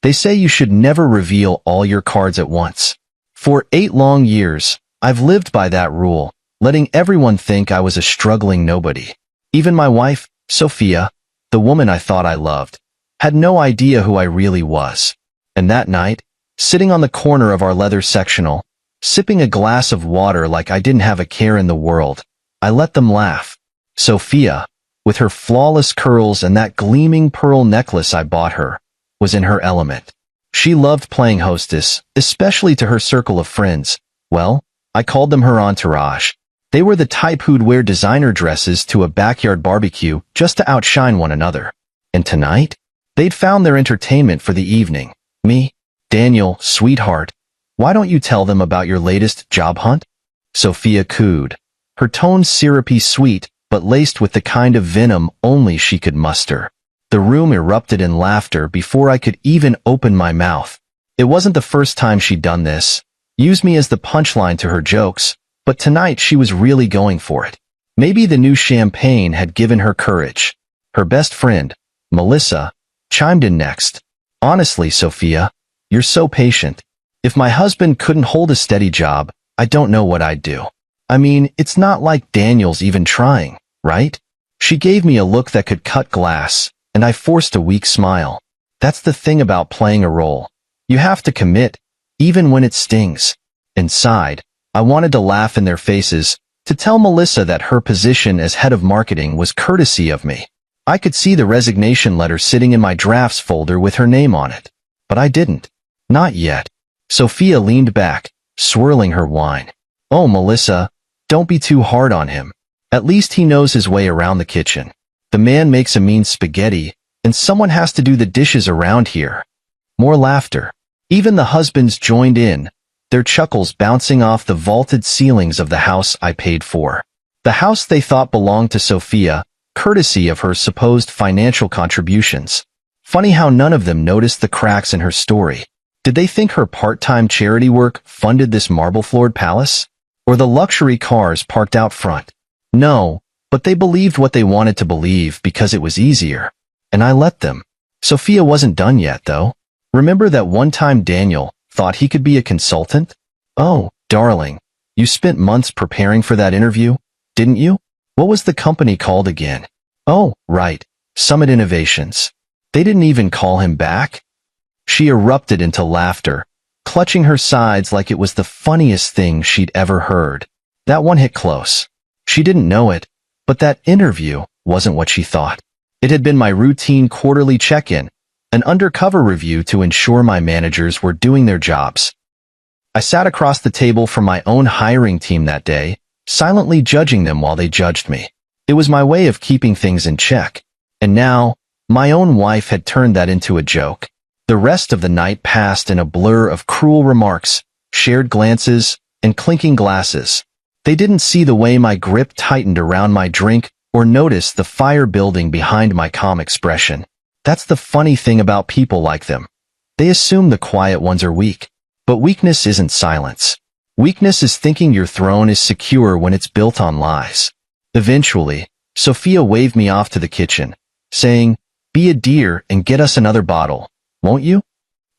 They say you should never reveal all your cards at once. For 8 long years, I've lived by that rule, letting everyone think I was a struggling nobody. Even my wife, Sophia, the woman I thought I loved, had no idea who I really was. And that night, sitting on the corner of our leather sectional, sipping a glass of water like I didn't have a care in the world, I let them laugh. Sophia, with her flawless curls and that gleaming pearl necklace I bought her, was in her element. She loved playing hostess, especially to her circle of friends. Well, I called them her entourage. They were the type who'd wear designer dresses to a backyard barbecue just to outshine one another. And tonight, they'd found their entertainment for the evening. Me, Daniel, sweetheart, why don't you tell them about your latest job hunt? Sophia cooed, her tone syrupy sweet, but laced with the kind of venom only she could muster. The room erupted in laughter before I could even open my mouth. It wasn't the first time she'd done this, used me as the punchline to her jokes, but tonight she was really going for it. Maybe the new champagne had given her courage. Her best friend, Melissa, chimed in next. Honestly, Sophia, you're so patient. If my husband couldn't hold a steady job, I don't know what I'd do. I mean, it's not like Daniel's even trying, right? She gave me a look that could cut glass, and I forced a weak smile. That's the thing about playing a role. You have to commit, even when it stings. Inside, I wanted to laugh in their faces, to tell Melissa that her position as head of marketing was courtesy of me. I could see the resignation letter sitting in my drafts folder with her name on it. But I didn't. Not yet. Sophia leaned back, swirling her wine. Oh, Melissa, don't be too hard on him. At least he knows his way around the kitchen. The man makes a mean spaghetti, and someone has to do the dishes around here. More laughter. Even the husbands joined in, their chuckles bouncing off the vaulted ceilings of the house I paid for. The house they thought belonged to Sophia, courtesy of her supposed financial contributions. Funny how none of them noticed the cracks in her story. Did they think her part-time charity work funded this marble-floored palace? Or the luxury cars parked out front? No, but they believed what they wanted to believe because it was easier. And I let them. Sophia wasn't done yet, though. Remember that one time Daniel thought he could be a consultant? Oh, darling, you spent months preparing for that interview, didn't you? What was the company called again? Oh, right, Summit Innovations. They didn't even call him back? She erupted into laughter, clutching her sides like it was the funniest thing she'd ever heard. That one hit close. She didn't know it, but that interview wasn't what she thought. It had been my routine quarterly check-in, an undercover review to ensure my managers were doing their jobs. I sat across the table from my own hiring team that day, silently judging them while they judged me. It was my way of keeping things in check. And now, my own wife had turned that into a joke. The rest of the night passed in a blur of cruel remarks, shared glances, and clinking glasses. They didn't see the way my grip tightened around my drink or notice the fire building behind my calm expression. That's the funny thing about people like them. They assume the quiet ones are weak. But weakness isn't silence. Weakness is thinking your throne is secure when it's built on lies. Eventually, Sophia waved me off to the kitchen, saying, "Be a dear and get us another bottle, won't you?"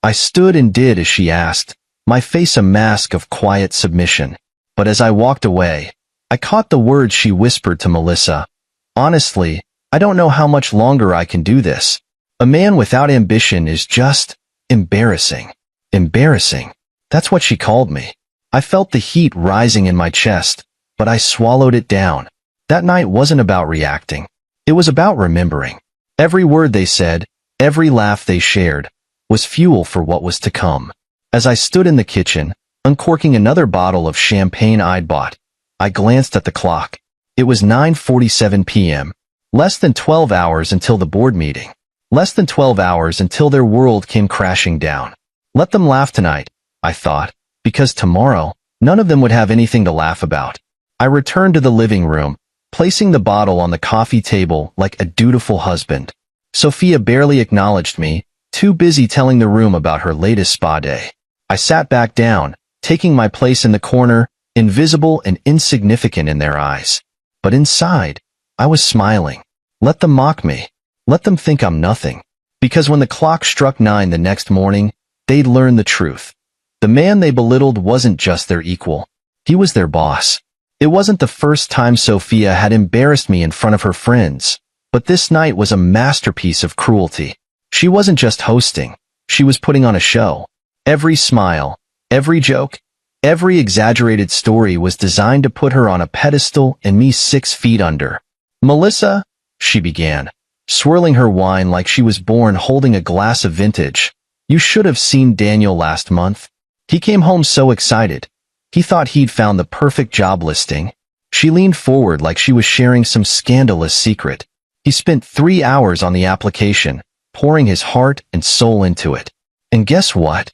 I stood and did as she asked, my face a mask of quiet submission. But as I walked away, I caught the words she whispered to Melissa. Honestly, I don't know how much longer I can do this. A man without ambition is just embarrassing. Embarrassing. That's what she called me. I felt the heat rising in my chest, but I swallowed it down. That night wasn't about reacting. It was about remembering. Every word they said, every laugh they shared, was fuel for what was to come. As I stood in the kitchen, uncorking another bottle of champagne I'd bought, I glanced at the clock. It was 9:47 p.m. Less than 12 hours until the board meeting. Less than 12 hours until their world came crashing down. Let them laugh tonight, I thought, because tomorrow, none of them would have anything to laugh about. I returned to the living room, placing the bottle on the coffee table like a dutiful husband. Sophia barely acknowledged me, too busy telling the room about her latest spa day. I sat back down, taking my place in the corner, invisible and insignificant in their eyes. But inside, I was smiling. Let them mock me. Let them think I'm nothing. Because when the clock struck 9 the next morning, they'd learn the truth. The man they belittled wasn't just their equal. He was their boss. It wasn't the first time Sophia had embarrassed me in front of her friends, but this night was a masterpiece of cruelty. She wasn't just hosting. She was putting on a show. Every smile, every joke, every exaggerated story was designed to put her on a pedestal and me 6 feet under. "Melissa," she began, swirling her wine like she was born holding a glass of vintage. "You should have seen Daniel last month. He came home so excited. He thought he'd found the perfect job listing." She leaned forward like she was sharing some scandalous secret. "He spent 3 hours on the application, pouring his heart and soul into it. And guess what?"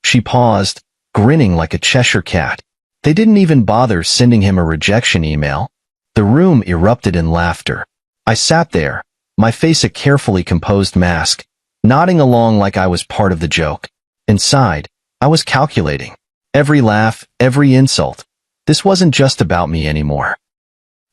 She paused, grinning like a Cheshire cat. "They didn't even bother sending him a rejection email." The room erupted in laughter. I sat there, my face a carefully composed mask, nodding along like I was part of the joke. Inside, I was calculating. Every laugh, every insult. This wasn't just about me anymore.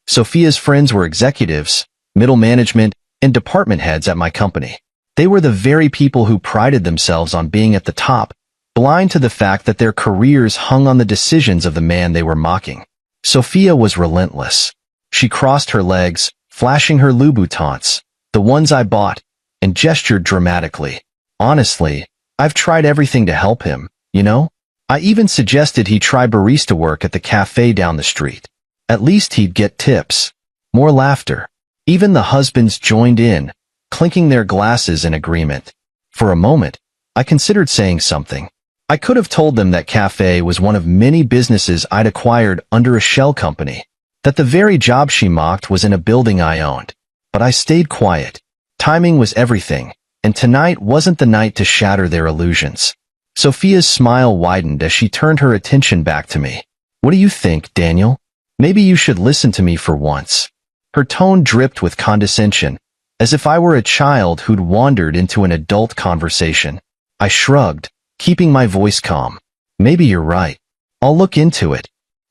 Sophia's friends were executives, middle management, and department heads at my company. They were the very people who prided themselves on being at the top, blind to the fact that their careers hung on the decisions of the man they were mocking. Sophia was relentless. She crossed her legs, flashing her Louboutins, the ones I bought, and gestured dramatically. "Honestly, I've tried everything to help him, you know? I even suggested he try barista work at the cafe down the street. At least he'd get tips." More laughter. Even the husbands joined in, clinking their glasses in agreement. For a moment, I considered saying something. I could have told them that cafe was one of many businesses I'd acquired under a shell company, that the very job she mocked was in a building I owned. But I stayed quiet. Timing was everything, and tonight wasn't the night to shatter their illusions. Sophia's smile widened as she turned her attention back to me. "What do you think, Daniel? Maybe you should listen to me for once." Her tone dripped with condescension, as if I were a child who'd wandered into an adult conversation. I shrugged, keeping my voice calm. "Maybe you're right. I'll look into it."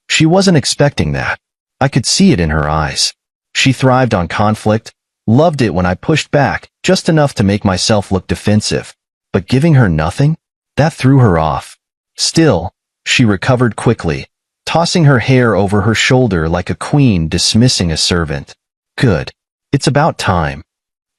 She wasn't expecting that. I could see it in her eyes. She thrived on conflict, loved it when I pushed back, just enough to make myself look defensive. But giving her nothing? That threw her off. Still, she recovered quickly, tossing her hair over her shoulder like a queen dismissing a servant. "Good. It's about time."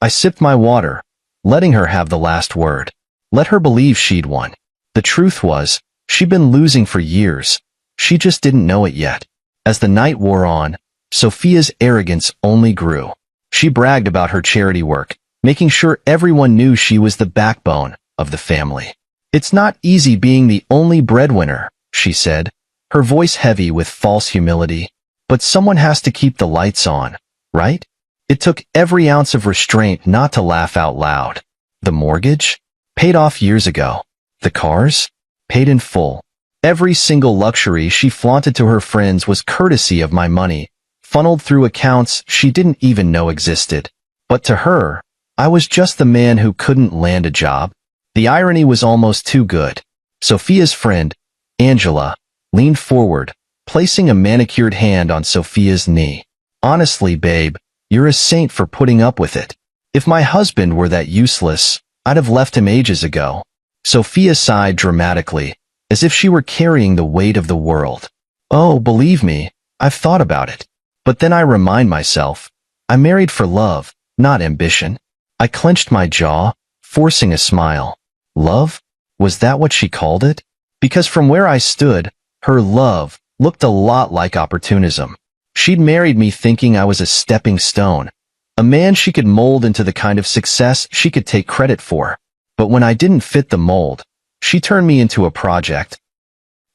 I sipped my water, letting her have the last word. Let her believe she'd won. The truth was, she'd been losing for years. She just didn't know it yet. As the night wore on, Sophia's arrogance only grew. She bragged about her charity work, making sure everyone knew she was the backbone of the family. "It's not easy being the only breadwinner," she said, her voice heavy with false humility. "But someone has to keep the lights on, right?" It took every ounce of restraint not to laugh out loud. The mortgage? Paid off years ago. The cars? Paid in full. Every single luxury she flaunted to her friends was courtesy of my money, funneled through accounts she didn't even know existed. But to her, I was just the man who couldn't land a job. The irony was almost too good. Sophia's friend, Angela, leaned forward, placing a manicured hand on Sophia's knee. "Honestly, babe, you're a saint for putting up with it. If my husband were that useless, I'd have left him ages ago." Sophia sighed dramatically, as if she were carrying the weight of the world. "Oh, believe me, I've thought about it. But then I remind myself, I married for love, not ambition." I clenched my jaw, forcing a smile. Love? Was that what she called it? Because from where I stood, her love looked a lot like opportunism. She'd married me thinking I was a stepping stone, a man she could mold into the kind of success she could take credit for. But when I didn't fit the mold, she turned me into a project.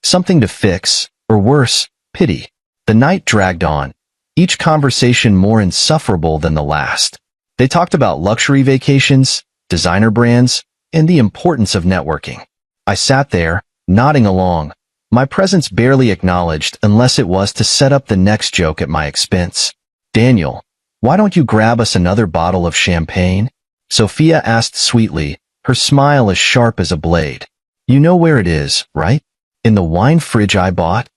Something to fix, or worse, pity. The night dragged on, each conversation more insufferable than the last. They talked about luxury vacations, designer brands, and the importance of networking. I sat there, nodding along, my presence barely acknowledged unless it was to set up the next joke at my expense. "Daniel, why don't you grab us another bottle of champagne?" Sophia asked sweetly, her smile as sharp as a blade. "You know where it is, right? In the wine fridge I bought?"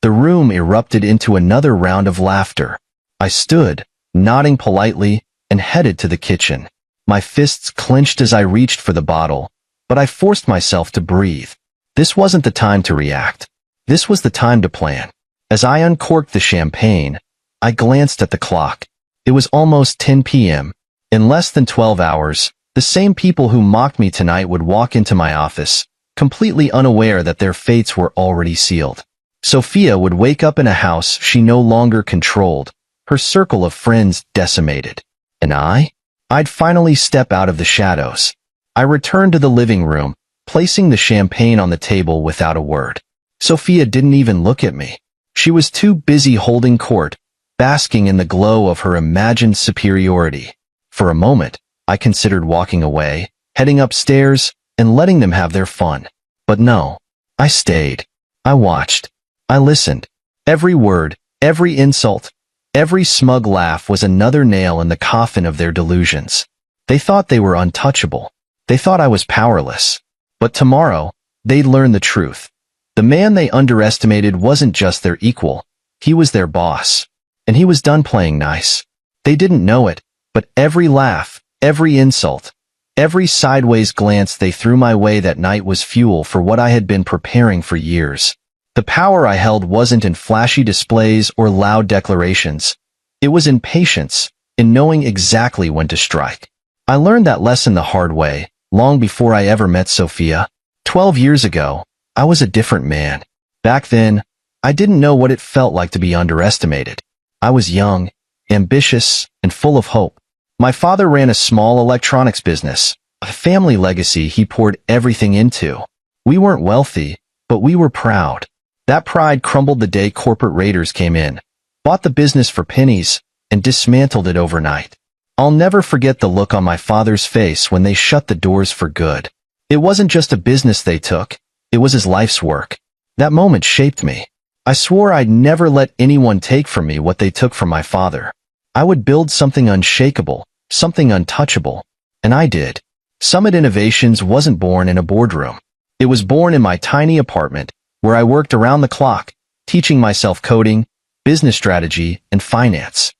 The room erupted into another round of laughter. I stood, nodding politely, and headed to the kitchen. My fists clenched as I reached for the bottle, but I forced myself to breathe. This wasn't the time to react. This was the time to plan. As I uncorked the champagne, I glanced at the clock. It was almost 10 p.m. In less than 12 hours, the same people who mocked me tonight would walk into my office, completely unaware that their fates were already sealed. Sophia would wake up in a house she no longer controlled, her circle of friends decimated. And I'd finally step out of the shadows. I returned to the living room, placing the champagne on the table without a word. Sophia didn't even look at me. She was too busy holding court, basking in the glow of her imagined superiority. For a moment, I considered walking away, heading upstairs, and letting them have their fun. But no, I stayed. I watched. I listened. Every word, every insult, every smug laugh was another nail in the coffin of their delusions. They thought they were untouchable. They thought I was powerless. But tomorrow, they'd learn the truth. The man they underestimated wasn't just their equal. He was their boss. And he was done playing nice. They didn't know it, but every laugh, every insult, every sideways glance they threw my way that night was fuel for what I had been preparing for years. The power I held wasn't in flashy displays or loud declarations. It was in patience, in knowing exactly when to strike. I learned that lesson the hard way, long before I ever met Sophia. 12 years ago, I was a different man. Back then, I didn't know what it felt like to be underestimated. I was young, ambitious, and full of hope. My father ran a small electronics business, a family legacy he poured everything into. We weren't wealthy, but we were proud. That pride crumbled the day corporate raiders came in, bought the business for pennies, and dismantled it overnight. I'll never forget the look on my father's face when they shut the doors for good. It wasn't just a business they took, it was his life's work. That moment shaped me. I swore I'd never let anyone take from me what they took from my father. I would build something unshakable, something untouchable, and I did. Summit Innovations wasn't born in a boardroom. It was born in my tiny apartment, where I worked around the clock, teaching myself coding, business strategy, and finance.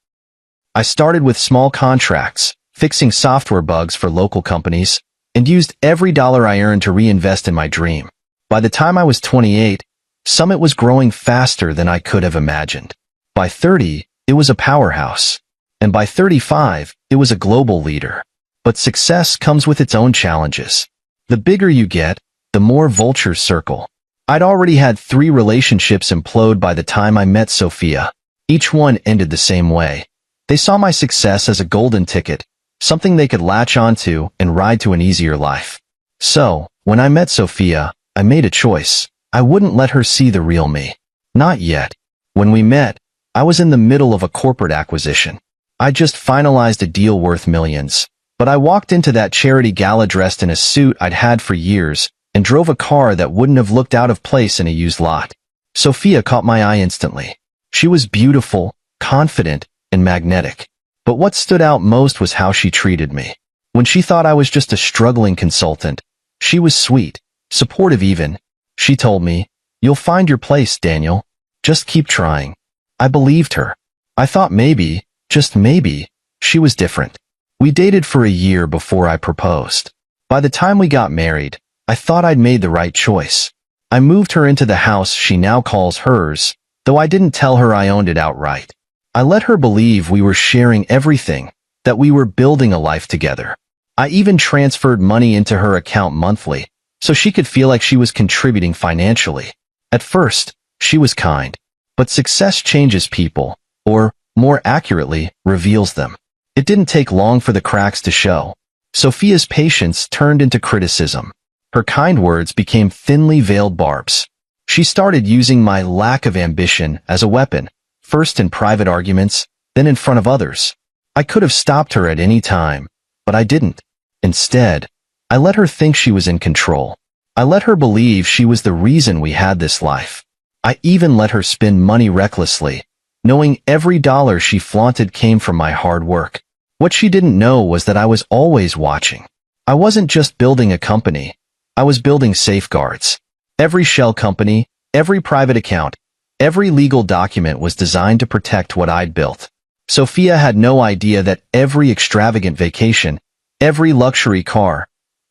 I started with small contracts, fixing software bugs for local companies, and used every dollar I earned to reinvest in my dream. By the time I was 28, Summit was growing faster than I could have imagined. By 30, it was a powerhouse. And by 35, it was a global leader. But success comes with its own challenges. The bigger you get, the more vultures circle. I'd already had 3 relationships implode by the time I met Sophia. Each one ended the same way. They saw my success as a golden ticket, something they could latch onto and ride to an easier life. So, when I met Sophia, I made a choice. I wouldn't let her see the real me. Not yet. When we met, I was in the middle of a corporate acquisition. I just finalized a deal worth millions. But I walked into that charity gala dressed in a suit I'd had for years, and drove a car that wouldn't have looked out of place in a used lot. Sophia caught my eye instantly. She was beautiful, confident, and magnetic. But what stood out most was how she treated me. When she thought I was just a struggling consultant, she was sweet, supportive even. She told me, "You'll find your place, Daniel. Just keep trying." I believed her. I thought maybe, just maybe, she was different. We dated for a year before I proposed. By the time we got married, I thought I'd made the right choice. I moved her into the house she now calls hers, though I didn't tell her I owned it outright. I let her believe we were sharing everything, that we were building a life together. I even transferred money into her account monthly, so she could feel like she was contributing financially. At first, she was kind. But success changes people, or, more accurately, reveals them. It didn't take long for the cracks to show. Sophia's patience turned into criticism. Her kind words became thinly veiled barbs. She started using my lack of ambition as a weapon, first in private arguments, then in front of others. I could have stopped her at any time, but I didn't. Instead, I let her think she was in control. I let her believe she was the reason we had this life. I even let her spend money recklessly, knowing every dollar she flaunted came from my hard work. What she didn't know was that I was always watching. I wasn't just building a company. I was building safeguards. Every shell company, every private account, every legal document was designed to protect what I'd built. Sophia had no idea that every extravagant vacation, Every luxury car,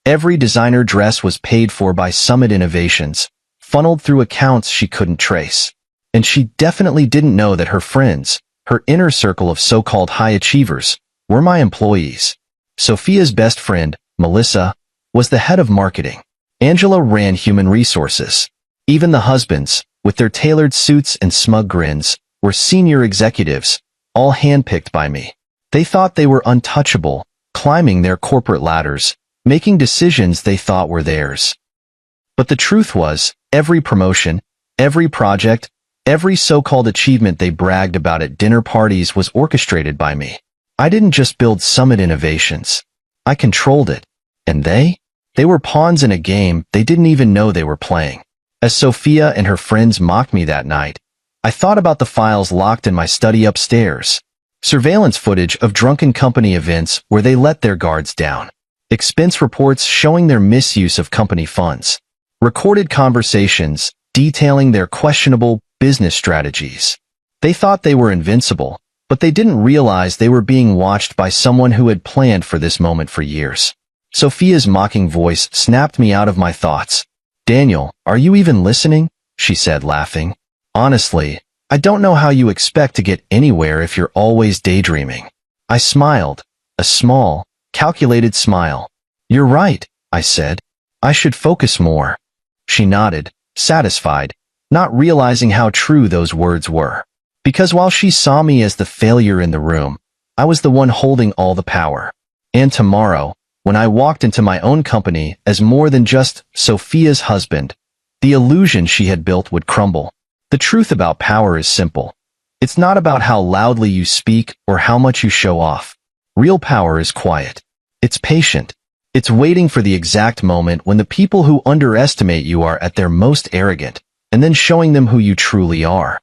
every designer dress was paid for by Summit Innovations, funneled through accounts she couldn't trace. And she definitely didn't know that her friends, her inner circle of so-called high achievers, were my employees. Sophia's best friend, Melissa, was the head of marketing. Angela ran human resources. Even the husbands, with their tailored suits and smug grins, were senior executives, all handpicked by me. They thought they were untouchable, climbing their corporate ladders, making decisions they thought were theirs. But the truth was, every promotion, every project, every so-called achievement they bragged about at dinner parties was orchestrated by me. I didn't just build Summit Innovations. I controlled it. And they were pawns in a game they didn't even know they were playing. As Sophia and her friends mocked me that night, I thought about the files locked in my study upstairs. Surveillance footage of drunken company events where they let their guards down. Expense reports showing their misuse of company funds. Recorded conversations detailing their questionable business strategies. They thought they were invincible, but they didn't realize they were being watched by someone who had planned for this moment for years. Sophia's mocking voice snapped me out of my thoughts. "Daniel, are you even listening?" she said, laughing. "Honestly, I don't know how you expect to get anywhere if you're always daydreaming." I smiled, a small, calculated smile. "You're right," I said. "I should focus more." She nodded, satisfied, not realizing how true those words were. Because while she saw me as the failure in the room, I was the one holding all the power. And tomorrow, when I walked into my own company as more than just Sophia's husband, the illusion she had built would crumble. The truth about power is simple. It's not about how loudly you speak or how much you show off. Real power is quiet. It's patient. It's waiting for the exact moment when the people who underestimate you are at their most arrogant, and then showing them who you truly are.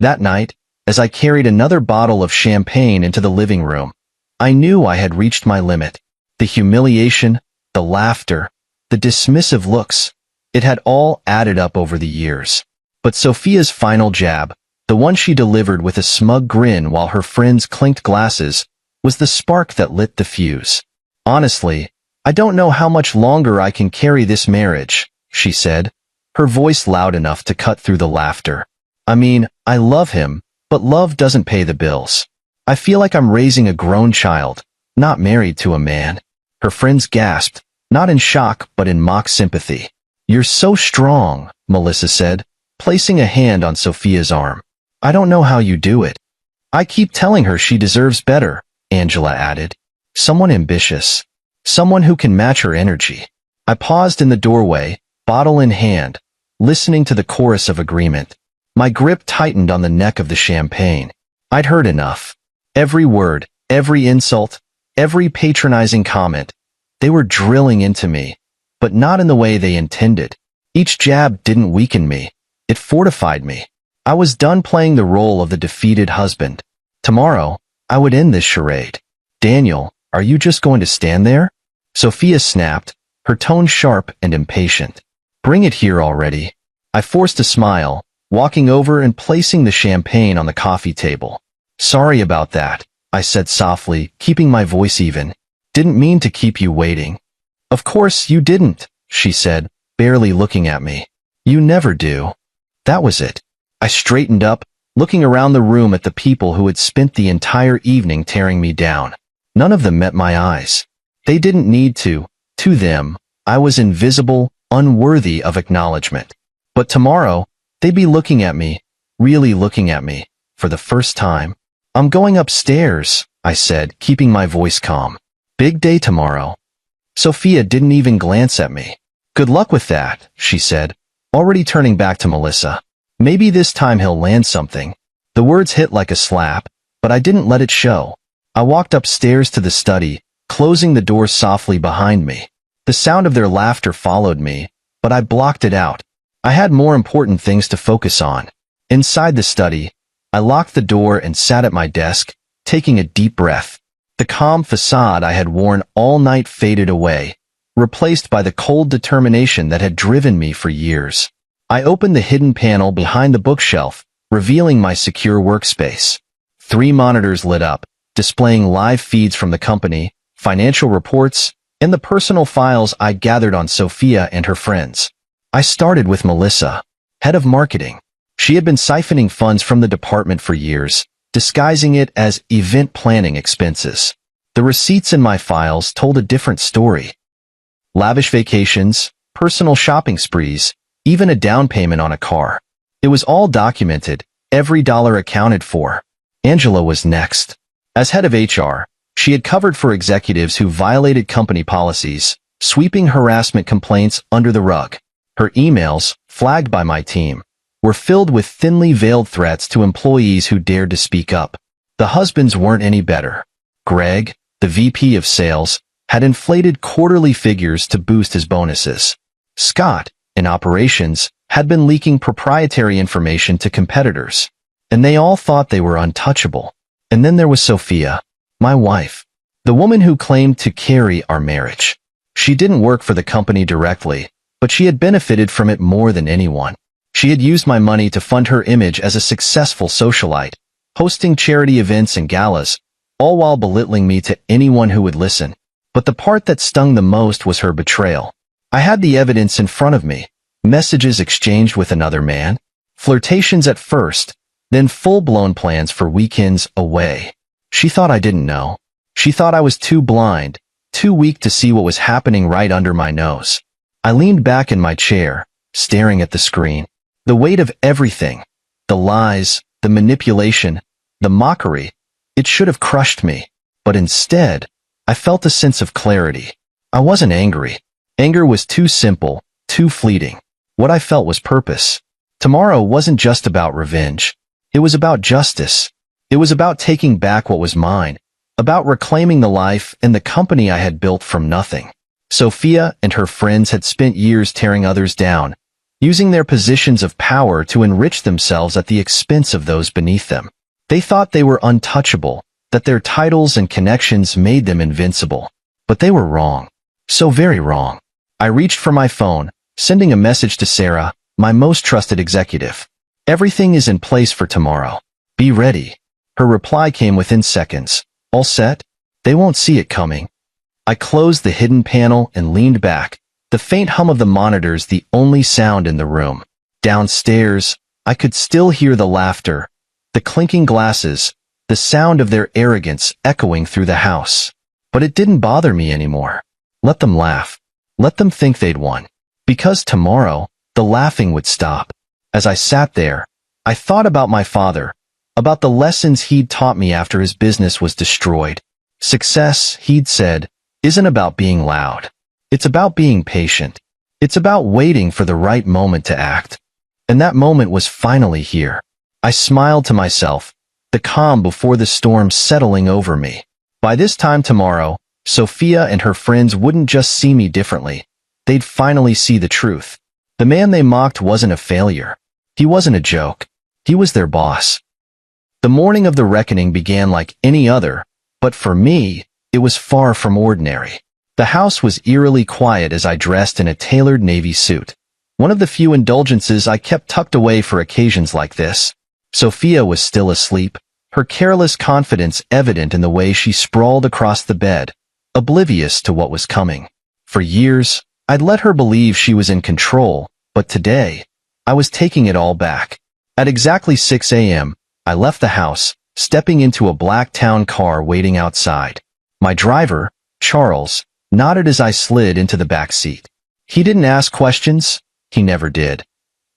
That night, as I carried another bottle of champagne into the living room, I knew I had reached my limit. The humiliation, the laughter, the dismissive looks, it had all added up over the years. But Sophia's final jab, the one she delivered with a smug grin while her friends clinked glasses, was the spark that lit the fuse. "Honestly, I don't know how much longer I can carry this marriage," she said, her voice loud enough to cut through the laughter. "I mean, I love him, but love doesn't pay the bills. I feel like I'm raising a grown child, not married to a man." Her friends gasped, not in shock but in mock sympathy. "You're so strong," Melissa said, placing a hand on Sophia's arm. "I don't know how you do it." "I keep telling her she deserves better," Angela added. "Someone ambitious. Someone who can match her energy." I paused in the doorway, bottle in hand, listening to the chorus of agreement. My grip tightened on the neck of the champagne. I'd heard enough. Every word, every insult, every patronizing comment, they were drilling into me, but not in the way they intended. Each jab didn't weaken me. It fortified me. I was done playing the role of the defeated husband. Tomorrow, I would end this charade. "Daniel, are you just going to stand there?" Sophia snapped, her tone sharp and impatient. "Bring it here already." I forced a smile, walking over and placing the champagne on the coffee table. "Sorry about that," I said softly, keeping my voice even. "Didn't mean to keep you waiting." "Of course you didn't," she said, barely looking at me. "You never do." That was it. I straightened up, looking around the room at the people who had spent the entire evening tearing me down. None of them met my eyes. They didn't need to. To them, I was invisible, unworthy of acknowledgement. But tomorrow, they'd be looking at me, really looking at me, for the first time. "I'm going upstairs," I said, keeping my voice calm. "Big day tomorrow." Sophia didn't even glance at me. "Good luck with that," she said, already turning back to Melissa. "Maybe this time he'll land something." The words hit like a slap, but I didn't let it show. I walked upstairs to the study, closing the door softly behind me. The sound of their laughter followed me, but I blocked it out. I had more important things to focus on. Inside the study, I locked the door and sat at my desk, taking a deep breath. The calm facade I had worn all night faded away, replaced by the cold determination that had driven me for years. I opened the hidden panel behind the bookshelf, revealing my secure workspace. 3 monitors lit up, displaying live feeds from the company, financial reports, and the personal files I gathered on Sophia and her friends. I started with Melissa, head of marketing. She had been siphoning funds from the department for years, disguising it as event planning expenses. The receipts in my files told a different story. Lavish vacations, personal shopping sprees, even a down payment on a car. It was all documented, every dollar accounted for. Angela was next. As head of HR, she had covered for executives who violated company policies, sweeping harassment complaints under the rug. Her emails, flagged by my team, were filled with thinly veiled threats to employees who dared to speak up. The husbands weren't any better. Greg, the VP of sales, had inflated quarterly figures to boost his bonuses. Scott, in operations, had been leaking proprietary information to competitors. And they all thought they were untouchable. And then there was Sophia, my wife, the woman who claimed to carry our marriage. She didn't work for the company directly, but she had benefited from it more than anyone. She had used my money to fund her image as a successful socialite, hosting charity events and galas, all while belittling me to anyone who would listen. But the part that stung the most was her betrayal. I had the evidence in front of me, messages exchanged with another man, flirtations at first, then full-blown plans for weekends away. She thought I didn't know. She thought I was too blind, too weak to see what was happening right under my nose. I leaned back in my chair, staring at the screen. The weight of everything, the lies, the manipulation, the mockery, it should have crushed me. But instead, I felt a sense of clarity. I wasn't angry. Anger was too simple, too fleeting. What I felt was purpose. Tomorrow wasn't just about revenge. It was about justice. It was about taking back what was mine, about reclaiming the life and the company I had built from nothing. Sophia and her friends had spent years tearing others down, using their positions of power to enrich themselves at the expense of those beneath them. They thought they were untouchable, that their titles and connections made them invincible. But they were wrong. So very wrong. I reached for my phone, sending a message to Sarah, my most trusted executive. Everything is in place for tomorrow. Be ready. Her reply came within seconds. All set? They won't see it coming. I closed the hidden panel and leaned back, the faint hum of the monitors the only sound in the room. Downstairs, I could still hear the laughter, the clinking glasses, the sound of their arrogance echoing through the house. But it didn't bother me anymore. Let them laugh. Let them think they'd won. Because tomorrow, the laughing would stop. As I sat there, I thought about my father, about the lessons he'd taught me after his business was destroyed. Success, he'd said, isn't about being loud. It's about being patient. It's about waiting for the right moment to act. And that moment was finally here. I smiled to myself, the calm before the storm settling over me. By this time tomorrow, Sophia and her friends wouldn't just see me differently. They'd finally see the truth. The man they mocked wasn't a failure. He wasn't a joke. He was their boss. The morning of the reckoning began like any other, but for me, it was far from ordinary. The house was eerily quiet as I dressed in a tailored navy suit. One of the few indulgences I kept tucked away for occasions like this. Sophia was still asleep, her careless confidence evident in the way she sprawled across the bed, oblivious to what was coming. For years, I'd let her believe she was in control, but today, I was taking it all back. At exactly 6 a.m., I left the house, stepping into a black town car waiting outside. My driver, Charles, nodded as I slid into the back seat. He didn't ask questions. He never did.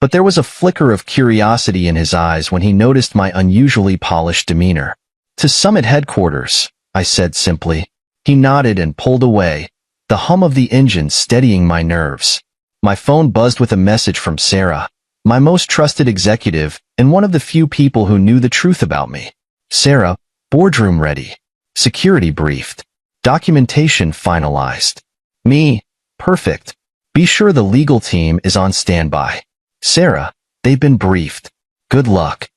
But there was a flicker of curiosity in his eyes when he noticed my unusually polished demeanor. "To Summit headquarters," I said simply. He nodded and pulled away, the hum of the engine steadying my nerves. My phone buzzed with a message from Sarah, my most trusted executive and one of the few people who knew the truth about me. "Sarah, boardroom ready. Security briefed. Documentation finalized." Me, "Perfect. Be sure the legal team is on standby." "Sarah, they've been briefed. Good luck."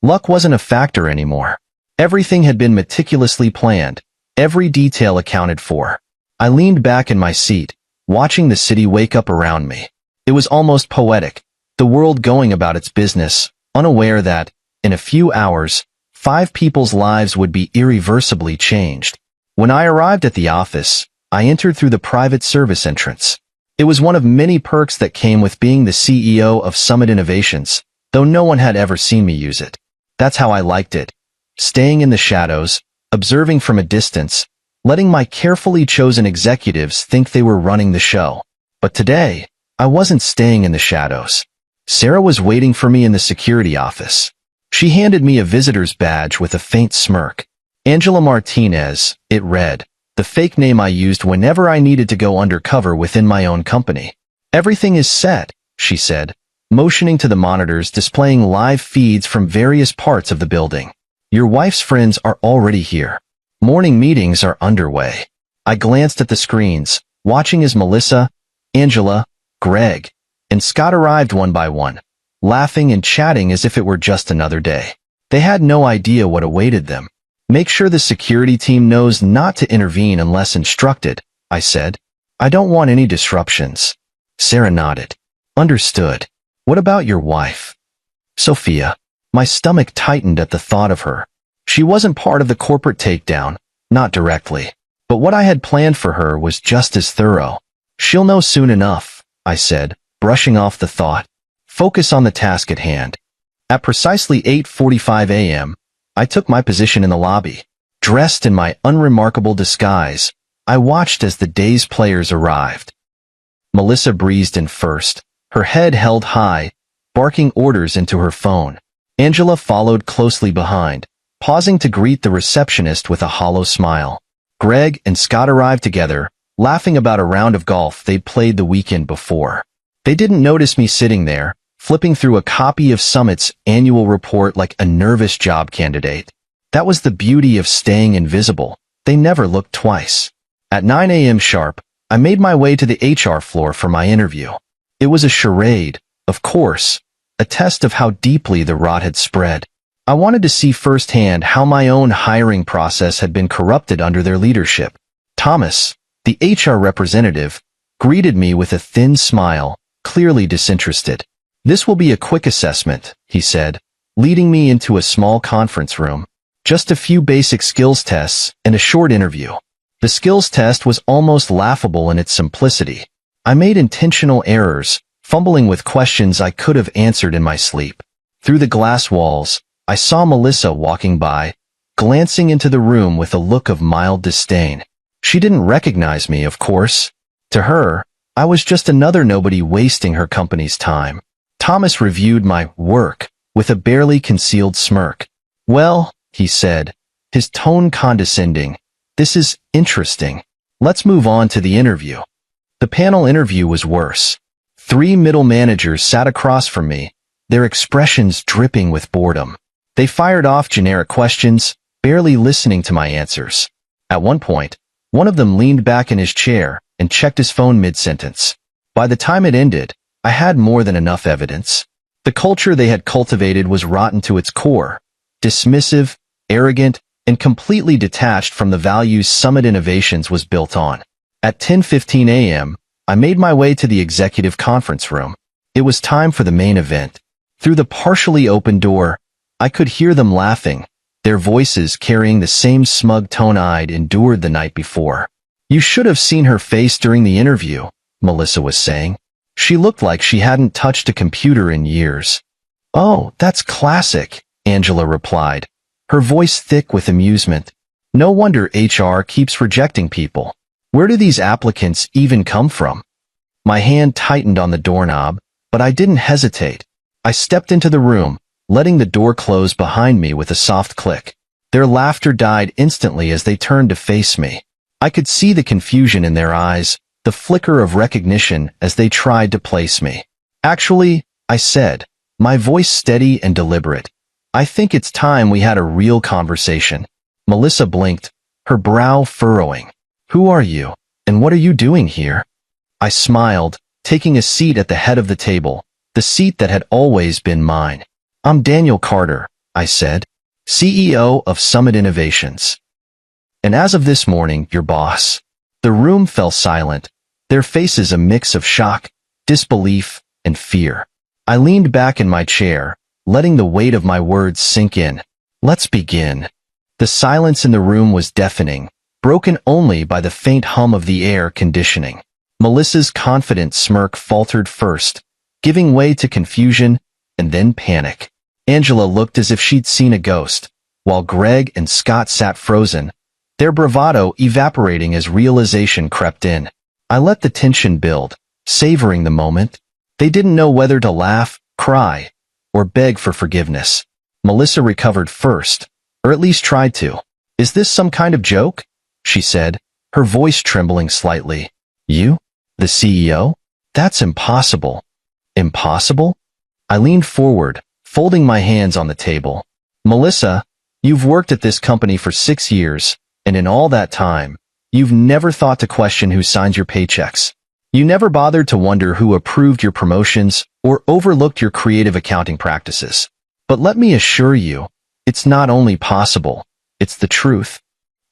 Luck wasn't a factor anymore. Everything had been meticulously planned, every detail accounted for. I leaned back in my seat, watching the city wake up around me. It was almost poetic, the world going about its business, unaware that, in a few hours, 5 people's lives would be irreversibly changed. When I arrived at the office, I entered through the private service entrance. It was one of many perks that came with being the CEO of Summit Innovations, though no one had ever seen me use it. That's how I liked it. Staying in the shadows, observing from a distance, letting my carefully chosen executives think they were running the show. But today, I wasn't staying in the shadows. Sarah was waiting for me in the security office. She handed me a visitor's badge with a faint smirk. Angela Martinez, it read, the fake name I used whenever I needed to go undercover within my own company. Everything is set, she said, motioning to the monitors displaying live feeds from various parts of the building. Your wife's friends are already here. Morning meetings are underway. I glanced at the screens, watching as Melissa, Angela, Greg, and Scott arrived one by one, laughing and chatting as if it were just another day. They had no idea what awaited them. Make sure the security team knows not to intervene unless instructed, I said. I don't want any disruptions. Sarah nodded. Understood. What about your wife? Sophia. My stomach tightened at the thought of her. She wasn't part of the corporate takedown, not directly. But what I had planned for her was just as thorough. She'll know soon enough, I said, brushing off the thought. Focus on the task at hand. At precisely 8:45 a.m., I took my position in the lobby. Dressed in my unremarkable disguise, I watched as the day's players arrived. Melissa breezed in first, her head held high, barking orders into her phone. Angela followed closely behind, pausing to greet the receptionist with a hollow smile. Greg and Scott arrived together, laughing about a round of golf they'd played the weekend before. They didn't notice me sitting there, flipping through a copy of Summit's annual report like a nervous job candidate. That was the beauty of staying invisible. They never looked twice. At 9 a.m. sharp, I made my way to the HR floor for my interview. It was a charade, of course, a test of how deeply the rot had spread. I wanted to see firsthand how my own hiring process had been corrupted under their leadership. Thomas, the HR representative, greeted me with a thin smile, clearly disinterested. This will be a quick assessment, he said, leading me into a small conference room. Just a few basic skills tests and a short interview. The skills test was almost laughable in its simplicity. I made intentional errors, fumbling with questions I could have answered in my sleep. Through the glass walls, I saw Melissa walking by, glancing into the room with a look of mild disdain. She didn't recognize me, of course. To her, I was just another nobody wasting her company's time. Thomas reviewed my work with a barely concealed smirk. Well, he said, his tone condescending, this is interesting. Let's move on to the interview. The panel interview was worse. 3 middle managers sat across from me, their expressions dripping with boredom. They fired off generic questions, barely listening to my answers. At one point, one of them leaned back in his chair and checked his phone mid-sentence. By the time it ended, I had more than enough evidence. The culture they had cultivated was rotten to its core, dismissive, arrogant, and completely detached from the values Summit Innovations was built on. At 10:15 a.m., I made my way to the executive conference room. It was time for the main event. Through the partially open door, I could hear them laughing, their voices carrying the same smug tone I'd endured the night before. You should have seen her face during the interview, Melissa was saying. She looked like she hadn't touched a computer in years. Oh, that's classic, Angela replied, her voice thick with amusement. No wonder HR keeps rejecting people. Where do these applicants even come from? My hand tightened on the doorknob, but I didn't hesitate. I stepped into the room, letting the door close behind me with a soft click. Their laughter died instantly as they turned to face me. I could see the confusion in their eyes, the flicker of recognition as they tried to place me. Actually, I said, my voice steady and deliberate. I think it's time we had a real conversation. Melissa blinked, her brow furrowing. Who are you, and what are you doing here? I smiled, taking a seat at the head of the table, the seat that had always been mine. I'm Daniel Carter, I said, CEO of Summit Innovations. And as of this morning, your boss. The room fell silent, their faces a mix of shock, disbelief, and fear. I leaned back in my chair, letting the weight of my words sink in. Let's begin. The silence in the room was deafening, broken only by the faint hum of the air conditioning. Melissa's confident smirk faltered first, giving way to confusion and then panic. Angela looked as if she'd seen a ghost, while Greg and Scott sat frozen, their bravado evaporating as realization crept in. I let the tension build, savoring the moment. They didn't know whether to laugh, cry, or beg for forgiveness. Melissa recovered first, or at least tried to. "Is this some kind of joke?" she said, her voice trembling slightly. "You? The CEO? That's impossible." "Impossible?" I leaned forward, folding my hands on the table. "Melissa, you've worked at this company for 6 years, and in all that time, you've never thought to question who signs your paychecks. You never bothered to wonder who approved your promotions or overlooked your creative accounting practices. But let me assure you, it's not only possible, it's the truth."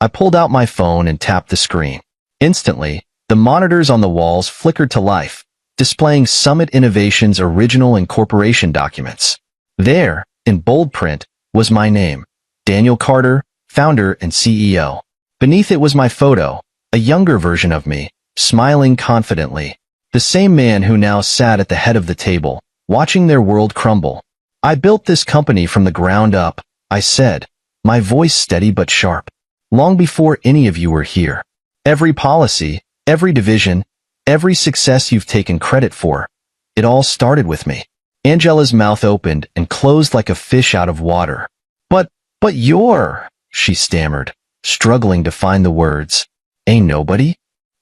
I pulled out my phone and tapped the screen. Instantly, the monitors on the walls flickered to life, displaying Summit Innovations' original incorporation documents. There, in bold print, was my name, Daniel Carter, founder and CEO. Beneath it was my photo, a younger version of me, smiling confidently. The same man who now sat at the head of the table, watching their world crumble. "I built this company from the ground up," I said, my voice steady but sharp. "Long before any of you were here. Every policy, every division, every success you've taken credit for, it all started with me." Angela's mouth opened and closed like a fish out of water. But you're," she stammered, struggling to find the words. "Ain't nobody?"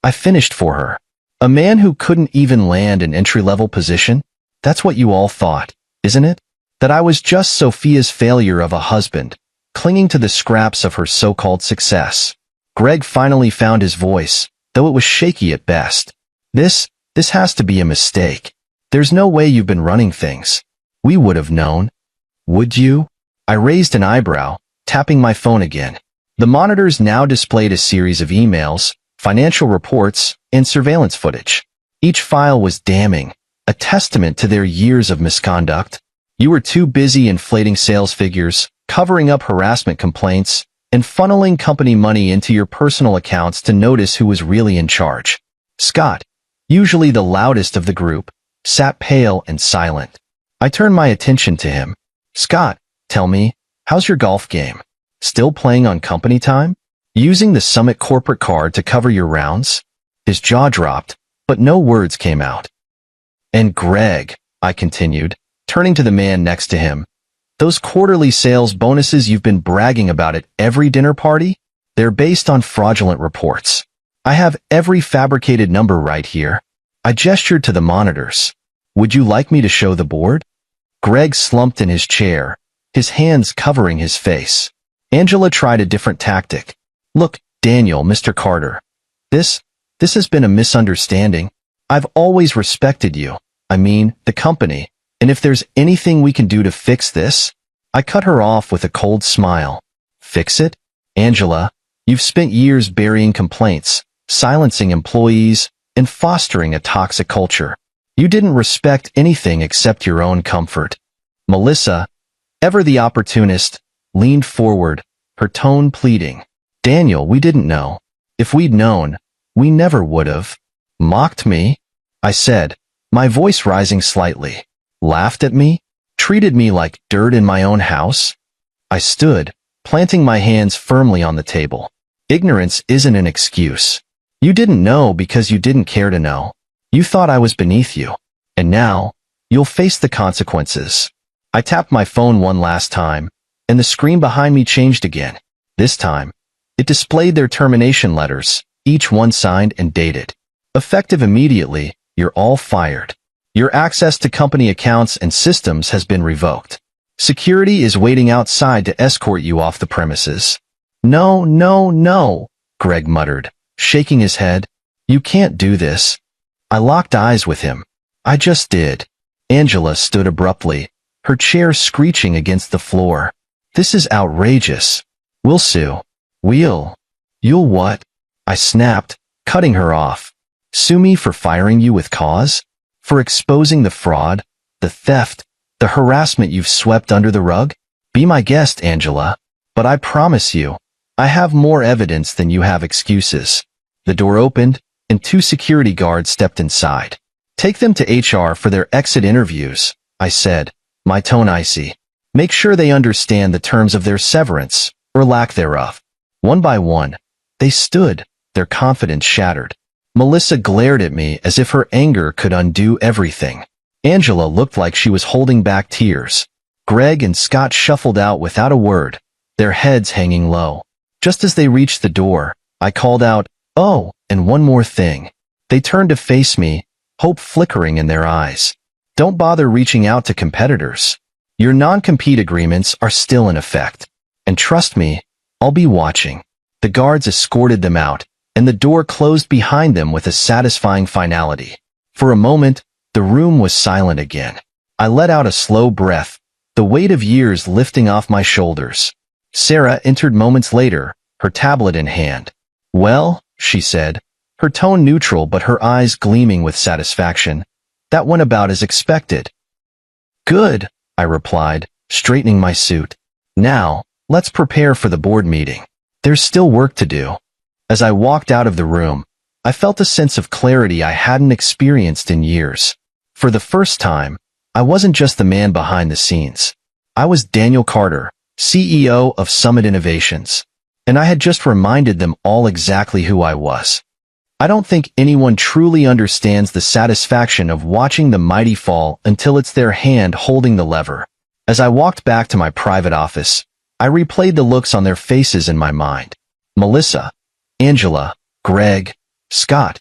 I finished for her. "A man who couldn't even land an entry-level position? That's what you all thought, isn't it? That I was just Sophia's failure of a husband, clinging to the scraps of her so-called success." Greg finally found his voice, though it was shaky at best. This has to be a mistake. There's no way you've been running things. We would have known." "Would you?" I raised an eyebrow, tapping my phone again. The monitors now displayed a series of emails, financial reports, and surveillance footage. Each file was damning, a testament to their years of misconduct. "You were too busy inflating sales figures, covering up harassment complaints, and funneling company money into your personal accounts to notice who was really in charge." Scott, usually the loudest of the group, sat pale and silent. I turned my attention to him. "Scott, tell me, how's your golf game? Still playing on company time? Using the Summit corporate card to cover your rounds?" His jaw dropped, but no words came out. "And Greg," I continued, turning to the man next to him, "those quarterly sales bonuses you've been bragging about at every dinner party? They're based on fraudulent reports. I have every fabricated number right here." I gestured to the monitors. "Would you like me to show the board?" Greg slumped in his chair, his hands covering his face. Angela tried a different tactic. "Look, Daniel, Mr. Carter. This has been a misunderstanding. I've always respected you. I mean, the company. And if there's anything we can do to fix this..." I cut her off with a cold smile. "Fix it? Angela, you've spent years burying complaints, silencing employees, and fostering a toxic culture. You didn't respect anything except your own comfort." Melissa, ever the opportunist, leaned forward, her tone pleading. "Daniel, we didn't know. If we'd known, we never would have." "Mocked me?" I said, my voice rising slightly. "Laughed at me? Treated me like dirt in my own house?" I stood, planting my hands firmly on the table. "Ignorance isn't an excuse. You didn't know because you didn't care to know. You thought I was beneath you. And now, you'll face the consequences." I tapped my phone one last time, and the screen behind me changed again. This time, it displayed their termination letters, each one signed and dated. "Effective immediately, you're all fired. Your access to company accounts and systems has been revoked. Security is waiting outside to escort you off the premises." "No, no, no," Greg muttered, shaking his head. "You can't do this." I locked eyes with him. "I just did." Angela stood abruptly, her chair screeching against the floor. "This is outrageous. We'll sue." You'll what?" I snapped, cutting her off. "Sue me for firing you with cause? For exposing the fraud, the theft, the harassment you've swept under the rug? Be my guest, Angela. But I promise you, I have more evidence than you have excuses. The door opened, and 2 security guards stepped inside. Take them to HR for their exit interviews, I said, my tone icy. Make sure they understand the terms of their severance, or lack thereof. One by one, they stood, their confidence shattered. Melissa glared at me as if her anger could undo everything. Angela looked like she was holding back tears. Greg and Scott shuffled out without a word, their heads hanging low. Just as they reached the door, I called out, "Oh, and one more thing." They turned to face me, hope flickering in their eyes. "Don't bother reaching out to competitors. Your non-compete agreements are still in effect. And trust me, I'll be watching." The guards escorted them out, and the door closed behind them with a satisfying finality. For a moment, the room was silent again. I let out a slow breath, the weight of years lifting off my shoulders. Sarah entered moments later, her tablet in hand. "Well," she said, her tone neutral but her eyes gleaming with satisfaction, "that went about as expected." "Good," I replied, straightening my suit. "Now, let's prepare for the board meeting. There's still work to do." As I walked out of the room, I felt a sense of clarity I hadn't experienced in years. For the first time, I wasn't just the man behind the scenes. I was Daniel Carter, CEO of Summit Innovations, and I had just reminded them all exactly who I was. I don't think anyone truly understands the satisfaction of watching the mighty fall until it's their hand holding the lever. As I walked back to my private office, I replayed the looks on their faces in my mind. Melissa, Angela, Greg, Scott.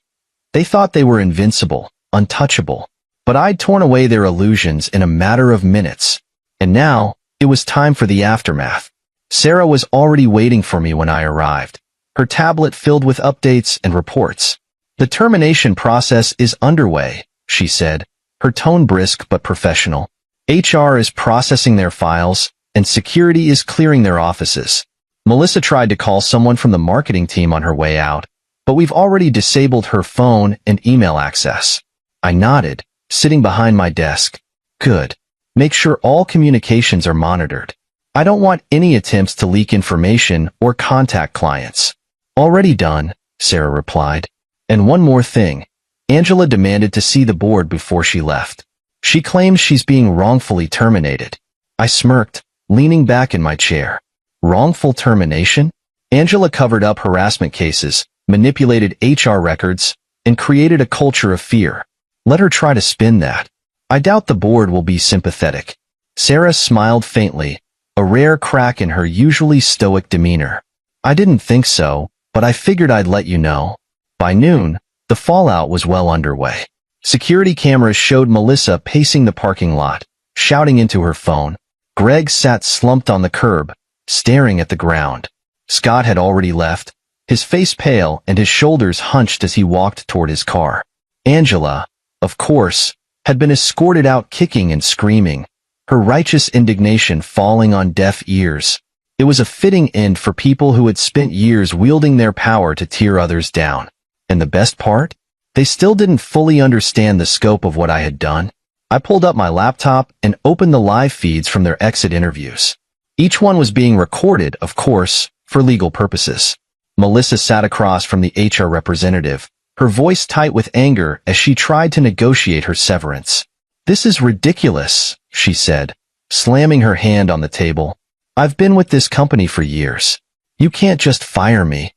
They thought they were invincible, untouchable. But I'd torn away their illusions in a matter of minutes. And now, it was time for the aftermath. Sarah was already waiting for me when I arrived, her tablet filled with updates and reports. "The termination process is underway," she said, her tone brisk but professional. "HR is processing their files, and security is clearing their offices." Melissa tried to call someone from the marketing team on her way out, but we've already disabled her phone and email access. I nodded, sitting behind my desk. "Good. Make sure all communications are monitored. I don't want any attempts to leak information or contact clients." "Already done," Sarah replied. "And one more thing. Angela demanded to see the board before she left. She claims she's being wrongfully terminated." I smirked, leaning back in my chair. Wrongful termination? Angela covered up harassment cases, manipulated HR records, and created a culture of fear. Let her try to spin that. I doubt the board will be sympathetic. Sarah smiled faintly, a rare crack in her usually stoic demeanor. "I didn't think so, but I figured I'd let you know." By noon, the fallout was well underway. Security cameras showed Melissa pacing the parking lot, shouting into her phone. Greg sat slumped on the curb, staring at the ground. Scott had already left, his face pale and his shoulders hunched as he walked toward his car. Angela, of course, had been escorted out kicking and screaming, her righteous indignation falling on deaf ears. It was a fitting end for people who had spent years wielding their power to tear others down. And the best part? They still didn't fully understand the scope of what I had done. I pulled up my laptop and opened the live feeds from their exit interviews. Each one was being recorded, of course, for legal purposes. Melissa sat across from the HR representative, her voice tight with anger as she tried to negotiate her severance. "This is ridiculous," she said, slamming her hand on the table. "I've been with this company for years. You can't just fire me."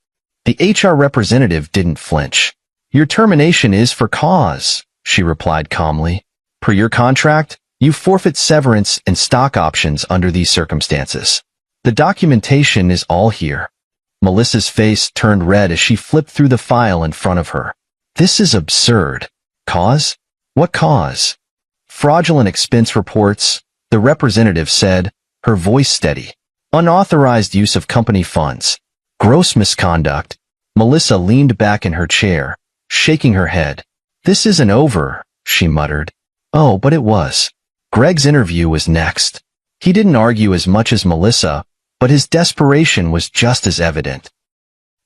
The HR representative didn't flinch. "Your termination is for cause," she replied calmly. "Per your contract, you forfeit severance and stock options under these circumstances. The documentation is all here." Melissa's face turned red as she flipped through the file in front of her. "This is absurd. Cause? What cause?" "Fraudulent expense reports," the representative said, her voice steady. "Unauthorized use of company funds. Gross misconduct." Melissa leaned back in her chair, shaking her head. "This isn't over," she muttered. Oh, but it was. Greg's interview was next. He didn't argue as much as Melissa, but his desperation was just as evident.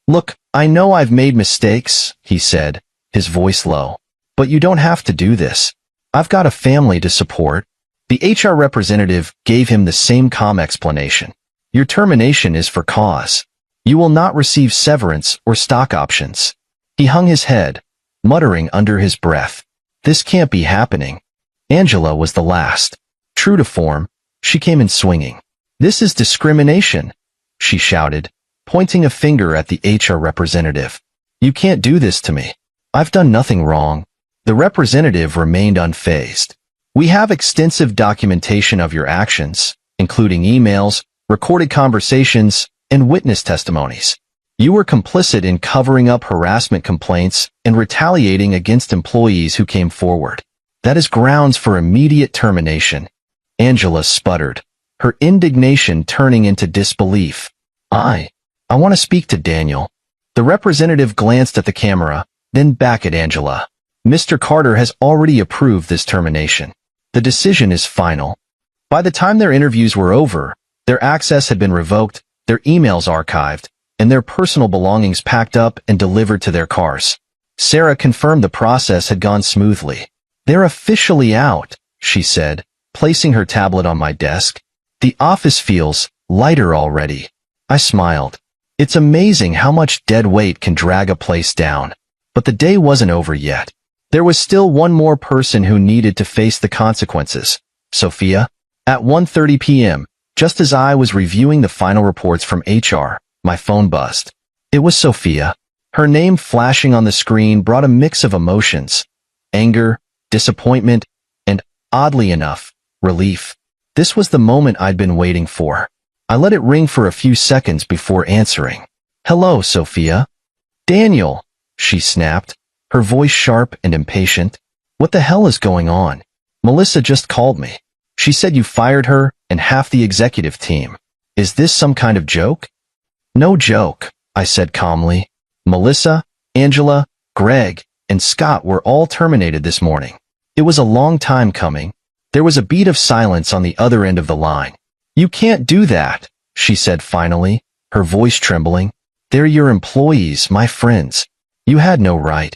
"Look, I know I've made mistakes," he said, his voice low. "But you don't have to do this. I've got a family to support." The HR representative gave him the same calm explanation. "Your termination is for cause. You will not receive severance or stock options. He hung his head, muttering under his breath. This can't be happening. Angela was the last. True to form, she came in swinging. This is discrimination, she shouted, pointing a finger at the HR representative. You can't do this to me. I've done nothing wrong. The representative remained unfazed. We have extensive documentation of your actions, including emails, recorded conversations, and witness testimonies. You were complicit in covering up harassment complaints and retaliating against employees who came forward. That is grounds for immediate termination. Angela sputtered, her indignation turning into disbelief. I want to speak to Daniel. The representative glanced at the camera, then back at Angela. Mr. Carter has already approved this termination. The decision is final. By the time their interviews were over, their access had been revoked, their emails archived, and their personal belongings packed up and delivered to their cars. Sarah confirmed the process had gone smoothly. They're officially out, she said, placing her tablet on my desk. The office feels lighter already. I smiled. It's amazing how much dead weight can drag a place down. But the day wasn't over yet. There was still one more person who needed to face the consequences. Sophia. At 1:30 p.m., just as I was reviewing the final reports from HR, my phone buzzed. It was Sophia. Her name flashing on the screen brought a mix of emotions. Anger, disappointment, and, oddly enough, relief. This was the moment I'd been waiting for. I let it ring for a few seconds before answering. Hello, Sophia. Daniel, she snapped, her voice sharp and impatient. What the hell is going on? Melissa just called me. She said you fired her and half the executive team. Is this some kind of joke? No joke, I said calmly. Melissa, Angela, Greg, and Scott were all terminated this morning. It was a long time coming. There was a beat of silence on the other end of the line. You can't do that, she said finally, her voice trembling. They're your employees, my friends. You had no right.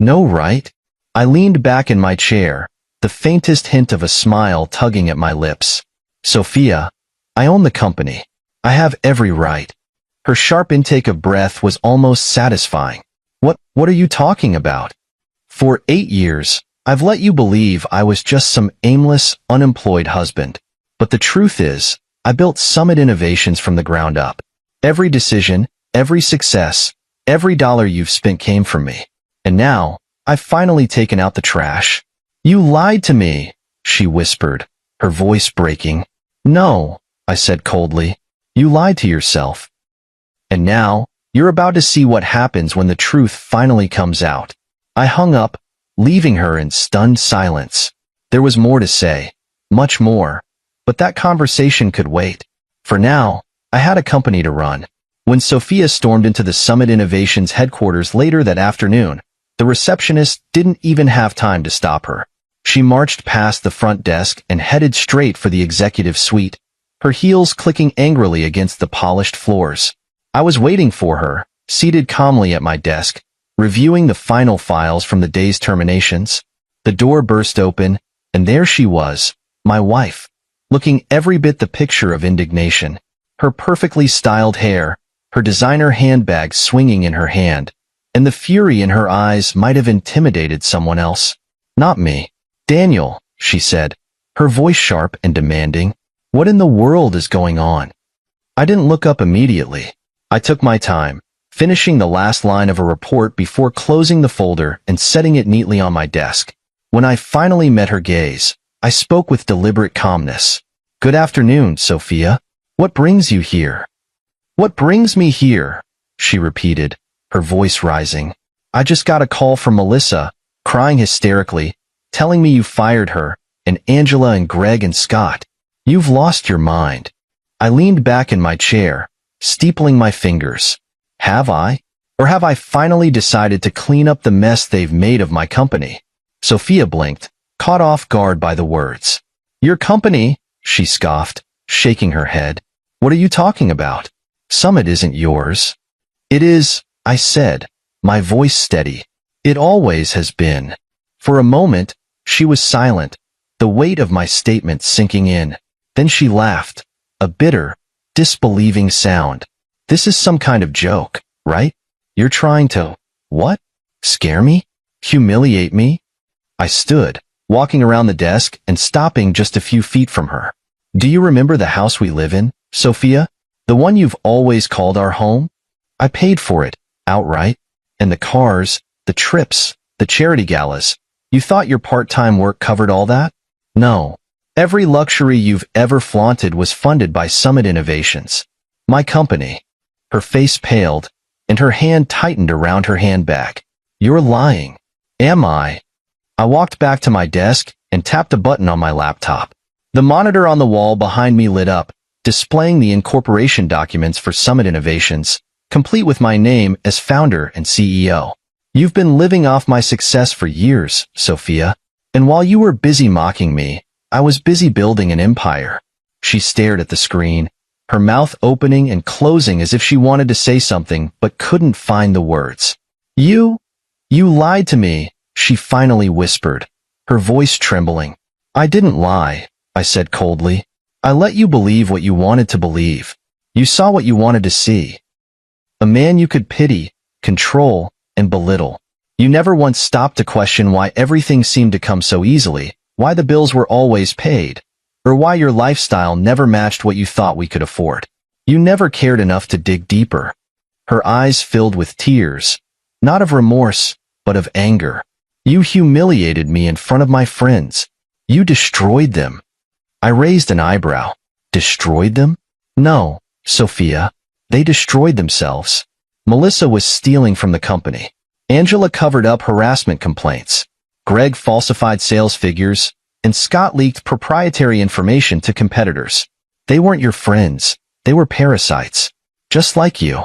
No right? I leaned back in my chair, the faintest hint of a smile tugging at my lips. Sophia, I own the company. I have every right. Her sharp intake of breath was almost satisfying. What are you talking about? For 8 years, I've let you believe I was just some aimless, unemployed husband. But the truth is, I built Summit Innovations from the ground up. Every decision, every success, every dollar you've spent came from me. And now, I've finally taken out the trash. You lied to me, she whispered, her voice breaking. No, I said coldly. You lied to yourself. And now, you're about to see what happens when the truth finally comes out. I hung up, leaving her in stunned silence. There was more to say, much more, but that conversation could wait. For now, I had a company to run. When Sophia stormed into the Summit Innovations headquarters later that afternoon, the receptionist didn't even have time to stop her. She marched past the front desk and headed straight for the executive suite, her heels clicking angrily against the polished floors. I was waiting for her, seated calmly at my desk, reviewing the final files from the day's terminations. The door burst open, and there she was, my wife, looking every bit the picture of indignation. Her perfectly styled hair, her designer handbag swinging in her hand, and the fury in her eyes might have intimidated someone else. Not me. Daniel, she said, her voice sharp and demanding. What in the world is going on? I didn't look up immediately. I took my time, finishing the last line of a report before closing the folder and setting it neatly on my desk. When I finally met her gaze, I spoke with deliberate calmness. Good afternoon, Sophia. What brings you here? What brings me here? She repeated, her voice rising. I just got a call from Melissa, crying hysterically, telling me you fired her, and Angela and Greg and Scott. You've lost your mind. I leaned back in my chair, steepling my fingers. Have I? Or have I finally decided to clean up the mess they've made of my company? Sophia blinked, caught off guard by the words. Your company? She scoffed, shaking her head. What are you talking about? Summit isn't yours. It is, I said, my voice steady. It always has been. For a moment, she was silent, the weight of my statement sinking in. Then she laughed, a bitter, disbelieving sound. This is some kind of joke, right? You're trying to, what? Scare me? Humiliate me? I stood, walking around the desk and stopping just a few feet from her. Do you remember the house we live in, Sophia? The one you've always called our home? I paid for it, outright. And the cars, the trips, the charity galas. You thought your part-time work covered all that? No. Every luxury you've ever flaunted was funded by Summit Innovations. My company. Her face paled, and her hand tightened around her handbag. You're lying. Am I? I walked back to my desk and tapped a button on my laptop. The monitor on the wall behind me lit up, displaying the incorporation documents for Summit Innovations, complete with my name as founder and CEO. You've been living off my success for years, Sophia. And while you were busy mocking me, I was busy building an empire. She stared at the screen, her mouth opening and closing as if she wanted to say something but couldn't find the words. You lied to me, she finally whispered, her voice trembling. I didn't lie, I said coldly. I let you believe what you wanted to believe. You saw what you wanted to see. A man you could pity, control, and belittle. You never once stopped to question why everything seemed to come so easily, why the bills were always paid, or why your lifestyle never matched what you thought we could afford. You never cared enough to dig deeper. Her eyes filled with tears, not of remorse, but of anger. You humiliated me in front of my friends. You destroyed them. I raised an eyebrow. Destroyed them? No, Sophia. They destroyed themselves. Melissa was stealing from the company. Angela covered up harassment complaints. Greg falsified sales figures, and Scott leaked proprietary information to competitors. They weren't your friends. They were parasites. Just like you.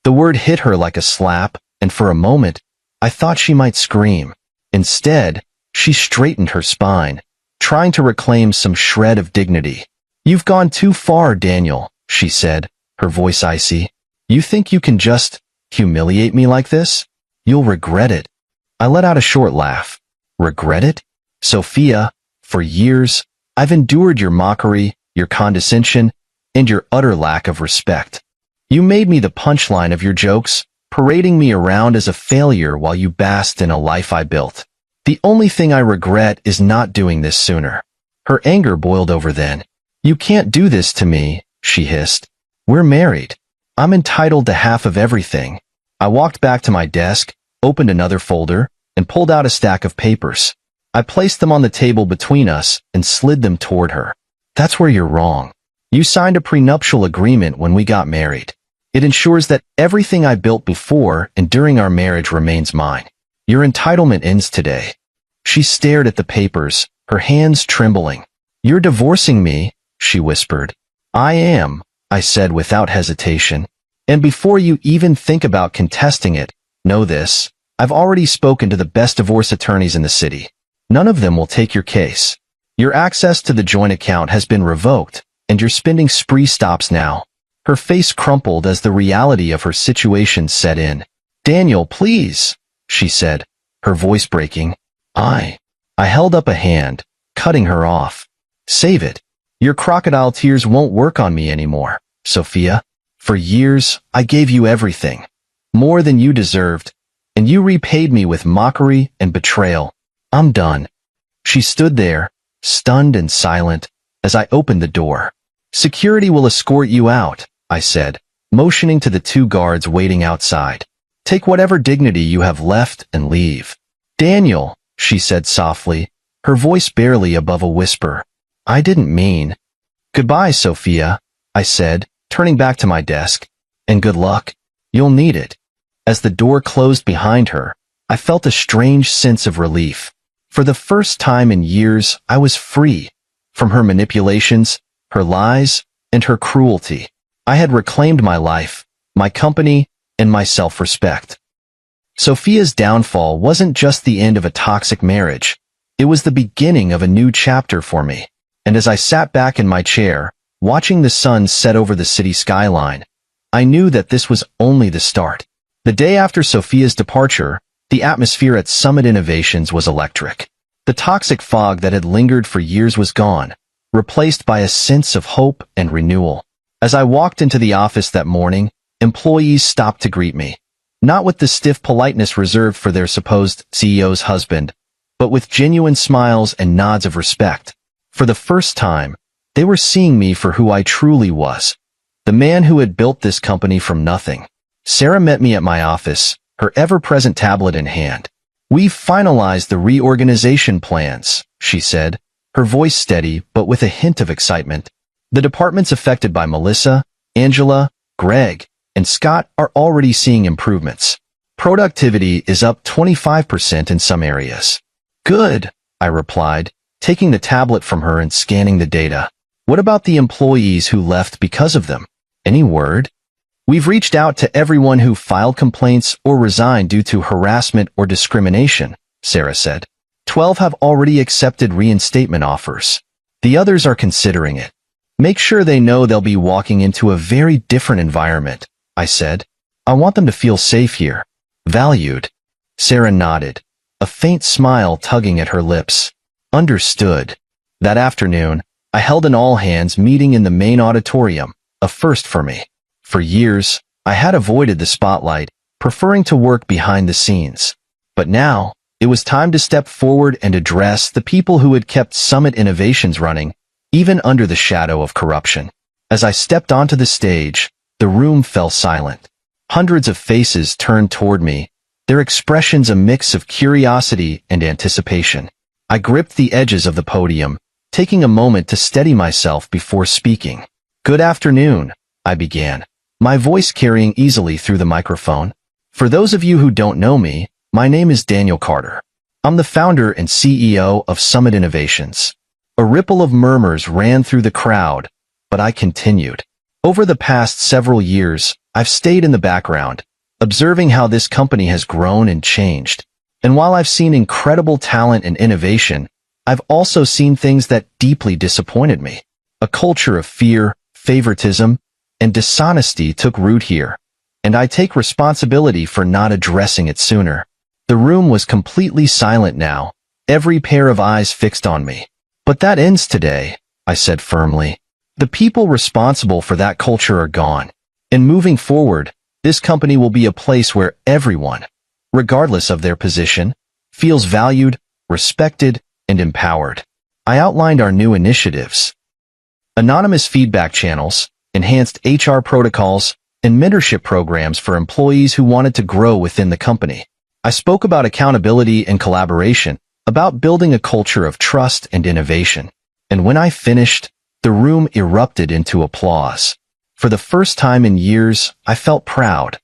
The word hit her like a slap, and for a moment, I thought she might scream. Instead, she straightened her spine, trying to reclaim some shred of dignity. You've gone too far, Daniel, she said, her voice icy. You think you can just humiliate me like this? You'll regret it. I let out a short laugh. Regret it? Sophia, for years, I've endured your mockery, your condescension, and your utter lack of respect. You made me the punchline of your jokes, parading me around as a failure while you basked in a life I built. The only thing I regret is not doing this sooner. Her anger boiled over then. You can't do this to me, she hissed. We're married. I'm entitled to half of everything. I walked back to my desk, opened another folder, and pulled out a stack of papers. I placed them on the table between us and slid them toward her. That's where you're wrong. You signed a prenuptial agreement when we got married. It ensures that everything I built before and during our marriage remains mine. Your entitlement ends today. She stared at the papers, her hands trembling. You're divorcing me, she whispered. I am, I said without hesitation. And before you even think about contesting it, know this. I've already spoken to the best divorce attorneys in the city. None of them will take your case. Your access to the joint account has been revoked, and your spending spree stops now. Her face crumpled as the reality of her situation set in. Daniel, please, she said, her voice breaking. I held up a hand, cutting her off. Save it. Your crocodile tears won't work on me anymore, Sophia. For years, I gave you everything. More than you deserved, and you repaid me with mockery and betrayal. I'm done. She stood there, stunned and silent, as I opened the door. Security will escort you out, I said, motioning to the two guards waiting outside. Take whatever dignity you have left and leave. Daniel, she said softly, her voice barely above a whisper. I didn't mean. Goodbye, Sophia, I said, turning back to my desk. And good luck. You'll need it. As the door closed behind her, I felt a strange sense of relief. For the first time in years, I was free from her manipulations, her lies, and her cruelty. I had reclaimed my life, my company, and my self-respect. Sophia's downfall wasn't just the end of a toxic marriage. It was the beginning of a new chapter for me. And as I sat back in my chair, watching the sun set over the city skyline, I knew that this was only the start. The day after Sophia's departure, the atmosphere at Summit Innovations was electric. The toxic fog that had lingered for years was gone, replaced by a sense of hope and renewal. As I walked into the office that morning, employees stopped to greet me. Not with the stiff politeness reserved for their supposed CEO's husband, but with genuine smiles and nods of respect. For the first time, they were seeing me for who I truly was, the man who had built this company from nothing. Sarah met me at my office, her ever-present tablet in hand. "We've finalized the reorganization plans," she said, her voice steady but with a hint of excitement. "The departments affected by Melissa, Angela, Greg, and Scott are already seeing improvements. Productivity is up 25% in some areas." "Good," I replied, taking the tablet from her and scanning the data. "What about the employees who left because of them? Any word?" "We've reached out to everyone who filed complaints or resigned due to harassment or discrimination," Sarah said. 12 have already accepted reinstatement offers. The others are considering it. "Make sure they know they'll be walking into a very different environment," I said. "I want them to feel safe here. Valued." Sarah nodded, a faint smile tugging at her lips. "Understood." That afternoon, I held an all-hands meeting in the main auditorium, a first for me. For years, I had avoided the spotlight, preferring to work behind the scenes. But now, it was time to step forward and address the people who had kept Summit Innovations running, even under the shadow of corruption. As I stepped onto the stage, the room fell silent. Hundreds of faces turned toward me, their expressions a mix of curiosity and anticipation. I gripped the edges of the podium, taking a moment to steady myself before speaking. "Good afternoon," I began, my voice carrying easily through the microphone. "For those of you who don't know me, my name is Daniel Carter. I'm the founder and CEO of Summit Innovations." A ripple of murmurs ran through the crowd, but I continued. "Over the past several years, I've stayed in the background, observing how this company has grown and changed. And while I've seen incredible talent and innovation, I've also seen things that deeply disappointed me. A culture of fear, favoritism, and dishonesty took root here, and I take responsibility for not addressing it sooner." The room was completely silent now, every pair of eyes fixed on me. "But that ends today," I said firmly. "The people responsible for that culture are gone. And moving forward, this company will be a place where everyone, regardless of their position, feels valued, respected, and empowered." I outlined our new initiatives: anonymous feedback channels, enhanced HR protocols, and mentorship programs for employees who wanted to grow within the company. I spoke about accountability and collaboration, about building a culture of trust and innovation. And when I finished, the room erupted into applause. For the first time in years, I felt proud,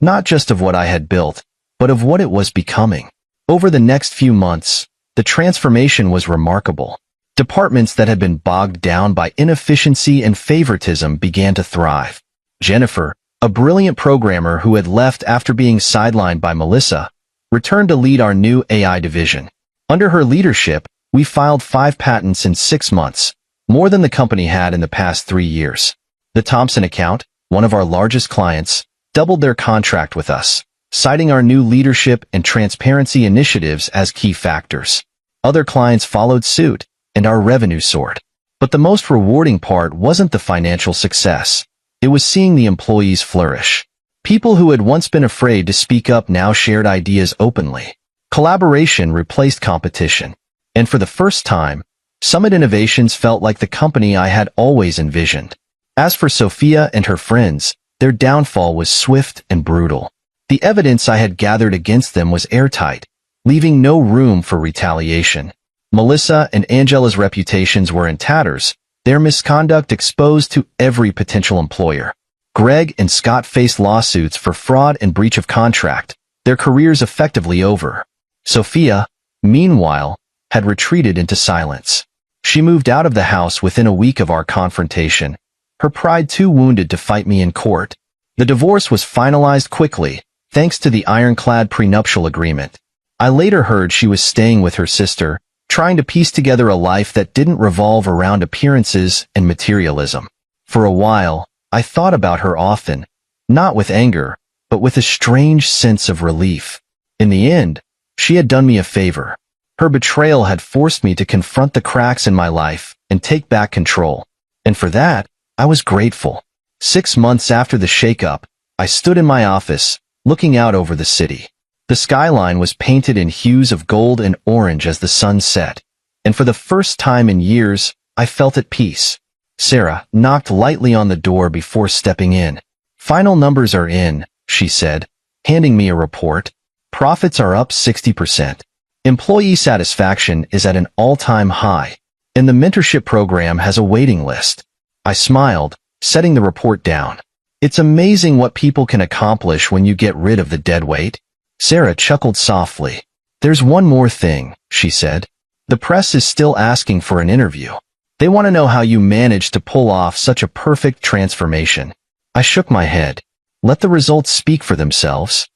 not just of what I had built, but of what it was becoming. Over the next few months, the transformation was remarkable. Departments that had been bogged down by inefficiency and favoritism began to thrive. Jennifer, a brilliant programmer who had left after being sidelined by Melissa, returned to lead our new AI division. Under her leadership, we filed 5 patents in 6 months, more than the company had in the past 3 years. The Thompson account, one of our largest clients, doubled their contract with us, citing our new leadership and transparency initiatives as key factors. Other clients followed suit, and our revenue soared. But the most rewarding part wasn't the financial success. It was seeing the employees flourish. People who had once been afraid to speak up now shared ideas openly. Collaboration replaced competition. And for the first time, Summit Innovations felt like the company I had always envisioned. As for Sophia and her friends, their downfall was swift and brutal. The evidence I had gathered against them was airtight, leaving no room for retaliation. Melissa and Angela's reputations were in tatters, their misconduct exposed to every potential employer. Greg and Scott faced lawsuits for fraud and breach of contract, their careers effectively over. Sophia, meanwhile, had retreated into silence. She moved out of the house within a week of our confrontation, her pride too wounded to fight me in court. The divorce was finalized quickly, thanks to the ironclad prenuptial agreement. I later heard she was staying with her sister, trying to piece together a life that didn't revolve around appearances and materialism. For a while, I thought about her often, not with anger, but with a strange sense of relief. In the end, she had done me a favor. Her betrayal had forced me to confront the cracks in my life and take back control. And for that, I was grateful. 6 months after the shakeup, I stood in my office, looking out over the city. The skyline was painted in hues of gold and orange as the sun set, and for the first time in years, I felt at peace. Sarah knocked lightly on the door before stepping in. "Final numbers are in," she said, handing me a report. "Profits are up 60%. Employee satisfaction is at an all-time high, and the mentorship program has a waiting list." I smiled, setting the report down. "It's amazing what people can accomplish when you get rid of the dead weight." Sarah chuckled softly. "There's one more thing," she said. "The press is still asking for an interview. They want to know how you managed to pull off such a perfect transformation." I shook my head. "Let the results speak for themselves.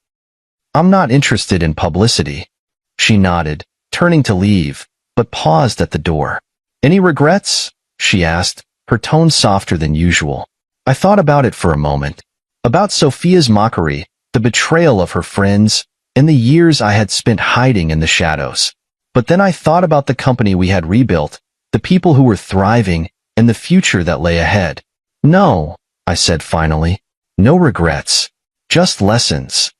I'm not interested in publicity." She nodded, turning to leave, but paused at the door. "Any regrets?" she asked, her tone softer than usual. I thought about it for a moment. About Sophia's mockery, the betrayal of her friends, and the years I had spent hiding in the shadows. But then I thought about the company we had rebuilt, the people who were thriving, and the future that lay ahead. "No," I said finally. "No regrets. Just lessons."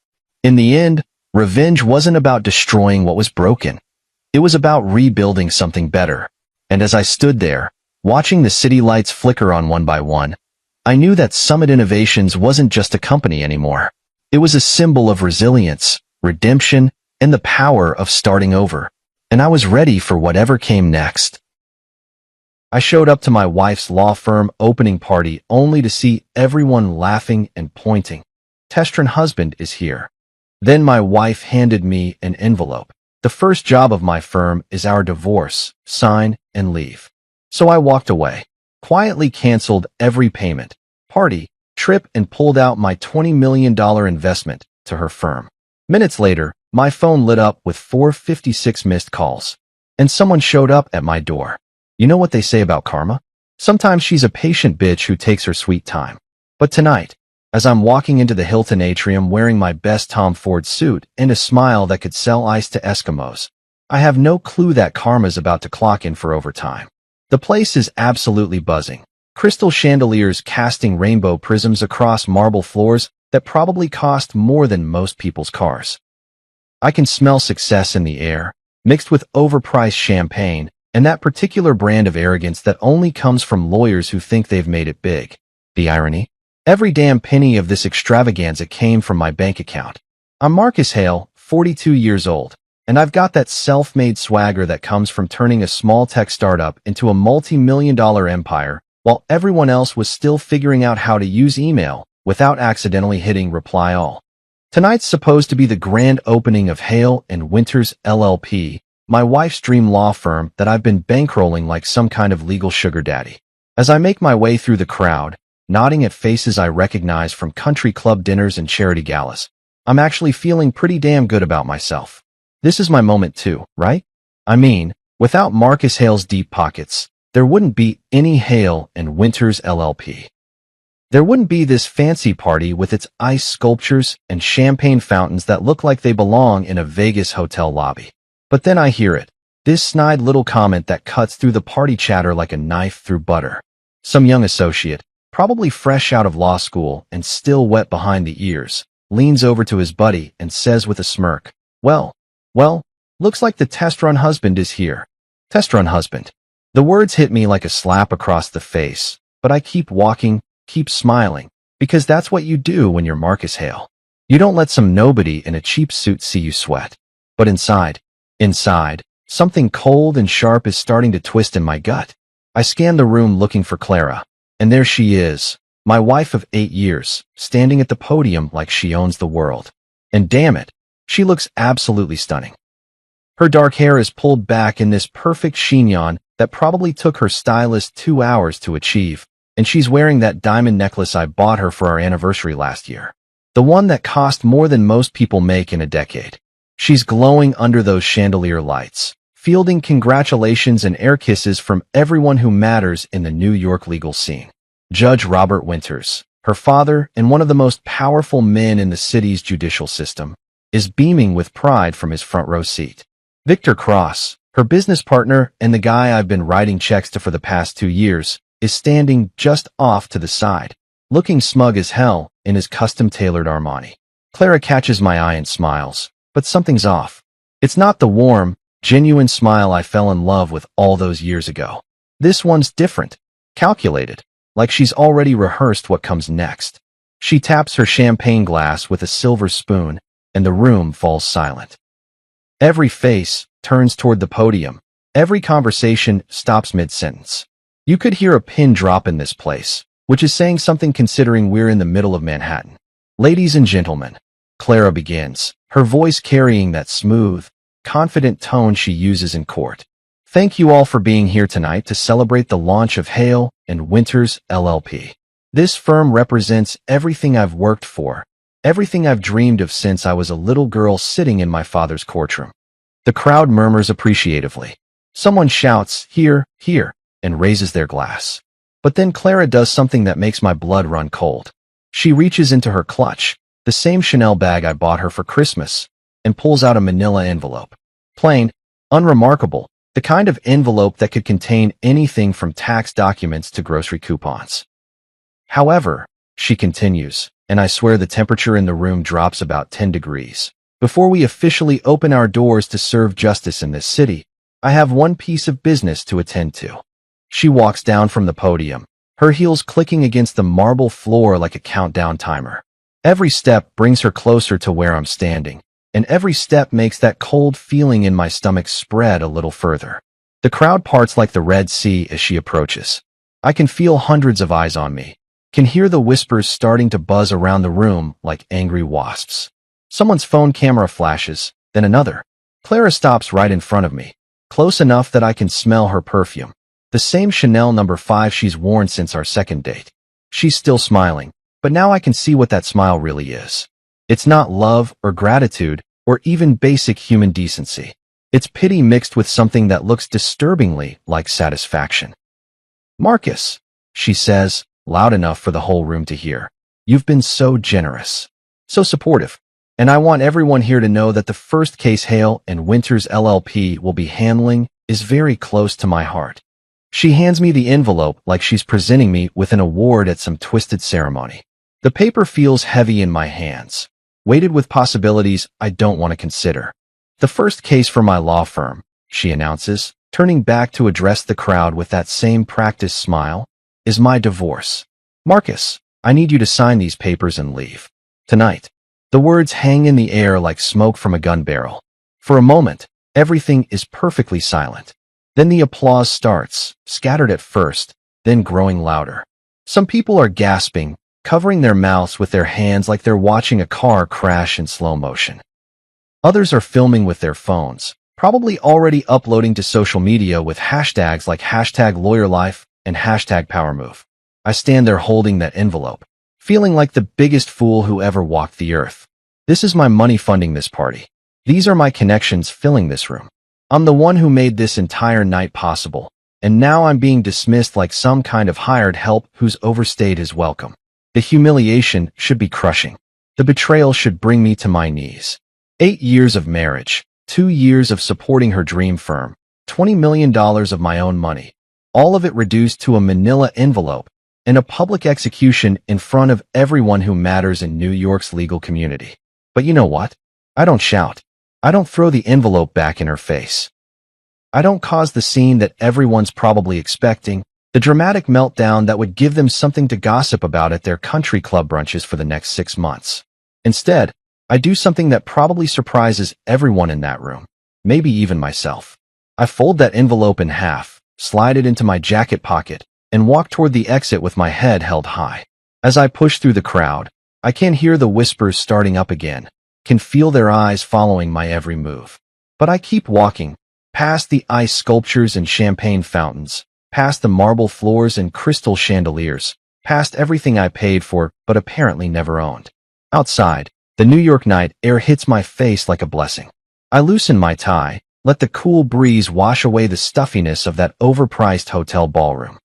In the end, revenge wasn't about destroying what was broken. It was about rebuilding something better. And as I stood there, watching the city lights flicker on one by one, I knew that Summit Innovations wasn't just a company anymore. It was a symbol of resilience, redemption, and the power of starting over. And I was ready for whatever came next. I showed up to my wife's law firm opening party only to see everyone laughing and pointing. "Testron husband is here." Then my wife handed me an envelope. "The first job of my firm is our divorce, sign, and leave." So I walked away, quietly canceled every payment, party, trip, and pulled out my $20 million investment to her firm. Minutes later, my phone lit up with 456 missed calls, and someone showed up at my door. You know what they say about karma? Sometimes she's a patient bitch who takes her sweet time. But tonight, as I'm walking into the Hilton atrium wearing my best Tom Ford suit and a smile that could sell ice to Eskimos, I have no clue that karma's about to clock in for overtime. The place is absolutely buzzing. Crystal chandeliers casting rainbow prisms across marble floors that probably cost more than most people's cars. I can smell success in the air, mixed with overpriced champagne, and that particular brand of arrogance that only comes from lawyers who think they've made it big. The irony? Every damn penny of this extravaganza came from my bank account. I'm Marcus Hale, 42 years old, and I've got that self-made swagger that comes from turning a small tech startup into a multi-million-dollar empire while everyone else was still figuring out how to use email without accidentally hitting reply all. Tonight's supposed to be the grand opening of Hale and Winters LLP, my wife's dream law firm that I've been bankrolling like some kind of legal sugar daddy. As I make my way through the crowd, nodding at faces I recognize from country club dinners and charity galas, I'm actually feeling pretty damn good about myself. This is my moment too, right? I mean, without Marcus Hale's deep pockets, there wouldn't be any Hale and Winters LLP. There wouldn't be this fancy party with its ice sculptures and champagne fountains that look like they belong in a Vegas hotel lobby. But then I hear it, this snide little comment that cuts through the party chatter like a knife through butter. Some young associate, probably fresh out of law school and still wet behind the ears, leans over to his buddy and says with a smirk, Well, looks like the test-run husband is here." Test-run husband. The words hit me like a slap across the face, but I keep walking, keep smiling, because that's what you do when you're Marcus Hale. You don't let some nobody in a cheap suit see you sweat. But inside, something cold and sharp is starting to twist in my gut. I scan the room looking for Clara, and there she is, my wife of 8 years, standing at the podium like she owns the world. And damn it, she looks absolutely stunning. Her dark hair is pulled back in this perfect chignon that probably took her stylist 2 hours to achieve, and she's wearing that diamond necklace I bought her for our anniversary last year. The one that cost more than most people make in a decade. She's glowing under those chandelier lights, fielding congratulations and air kisses from everyone who matters in the New York legal scene. Judge Robert Winters, her father and one of the most powerful men in the city's judicial system, is beaming with pride from his front row seat. Victor Cross, her business partner and the guy I've been writing checks to for the past 2 years, is standing just off to the side, looking smug as hell in his custom-tailored Armani. Clara catches my eye and smiles, but something's off. It's not the warm, genuine smile I fell in love with all those years ago. This one's different, calculated, like she's already rehearsed what comes next. She taps her champagne glass with a silver spoon, and the room falls silent. Every face turns toward the podium. Every conversation stops mid-sentence. You could hear a pin drop in this place, which is saying something considering we're in the middle of Manhattan. Ladies and gentlemen, Clara begins, her voice carrying that smooth, confident tone she uses in court. Thank you all for being here tonight to celebrate the launch of Hale & Winters LLP. This firm represents everything I've worked for, everything I've dreamed of since I was a little girl sitting in my father's courtroom. The crowd murmurs appreciatively. Someone shouts, "Here, here," and raises their glass. But then Clara does something that makes my blood run cold. She reaches into her clutch, the same Chanel bag I bought her for Christmas, and pulls out a manila envelope. Plain, unremarkable, the kind of envelope that could contain anything from tax documents to grocery coupons. However, she continues, and I swear the temperature in the room drops about 10 degrees. Before we officially open our doors to serve justice in this city, I have one piece of business to attend to. She walks down from the podium, her heels clicking against the marble floor like a countdown timer. Every step brings her closer to where I'm standing, and every step makes that cold feeling in my stomach spread a little further. The crowd parts like the Red Sea as she approaches. I can feel hundreds of eyes on me, can hear the whispers starting to buzz around the room like angry wasps. Someone's phone camera flashes, then another. Clara stops right in front of me, close enough that I can smell her perfume. The same Chanel No. 5 she's worn since our second date. She's still smiling, but now I can see what that smile really is. It's not love or gratitude or even basic human decency. It's pity mixed with something that looks disturbingly like satisfaction. "Marcus," she says, loud enough for the whole room to hear. "You've been so generous, so supportive. And I want everyone here to know that the first case Hale & Winters LLP will be handling is very close to my heart." She hands me the envelope like she's presenting me with an award at some twisted ceremony. The paper feels heavy in my hands, weighted with possibilities I don't want to consider. "The first case for my law firm," she announces, turning back to address the crowd with that same practiced smile, "is my divorce. Marcus, I need you to sign these papers and leave. Tonight." The words hang in the air like smoke from a gun barrel. For a moment, everything is perfectly silent. Then the applause starts, scattered at first, then growing louder. Some people are gasping, covering their mouths with their hands like they're watching a car crash in slow motion. Others are filming with their phones, probably already uploading to social media with hashtags like #LawyerLife and #PowerMove. I stand there holding that envelope, feeling like the biggest fool who ever walked the earth. This is my money funding this party. These are my connections filling this room. I'm the one who made this entire night possible, and now I'm being dismissed like some kind of hired help who's overstayed his welcome. The humiliation should be crushing. The betrayal should bring me to my knees. 8 years of marriage, 2 years of supporting her dream firm, $20 million of my own money, all of it reduced to a manila envelope, and a public execution in front of everyone who matters in New York's legal community. But you know what? I don't shout. I don't throw the envelope back in her face. I don't cause the scene that everyone's probably expecting, the dramatic meltdown that would give them something to gossip about at their country club brunches for the next 6 months. Instead, I do something that probably surprises everyone in that room, maybe even myself. I fold that envelope in half, slide it into my jacket pocket, and walk toward the exit with my head held high. As I push through the crowd, I can hear the whispers starting up again, can feel their eyes following my every move. But I keep walking, past the ice sculptures and champagne fountains, past the marble floors and crystal chandeliers, past everything I paid for but apparently never owned. Outside, the New York night air hits my face like a blessing. I loosen my tie, let the cool breeze wash away the stuffiness of that overpriced hotel ballroom.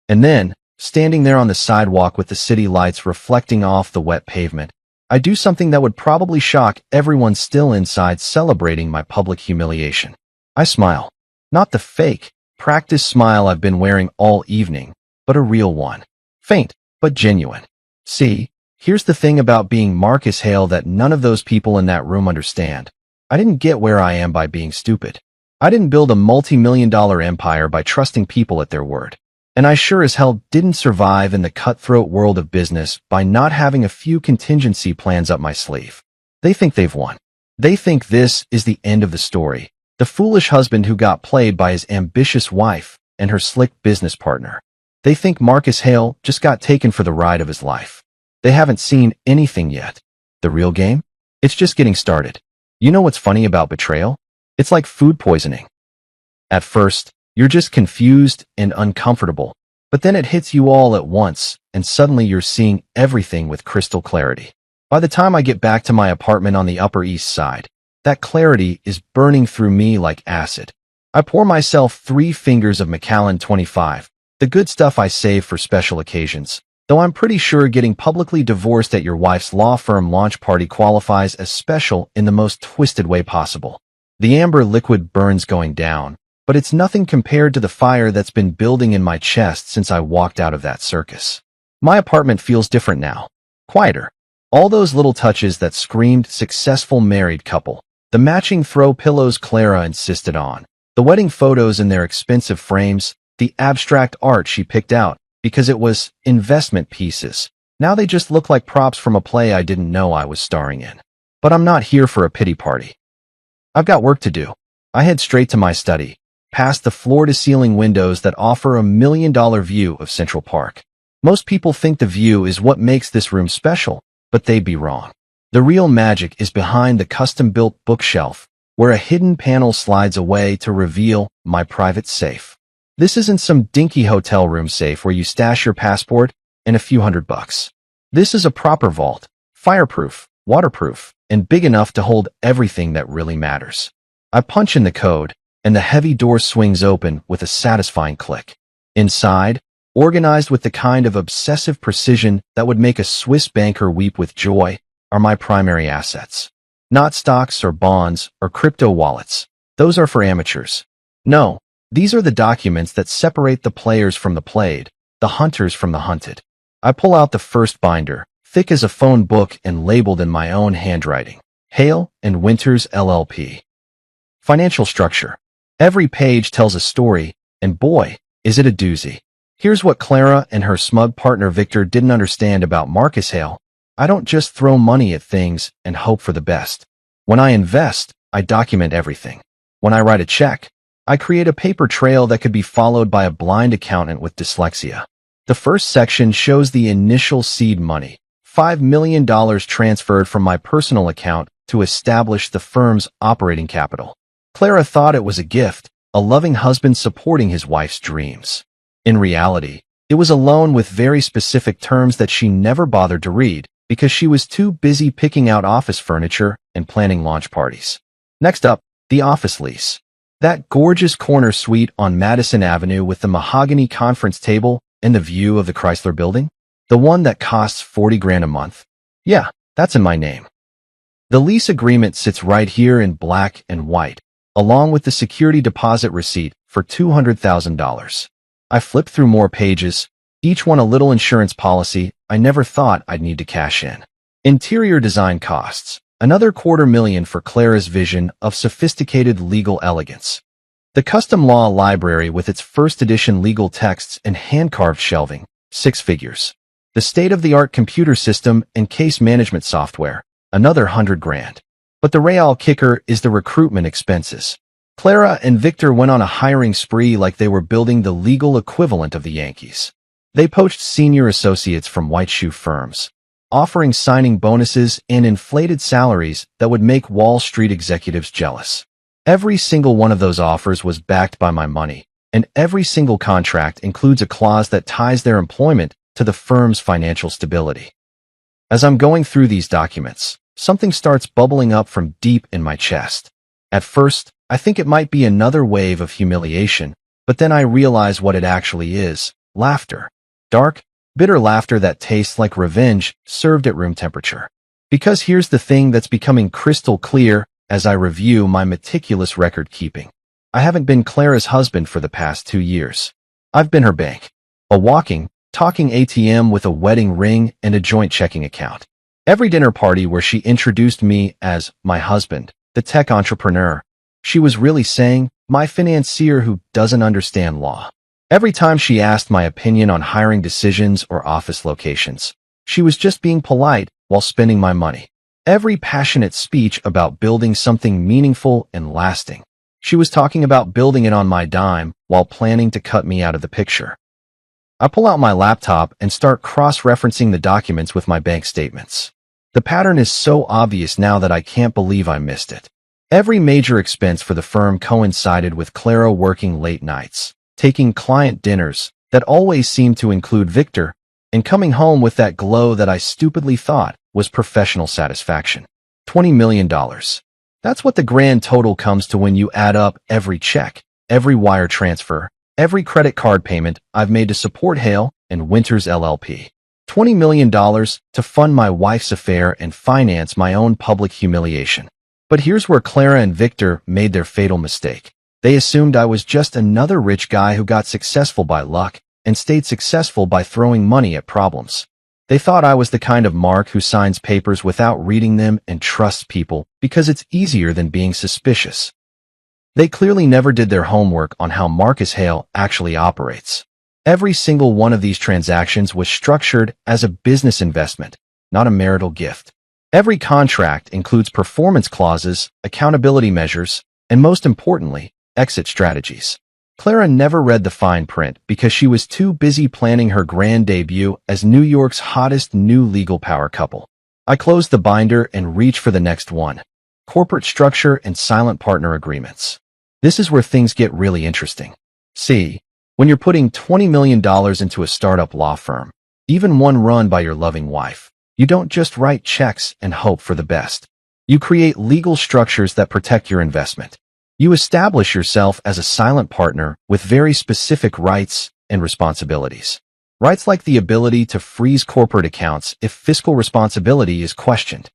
And then, standing there on the sidewalk with the city lights reflecting off the wet pavement, I do something that would probably shock everyone still inside celebrating my public humiliation. I smile. Not the fake, practiced smile I've been wearing all evening, but a real one. Faint, but genuine. See, here's the thing about being Marcus Hale that none of those people in that room understand. I didn't get where I am by being stupid. I didn't build a multi-million-dollar empire by trusting people at their word. And I sure as hell didn't survive in the cutthroat world of business by not having a few contingency plans up my sleeve. They think they've won. They think this is the end of the story. The foolish husband who got played by his ambitious wife and her slick business partner. They think Marcus Hale just got taken for the ride of his life. They haven't seen anything yet. The real game? It's just getting started. You know what's funny about betrayal? It's like food poisoning. At first, you're just confused and uncomfortable, but then it hits you all at once, and suddenly you're seeing everything with crystal clarity. By the time I get back to my apartment on the Upper East Side, that clarity is burning through me like acid. I pour myself 3 fingers of Macallan 25, the good stuff I save for special occasions, though I'm pretty sure getting publicly divorced at your wife's law firm launch party qualifies as special in the most twisted way possible. The amber liquid burns going down, but it's nothing compared to the fire that's been building in my chest since I walked out of that circus. My apartment feels different now. Quieter. All those little touches that screamed successful married couple. The matching throw pillows Clara insisted on. The wedding photos in their expensive frames. The abstract art she picked out because it was investment pieces. Now they just look like props from a play I didn't know I was starring in. But I'm not here for a pity party. I've got work to do. I head straight to my study, past the floor-to-ceiling windows that offer a $1 million view of Central Park. Most people think the view is what makes this room special, but they'd be wrong. The real magic is behind the custom-built bookshelf, where a hidden panel slides away to reveal my private safe. This isn't some dinky hotel room safe where you stash your passport and a few $100. This is a proper vault, fireproof, waterproof, and big enough to hold everything that really matters. I punch in the code, and the heavy door swings open with a satisfying click. Inside, organized with the kind of obsessive precision that would make a Swiss banker weep with joy, are my primary assets. Not stocks or bonds or crypto wallets. Those are for amateurs. No, these are the documents that separate the players from the played, the hunters from the hunted. I pull out the first binder, thick as a phone book and labeled in my own handwriting. Hale and Winters LLP. Financial structure. Every page tells a story, and boy, is it a doozy. Here's what Clara and her smug partner Victor didn't understand about Marcus Hale. I don't just throw money at things and hope for the best. When I invest, I document everything. When I write a check, I create a paper trail that could be followed by a blind accountant with dyslexia. The first section shows the initial seed money, $5 million transferred from my personal account to establish the firm's operating capital. Clara thought it was a gift, a loving husband supporting his wife's dreams. In reality, it was a loan with very specific terms that she never bothered to read because she was too busy picking out office furniture and planning launch parties. Next up, the office lease. That gorgeous corner suite on Madison Avenue with the mahogany conference table and the view of the Chrysler Building? The one that costs $40,000 a month? Yeah, that's in my name. The lease agreement sits right here in black and white, along with the security deposit receipt for $200,000. I flip through more pages, each one a little insurance policy I never thought I'd need to cash in. Interior design costs, another $250,000 for Clara's vision of sophisticated legal elegance. The custom law library with its first edition legal texts and hand-carved shelving, 6 figures. The state-of-the-art computer system and case management software, another $100,000. But the real kicker is the recruitment expenses. Clara and Victor went on a hiring spree like they were building the legal equivalent of the Yankees. They poached senior associates from white shoe firms, offering signing bonuses and inflated salaries that would make Wall Street executives jealous. Every single one of those offers was backed by my money, and every single contract includes a clause that ties their employment to the firm's financial stability. As I'm going through these documents, something starts bubbling up from deep in my chest. At first, I think it might be another wave of humiliation, but then I realize what it actually is: laughter. Dark, bitter laughter that tastes like revenge served at room temperature. Because here's the thing that's becoming crystal clear as I review my meticulous record keeping. I haven't been Clara's husband for the past 2 years. I've been her bank. A walking, talking ATM with a wedding ring and a joint checking account. Every dinner party where she introduced me as my husband, the tech entrepreneur, she was really saying, my financier who doesn't understand law. Every time she asked my opinion on hiring decisions or office locations, she was just being polite while spending my money. Every passionate speech about building something meaningful and lasting, she was talking about building it on my dime while planning to cut me out of the picture. I pull out my laptop and start cross-referencing the documents with my bank statements. The pattern is so obvious now that I can't believe I missed it. Every major expense for the firm coincided with Clara working late nights, taking client dinners that always seemed to include Victor, and coming home with that glow that I stupidly thought was professional satisfaction. $20 million. That's what the grand total comes to when you add up every check, every wire transfer, every credit card payment I've made to support Hale and Winters LLP. $20 million to fund my wife's affair and finance my own public humiliation. But here's where Clara and Victor made their fatal mistake. They assumed I was just another rich guy who got successful by luck and stayed successful by throwing money at problems. They thought I was the kind of Mark who signs papers without reading them and trusts people because it's easier than being suspicious. They clearly never did their homework on how Marcus Hale actually operates. Every single one of these transactions was structured as a business investment, not a marital gift. Every contract includes performance clauses, accountability measures, and most importantly, exit strategies. Clara never read the fine print because she was too busy planning her grand debut as New York's hottest new legal power couple. I closed the binder and reached for the next one. Corporate structure and silent partner agreements. This is where things get really interesting. See, when you're putting $20 million into a startup law firm, even one run by your loving wife, you don't just write checks and hope for the best. You create legal structures that protect your investment. You establish yourself as a silent partner with very specific rights and responsibilities. Rights like the ability to freeze corporate accounts if fiscal responsibility is questioned.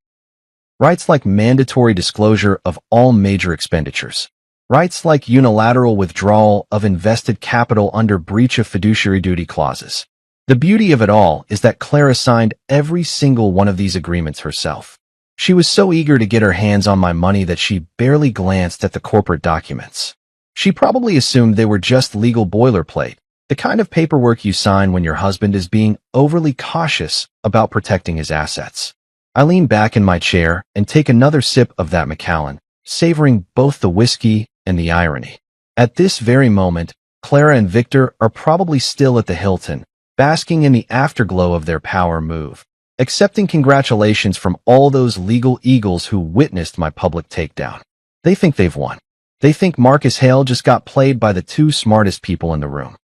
Rights like mandatory disclosure of all major expenditures. Rights like unilateral withdrawal of invested capital under breach of fiduciary duty clauses. The beauty of it all is that Clara signed every single one of these agreements herself. She was so eager to get her hands on my money that she barely glanced at the corporate documents. She probably assumed they were just legal boilerplate, the kind of paperwork you sign when your husband is being overly cautious about protecting his assets. I lean back in my chair and take another sip of that Macallan, savoring both the whiskey and the irony. At this very moment, Clara and Victor are probably still at the Hilton, basking in the afterglow of their power move, accepting congratulations from all those legal eagles who witnessed my public takedown. They think they've won. They think Marcus Hale just got played by the two smartest people in the room.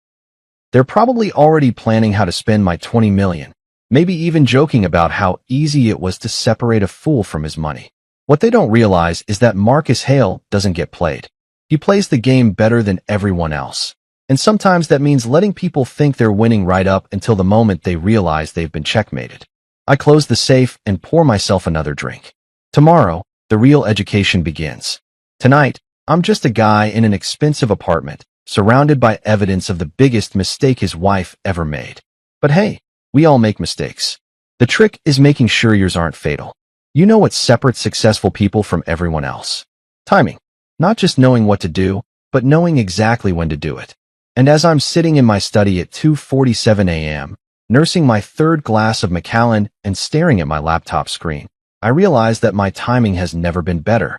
They're probably already planning how to spend my $20 million, maybe even joking about how easy it was to separate a fool from his money. What they don't realize is that Marcus Hale doesn't get played. He plays the game better than everyone else. And sometimes that means letting people think they're winning right up until the moment they realize they've been checkmated. I close the safe and pour myself another drink. Tomorrow, the real education begins. Tonight, I'm just a guy in an expensive apartment, surrounded by evidence of the biggest mistake his wife ever made. But hey, we all make mistakes. The trick is making sure yours aren't fatal. You know what separates successful people from everyone else? Timing. Not just knowing what to do, but knowing exactly when to do it. And as I'm sitting in my study at 2:47 a.m., nursing my third glass of Macallan and staring at my laptop screen, I realize that my timing has never been better.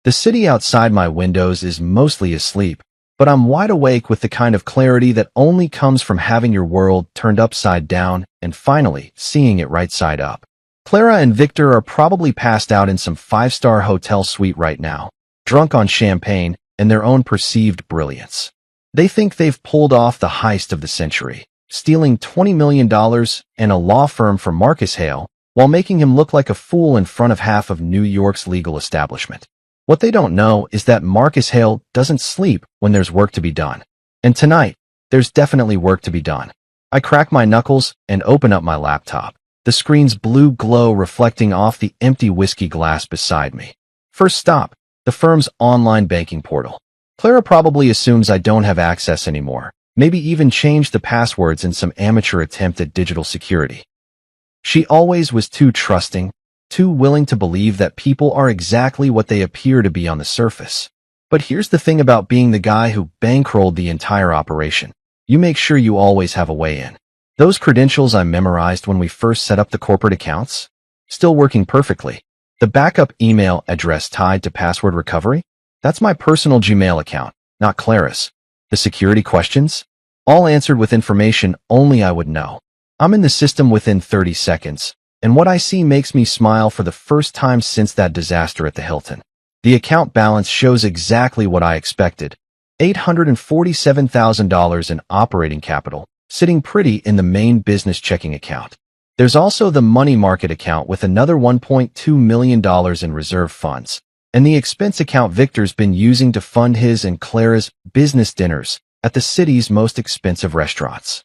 The city outside my windows is mostly asleep, but I'm wide awake with the kind of clarity that only comes from having your world turned upside down and finally seeing it right side up. Clara and Victor are probably passed out in some five-star hotel suite right now, drunk on champagne and their own perceived brilliance. They think they've pulled off the heist of the century, stealing $20 million and a law firm from Marcus Hale, while making him look like a fool in front of half of New York's legal establishment. What they don't know is that Marcus Hale doesn't sleep when there's work to be done. And tonight, there's definitely work to be done. I crack my knuckles and open up my laptop, the screen's blue glow reflecting off the empty whiskey glass beside me. First stop, the firm's online banking portal. Clara probably assumes I don't have access anymore, maybe even changed the passwords in some amateur attempt at digital security. She always was too trusting, too willing to believe that people are exactly what they appear to be on the surface. But here's the thing about being the guy who bankrolled the entire operation. You make sure you always have a way in. Those credentials I memorized when we first set up the corporate accounts? Still working perfectly. The backup email address tied to password recovery? That's my personal Gmail account, not Clara's. The security questions? All answered with information only I would know. I'm in the system within 30 seconds, and what I see makes me smile for the first time since that disaster at the Hilton. The account balance shows exactly what I expected. $847,000 in operating capital, sitting pretty in the main business checking account. There's also the money market account with another $1.2 million in reserve funds, and the expense account Victor's been using to fund his and Clara's business dinners at the city's most expensive restaurants.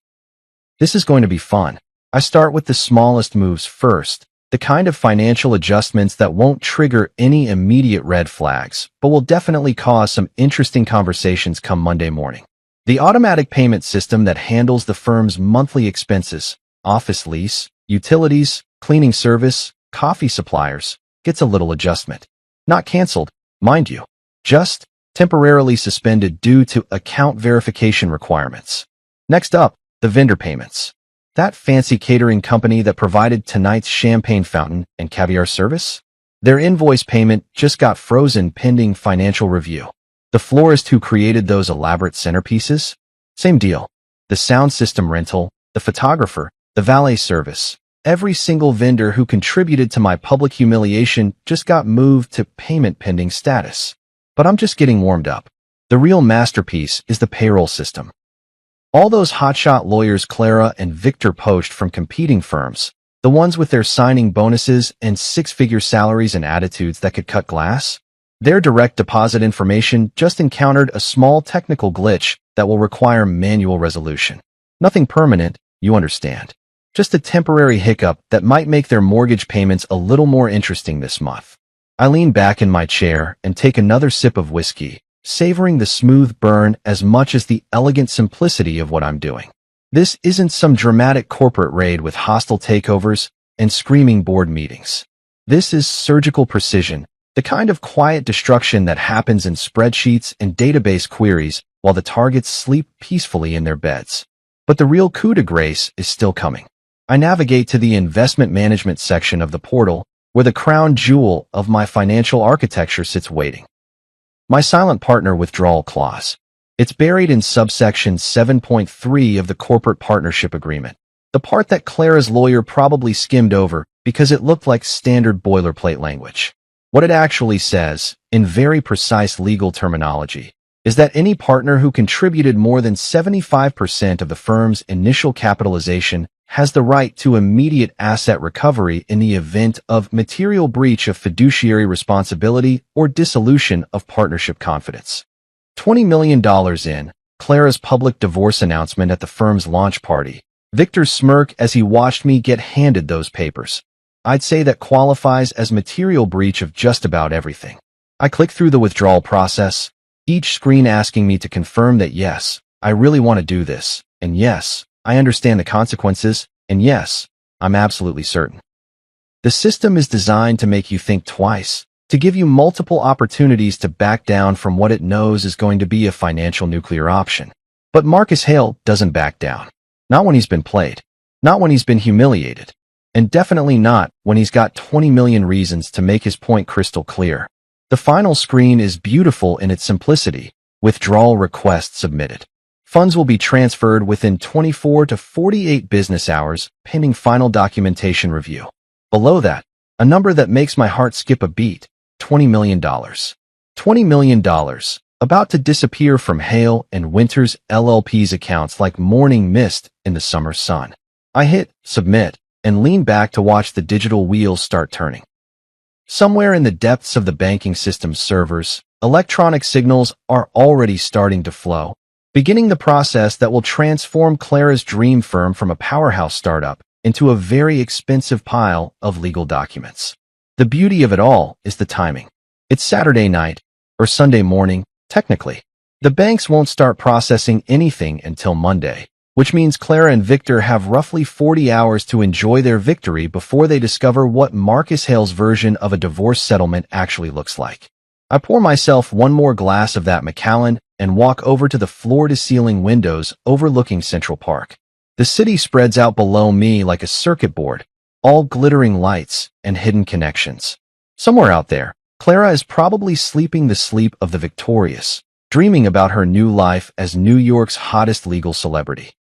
This is going to be fun. I start with the smallest moves first, the kind of financial adjustments that won't trigger any immediate red flags, but will definitely cause some interesting conversations come Monday morning. The automatic payment system that handles the firm's monthly expenses, office lease, utilities, cleaning service, coffee suppliers, gets a little adjustment. Not canceled, mind you, just temporarily suspended due to account verification requirements. Next up, the vendor payments. That fancy catering company that provided tonight's champagne fountain and caviar service? Their invoice payment just got frozen pending financial review. The florist who created those elaborate centerpieces? Same deal. The sound system rental, the photographer, the valet service. Every single vendor who contributed to my public humiliation just got moved to payment pending status. But I'm just getting warmed up. The real masterpiece is the payroll system. All those hotshot lawyers Clara and Victor poached from competing firms, the ones with their signing bonuses and six-figure salaries and attitudes that could cut glass, their direct deposit information just encountered a small technical glitch that will require manual resolution. Nothing permanent, you understand. Just a temporary hiccup that might make their mortgage payments a little more interesting this month. I lean back in my chair and take another sip of whiskey, savoring the smooth burn as much as the elegant simplicity of what I'm doing. This isn't some dramatic corporate raid with hostile takeovers and screaming board meetings. This is surgical precision, the kind of quiet destruction that happens in spreadsheets and database queries while the targets sleep peacefully in their beds. But the real coup de grace is still coming. I navigate to the investment management section of the portal, where the crown jewel of my financial architecture sits waiting. My silent partner withdrawal clause. It's buried in subsection 7.3 of the corporate partnership agreement, the part that Clara's lawyer probably skimmed over because it looked like standard boilerplate language. What it actually says, in very precise legal terminology, is that any partner who contributed more than 75% of the firm's initial capitalization has the right to immediate asset recovery in the event of material breach of fiduciary responsibility or dissolution of partnership confidence. $20 million in, Clara's public divorce announcement at the firm's launch party, Victor's smirk as he watched me get handed those papers. I'd say that qualifies as material breach of just about everything. I click through the withdrawal process, each screen asking me to confirm that yes, I really want to do this, and yes, I understand the consequences, and yes, I'm absolutely certain. The system is designed to make you think twice, to give you multiple opportunities to back down from what it knows is going to be a financial nuclear option. But Marcus Hale doesn't back down. Not when he's been played. Not when he's been humiliated. And definitely not when he's got 20 million reasons to make his point crystal clear. The final screen is beautiful in its simplicity. Withdrawal request submitted. Funds will be transferred within 24 to 48 business hours, pending final documentation review. Below that, a number that makes my heart skip a beat, $20 million. $20 million, about to disappear from Hale and Winters LLP's accounts like morning mist in the summer sun. I hit submit and lean back to watch the digital wheels start turning. Somewhere in the depths of the banking system's servers, electronic signals are already starting to flow, beginning the process that will transform Clara's dream firm from a powerhouse startup into a very expensive pile of legal documents. The beauty of it all is the timing. It's Saturday night, or Sunday morning, technically. The banks won't start processing anything until Monday, which means Clara and Victor have roughly 40 hours to enjoy their victory before they discover what Marcus Hale's version of a divorce settlement actually looks like. I pour myself one more glass of that Macallan and walk over to the floor-to-ceiling windows overlooking Central Park. The city spreads out below me like a circuit board, all glittering lights and hidden connections. Somewhere out there, Clara is probably sleeping the sleep of the victorious, dreaming about her new life as New York's hottest legal celebrity.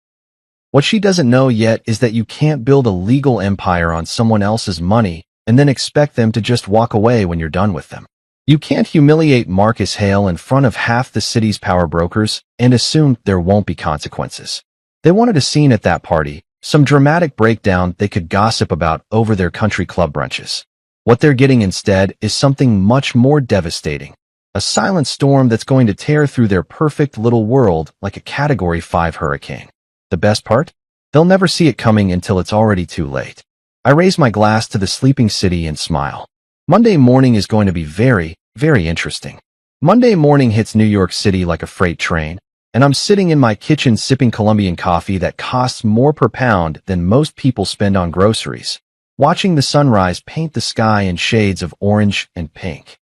What she doesn't know yet is that you can't build a legal empire on someone else's money and then expect them to just walk away when you're done with them. You can't humiliate Marcus Hale in front of half the city's power brokers and assume there won't be consequences. They wanted a scene at that party, some dramatic breakdown they could gossip about over their country club brunches. What they're getting instead is something much more devastating. A silent storm that's going to tear through their perfect little world like a Category 5 hurricane. The best part? They'll never see it coming until it's already too late. I raise my glass to the sleeping city and smile. Monday morning is going to be very, very interesting. Monday morning hits New York City like a freight train, and I'm sitting in my kitchen sipping Colombian coffee that costs more per pound than most people spend on groceries, watching the sunrise paint the sky in shades of orange and pink.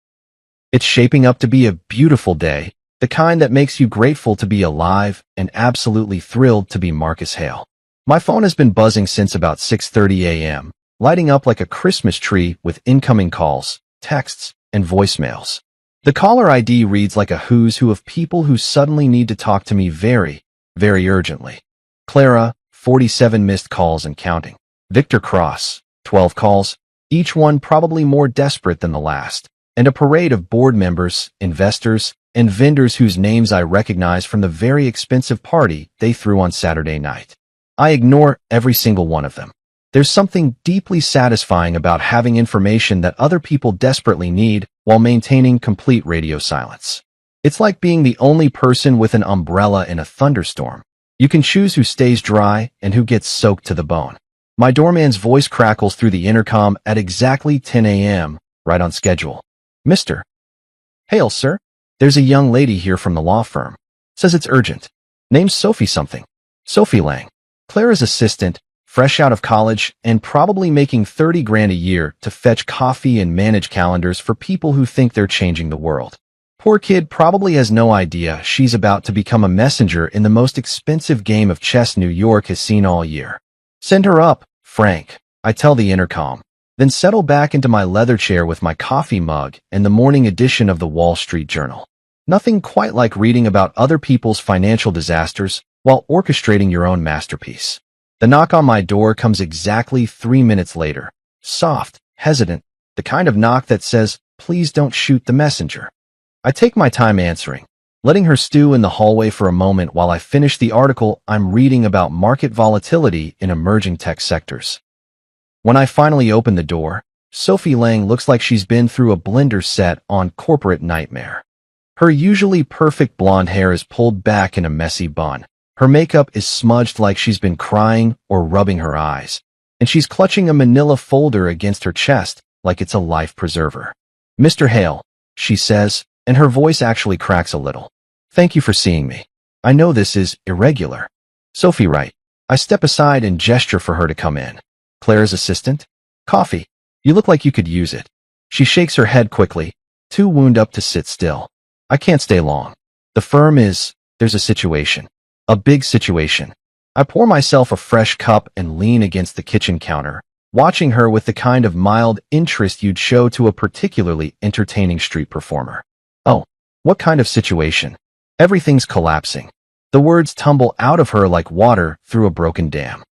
It's shaping up to be a beautiful day, the kind that makes you grateful to be alive and absolutely thrilled to be Marcus Hale. My phone has been buzzing since about 6:30 a.m., lighting up like a Christmas tree with incoming calls, texts, and voicemails. The caller ID reads like a who's who of people who suddenly need to talk to me very, very urgently. Clara, 47 missed calls and counting. Victor Cross, 12 calls, each one probably more desperate than the last, and a parade of board members, investors, and vendors whose names I recognize from the very expensive party they threw on Saturday night. I ignore every single one of them. There's something deeply satisfying about having information that other people desperately need while maintaining complete radio silence. It's like being the only person with an umbrella in a thunderstorm. You can choose who stays dry and who gets soaked to the bone. My doorman's voice crackles through the intercom at exactly 10 a.m., right on schedule. Mr. Hale, sir. There's a young lady here from the law firm. Says it's urgent. Name's Sophie something. Sophie Lang. Clara's assistant, fresh out of college and probably making 30 grand a year to fetch coffee and manage calendars for people who think they're changing the world. Poor kid probably has no idea she's about to become a messenger in the most expensive game of chess New York has seen all year. Send her up, Frank, I tell the intercom, then settle back into my leather chair with my coffee mug and the morning edition of the Wall Street Journal. Nothing quite like reading about other people's financial disasters while orchestrating your own masterpiece. The knock on my door comes exactly 3 minutes later. Soft, hesitant, the kind of knock that says, please don't shoot the messenger. I take my time answering, letting her stew in the hallway for a moment while I finish the article I'm reading about market volatility in emerging tech sectors. When I finally open the door, Sophie Lang looks like she's been through a blender set on Corporate Nightmare. Her usually perfect blonde hair is pulled back in a messy bun. Her makeup is smudged like she's been crying or rubbing her eyes, and she's clutching a manila folder against her chest like it's a life preserver. Mr. Hale, she says, and her voice actually cracks a little. Thank you for seeing me. I know this is irregular. Sophie, right. I step aside and gesture for her to come in. Clara's assistant? Coffee. You look like you could use it. She shakes her head quickly, too wound up to sit still. I can't stay long. The firm is, there's a situation. A big situation. I pour myself a fresh cup and lean against the kitchen counter, watching her with the kind of mild interest you'd show to a particularly entertaining street performer. Oh, what kind of situation? Everything's collapsing. The words tumble out of her like water through a broken dam.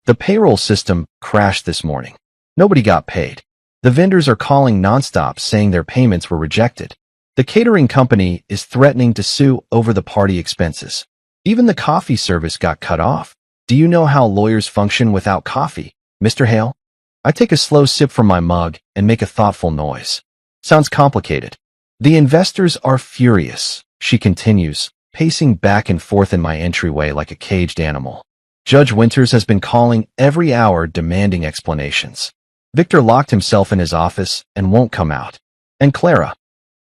The payroll system crashed this morning. Nobody got paid. The vendors are calling nonstop saying their payments were rejected. The catering company is threatening to sue over the party expenses. Even the coffee service got cut off. Do you know how lawyers function without coffee, Mr. Hale? I take a slow sip from my mug and make a thoughtful noise. Sounds complicated. The investors are furious, she continues, pacing back and forth in my entryway like a caged animal. Judge Winters has been calling every hour demanding explanations. Victor locked himself in his office and won't come out. And Clara.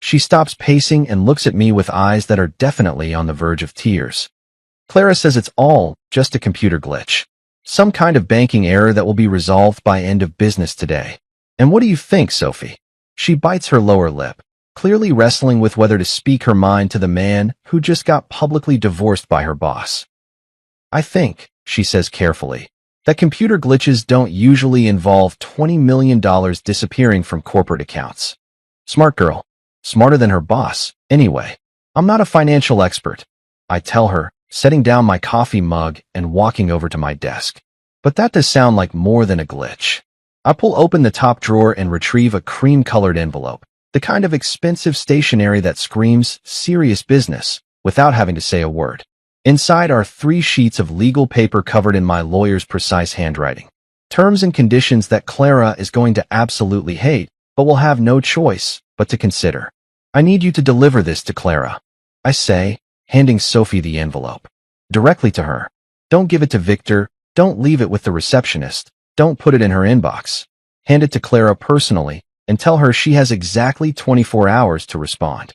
She stops pacing and looks at me with eyes that are definitely on the verge of tears. Clara says it's all just a computer glitch. Some kind of banking error that will be resolved by end of business today. And what do you think, Sophie? She bites her lower lip, clearly wrestling with whether to speak her mind to the man who just got publicly divorced by her boss. I think, she says carefully, that computer glitches don't usually involve $20 million disappearing from corporate accounts. Smart girl. Smarter than her boss, anyway. I'm not a financial expert, I tell her, setting down my coffee mug and walking over to my desk. But that does sound like more than a glitch. I pull open the top drawer and retrieve a cream-colored envelope, the kind of expensive stationery that screams serious business without having to say a word. Inside are 3 sheets of legal paper covered in my lawyer's precise handwriting. Terms and conditions that Clara is going to absolutely hate, but will have no choice but to consider. I need you to deliver this to Clara, I say, handing Sophie the envelope. Directly to her. Don't give it to Victor, don't leave it with the receptionist, don't put it in her inbox. Hand it to Clara personally and tell her she has exactly 24 hours to respond.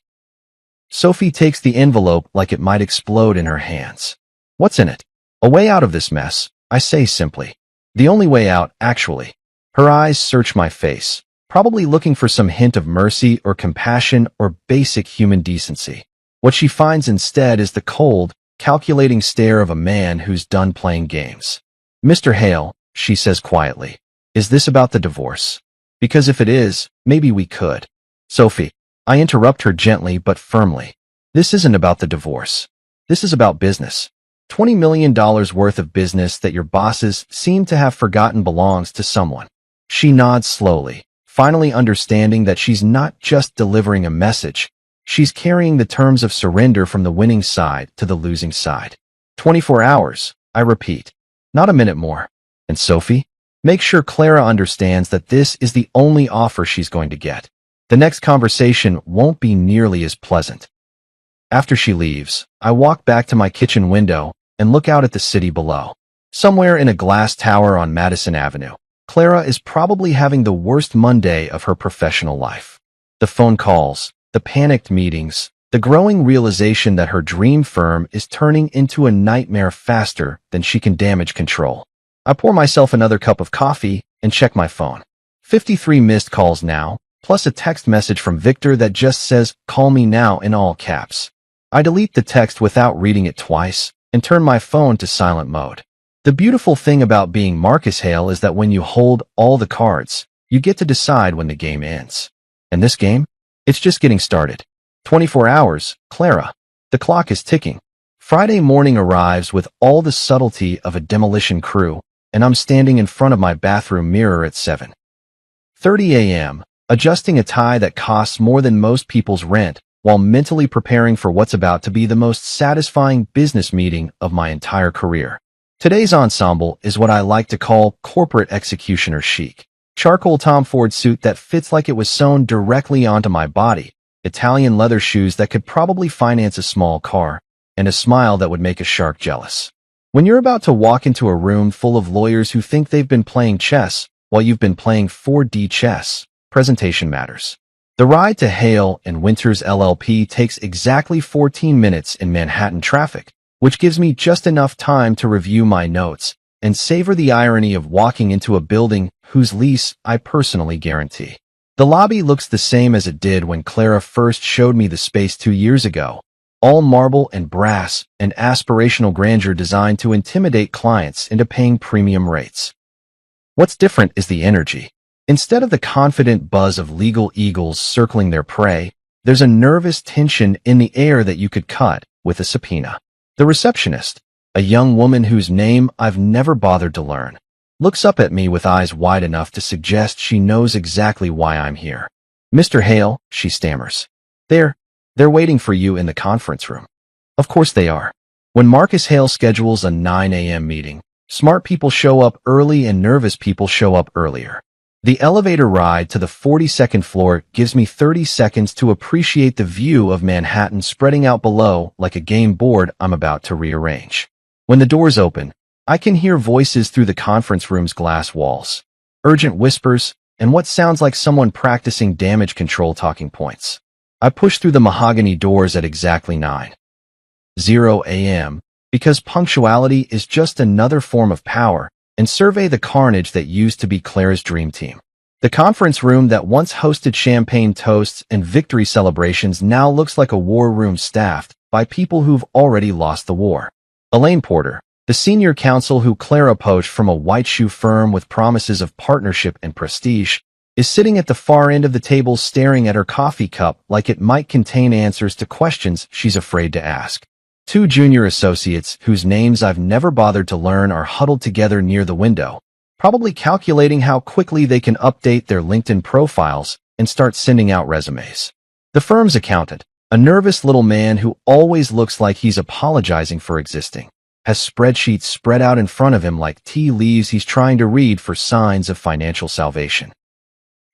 Sophie takes the envelope like it might explode in her hands. What's in it? A way out of this mess, I say simply. The only way out, actually. Her eyes search my face, probably looking for some hint of mercy or compassion or basic human decency. What she finds instead is the cold, calculating stare of a man who's done playing games. Mr. Hale, she says quietly, is this about the divorce? Because if it is, maybe we could. Sophie, I interrupt her gently but firmly. This isn't about the divorce. This is about business. $20 million worth of business that your bosses seem to have forgotten belongs to someone. She nods slowly, finally understanding that she's not just delivering a message. She's carrying the terms of surrender from the winning side to the losing side. 24 hours, I repeat. Not a minute more. And Sophie? Make sure Clara understands that this is the only offer she's going to get. The next conversation won't be nearly as pleasant. After she leaves, I walk back to my kitchen window and look out at the city below. Somewhere in a glass tower on Madison Avenue, Clara is probably having the worst Monday of her professional life. The phone calls, the panicked meetings, the growing realization that her dream firm is turning into a nightmare faster than she can damage control. I pour myself another cup of coffee and check my phone. 53 missed calls now, plus a text message from Victor that just says, "Call me now" in all caps. I delete the text without reading it twice and turn my phone to silent mode. The beautiful thing about being Marcus Hale is that when you hold all the cards, you get to decide when the game ends. And this game? It's just getting started. 24 hours, Clara. The clock is ticking. Friday morning arrives with all the subtlety of a demolition crew, and I'm standing in front of my bathroom mirror at 7:30 a.m., adjusting a tie that costs more than most people's rent, while mentally preparing for what's about to be the most satisfying business meeting of my entire career. Today's ensemble is what I like to call corporate executioner chic. Charcoal Tom Ford suit that fits like it was sewn directly onto my body, Italian leather shoes that could probably finance a small car, and a smile that would make a shark jealous. When you're about to walk into a room full of lawyers who think they've been playing chess while you've been playing 4D chess, presentation matters. The ride to Hale and Winters LLP takes exactly 14 minutes in Manhattan traffic, which gives me just enough time to review my notes and savor the irony of walking into a building whose lease I personally guarantee. The lobby looks the same as it did when Clara first showed me the space 2 years ago. All marble and brass and aspirational grandeur designed to intimidate clients into paying premium rates. What's different is the energy. Instead of the confident buzz of legal eagles circling their prey, there's a nervous tension in the air that you could cut with a subpoena. The receptionist, a young woman whose name I've never bothered to learn, looks up at me with eyes wide enough to suggest she knows exactly why I'm here. "Mr. Hale," she stammers. They're waiting for you in the conference room." Of course they are. When Marcus Hale schedules a 9 a.m. meeting, smart people show up early and nervous people show up earlier. The elevator ride to the 42nd floor gives me 30 seconds to appreciate the view of Manhattan spreading out below like a game board I'm about to rearrange. When the doors open, I can hear voices through the conference room's glass walls, urgent whispers, and what sounds like someone practicing damage control talking points. I push through the mahogany doors at exactly 9:00 a.m. because punctuality is just another form of power, and survey the carnage that used to be Clara's dream team. The conference room that once hosted champagne toasts and victory celebrations now looks like a war room staffed by people who've already lost the war. Elaine Porter, the senior counsel who Clara poached from a white shoe firm with promises of partnership and prestige, is sitting at the far end of the table staring at her coffee cup like it might contain answers to questions she's afraid to ask. Two junior associates, whose names I've never bothered to learn, are huddled together near the window, probably calculating how quickly they can update their LinkedIn profiles and start sending out resumes. The firm's accountant, a nervous little man who always looks like he's apologizing for existing, has spreadsheets spread out in front of him like tea leaves he's trying to read for signs of financial salvation.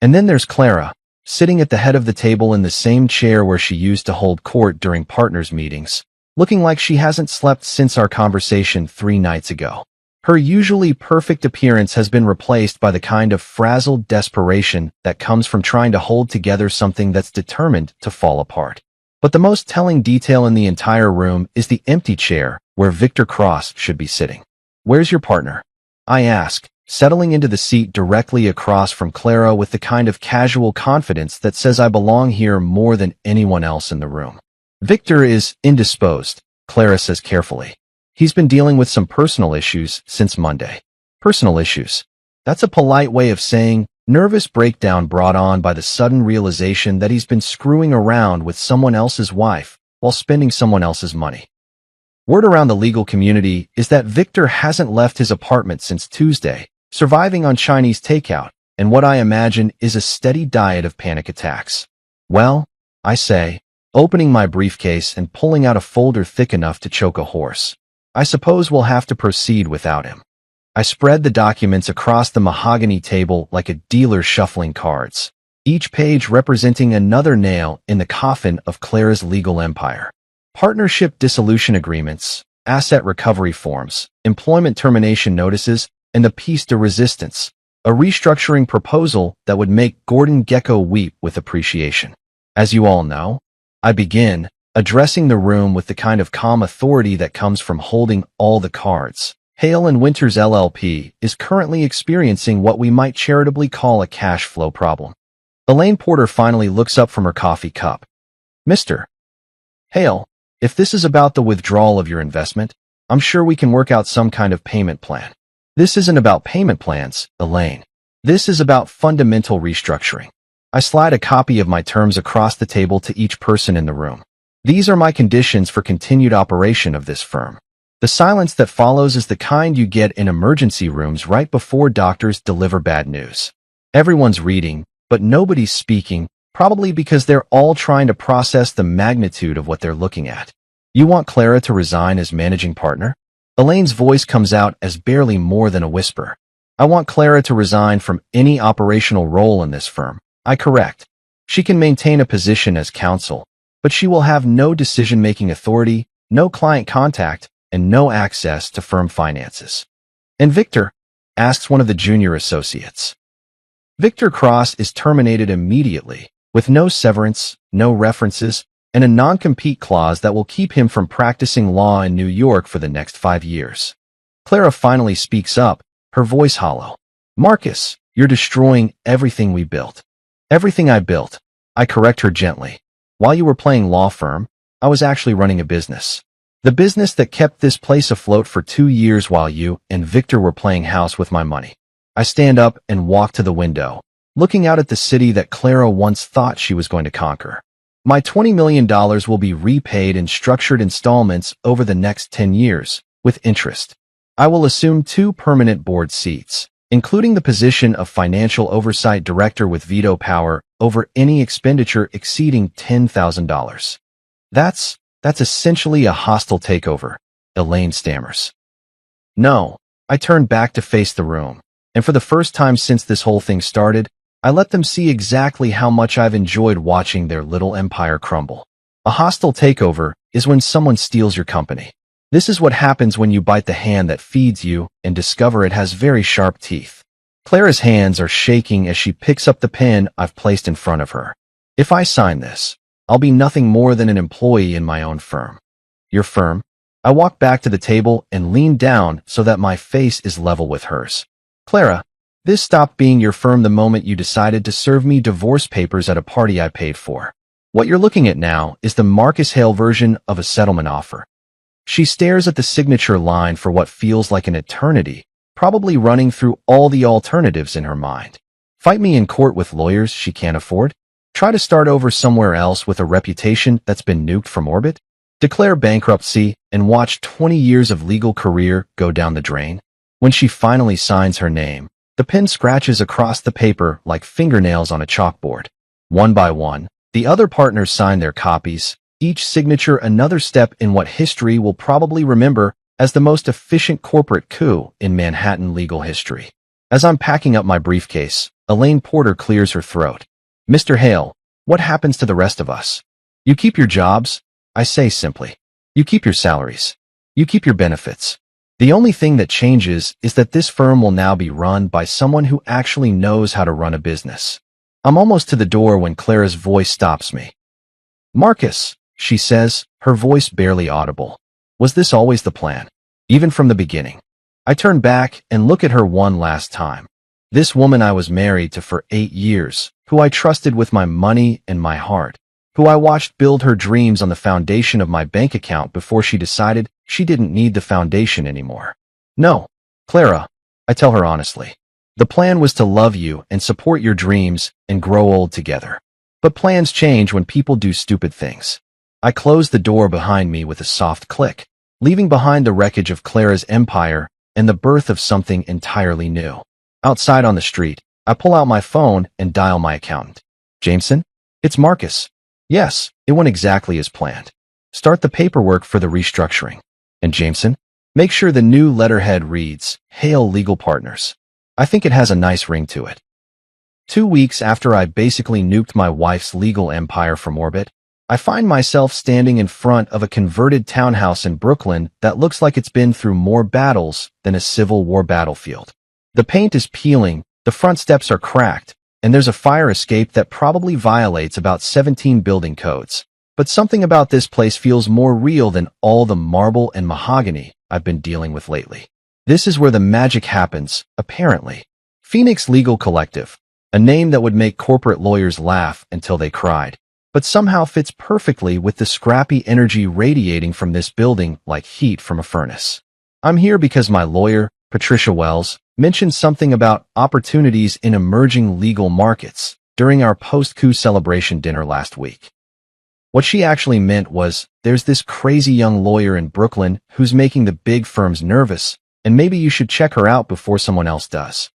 And then there's Clara, sitting at the head of the table in the same chair where she used to hold court during partners' meetings, looking like she hasn't slept since our conversation 3 nights ago. Her usually perfect appearance has been replaced by the kind of frazzled desperation that comes from trying to hold together something that's determined to fall apart. But the most telling detail in the entire room is the empty chair where Victor Cross should be sitting. "Where's your partner?" I ask, settling into the seat directly across from Clara with the kind of casual confidence that says I belong here more than anyone else in the room. "Victor is indisposed," Clara says carefully. "He's been dealing with some personal issues since Monday." Personal issues. That's a polite way of saying nervous breakdown brought on by the sudden realization that he's been screwing around with someone else's wife while spending someone else's money. Word around the legal community is that Victor hasn't left his apartment since Tuesday, surviving on Chinese takeout and what I imagine is a steady diet of panic attacks. "Well," I say, opening my briefcase and pulling out a folder thick enough to choke a horse, "I suppose we'll have to proceed without him." I spread the documents across the mahogany table like a dealer shuffling cards, each page representing another nail in the coffin of Clara's legal empire. Partnership dissolution agreements, asset recovery forms, employment termination notices, and the piece de resistance, a restructuring proposal that would make Gordon Gekko weep with appreciation. As you all know, I begin, addressing the room with the kind of calm authority that comes from holding all the cards. Hale and Winters LLP is currently experiencing what we might charitably call a cash flow problem. Elaine Porter finally looks up from her coffee cup. "Mr. Hale, if this is about the withdrawal of your investment, I'm sure we can work out some kind of payment plan." "This isn't about payment plans, Elaine. This is about fundamental restructuring." I slide a copy of my terms across the table to each person in the room. "These are my conditions for continued operation of this firm." The silence that follows is the kind you get in emergency rooms right before doctors deliver bad news. Everyone's reading, but nobody's speaking, probably because they're all trying to process the magnitude of what they're looking at. "You want Clara to resign as managing partner?" Elaine's voice comes out as barely more than a whisper. "I want Clara to resign from any operational role in this firm." I correct. "She can maintain a position as counsel, but she will have no decision-making authority, no client contact, and no access to firm finances." "And Victor?" asks one of the junior associates. Victor Cross is terminated immediately, with no severance, no references, and a non-compete clause that will keep him from practicing law in New York for the next 5 years. Clara finally speaks up, her voice hollow. "Marcus, you're destroying everything we built." "Everything I built," I correct her gently. "While you were playing law firm, I was actually running a business. The business that kept this place afloat for 2 years while you and Victor were playing house with my money." I stand up and walk to the window, looking out at the city that Clara once thought she was going to conquer. "My $20 million will be repaid in structured installments over the next 10 years, with interest. I will assume 2 permanent board seats, including the position of Financial Oversight Director with veto power over any expenditure exceeding $10,000. That's essentially a hostile takeover," Elaine stammers. "No." I turn back to face the room, and for the first time since this whole thing started, I let them see exactly how much I've enjoyed watching their little empire crumble. A hostile takeover is when someone steals your company. This is what happens when you bite the hand that feeds you and discover it has very sharp teeth. Clara's hands are shaking as she picks up the pen I've placed in front of her. "If I sign this, I'll be nothing more than an employee in my own firm. Your firm? I walk back to the table and lean down so that my face is level with hers. Clara, this stopped being your firm the moment you decided to serve me divorce papers at a party I paid for. What you're looking at now is the Marcus Hale version of a settlement offer. She stares at the signature line for what feels like an eternity, probably running through all the alternatives in her mind. Fight me in court with lawyers she can't afford? Try to start over somewhere else with a reputation that's been nuked from orbit? Declare bankruptcy and watch 20 years of legal career go down the drain? When she finally signs her name, the pen scratches across the paper like fingernails on a chalkboard. One by one, the other partners sign their copies, each signature another step in what history will probably remember as the most efficient corporate coup in Manhattan legal history. As I'm packing up my briefcase, Elaine Porter clears her throat. Mr. Hale, what happens to the rest of us? You keep your jobs, I say simply. You keep your salaries. You keep your benefits. The only thing that changes is that this firm will now be run by someone who actually knows how to run a business. I'm almost to the door when Clara's voice stops me. Marcus, she says, her voice barely audible. Was this always the plan? Even from the beginning? I turn back and look at her one last time. This woman I was married to for 8 years, who I trusted with my money and my heart, who I watched build her dreams on the foundation of my bank account before she decided she didn't need the foundation anymore. No, Clara, I tell her honestly. The plan was to love you and support your dreams and grow old together. But plans change when people do stupid things. I close the door behind me with a soft click, leaving behind the wreckage of Clara's empire and the birth of something entirely new. Outside on the street, I pull out my phone and dial my accountant. Jameson? It's Marcus. Yes, it went exactly as planned. Start the paperwork for the restructuring. And Jameson? Make sure the new letterhead reads, Hale Legal Partners. I think it has a nice ring to it. 2 weeks after I basically nuked my wife's legal empire from orbit, I find myself standing in front of a converted townhouse in Brooklyn that looks like it's been through more battles than a Civil War battlefield. The paint is peeling, the front steps are cracked, and there's a fire escape that probably violates about 17 building codes. But something about this place feels more real than all the marble and mahogany I've been dealing with lately. This is where the magic happens, apparently. Phoenix Legal Collective, a name that would make corporate lawyers laugh until they cried, but somehow fits perfectly with the scrappy energy radiating from this building like heat from a furnace. I'm here because my lawyer, Patricia Wells, mentioned something about opportunities in emerging legal markets during our post-coup celebration dinner last week. What she actually meant was, there's this crazy young lawyer in Brooklyn who's making the big firms nervous, and maybe you should check her out before someone else does.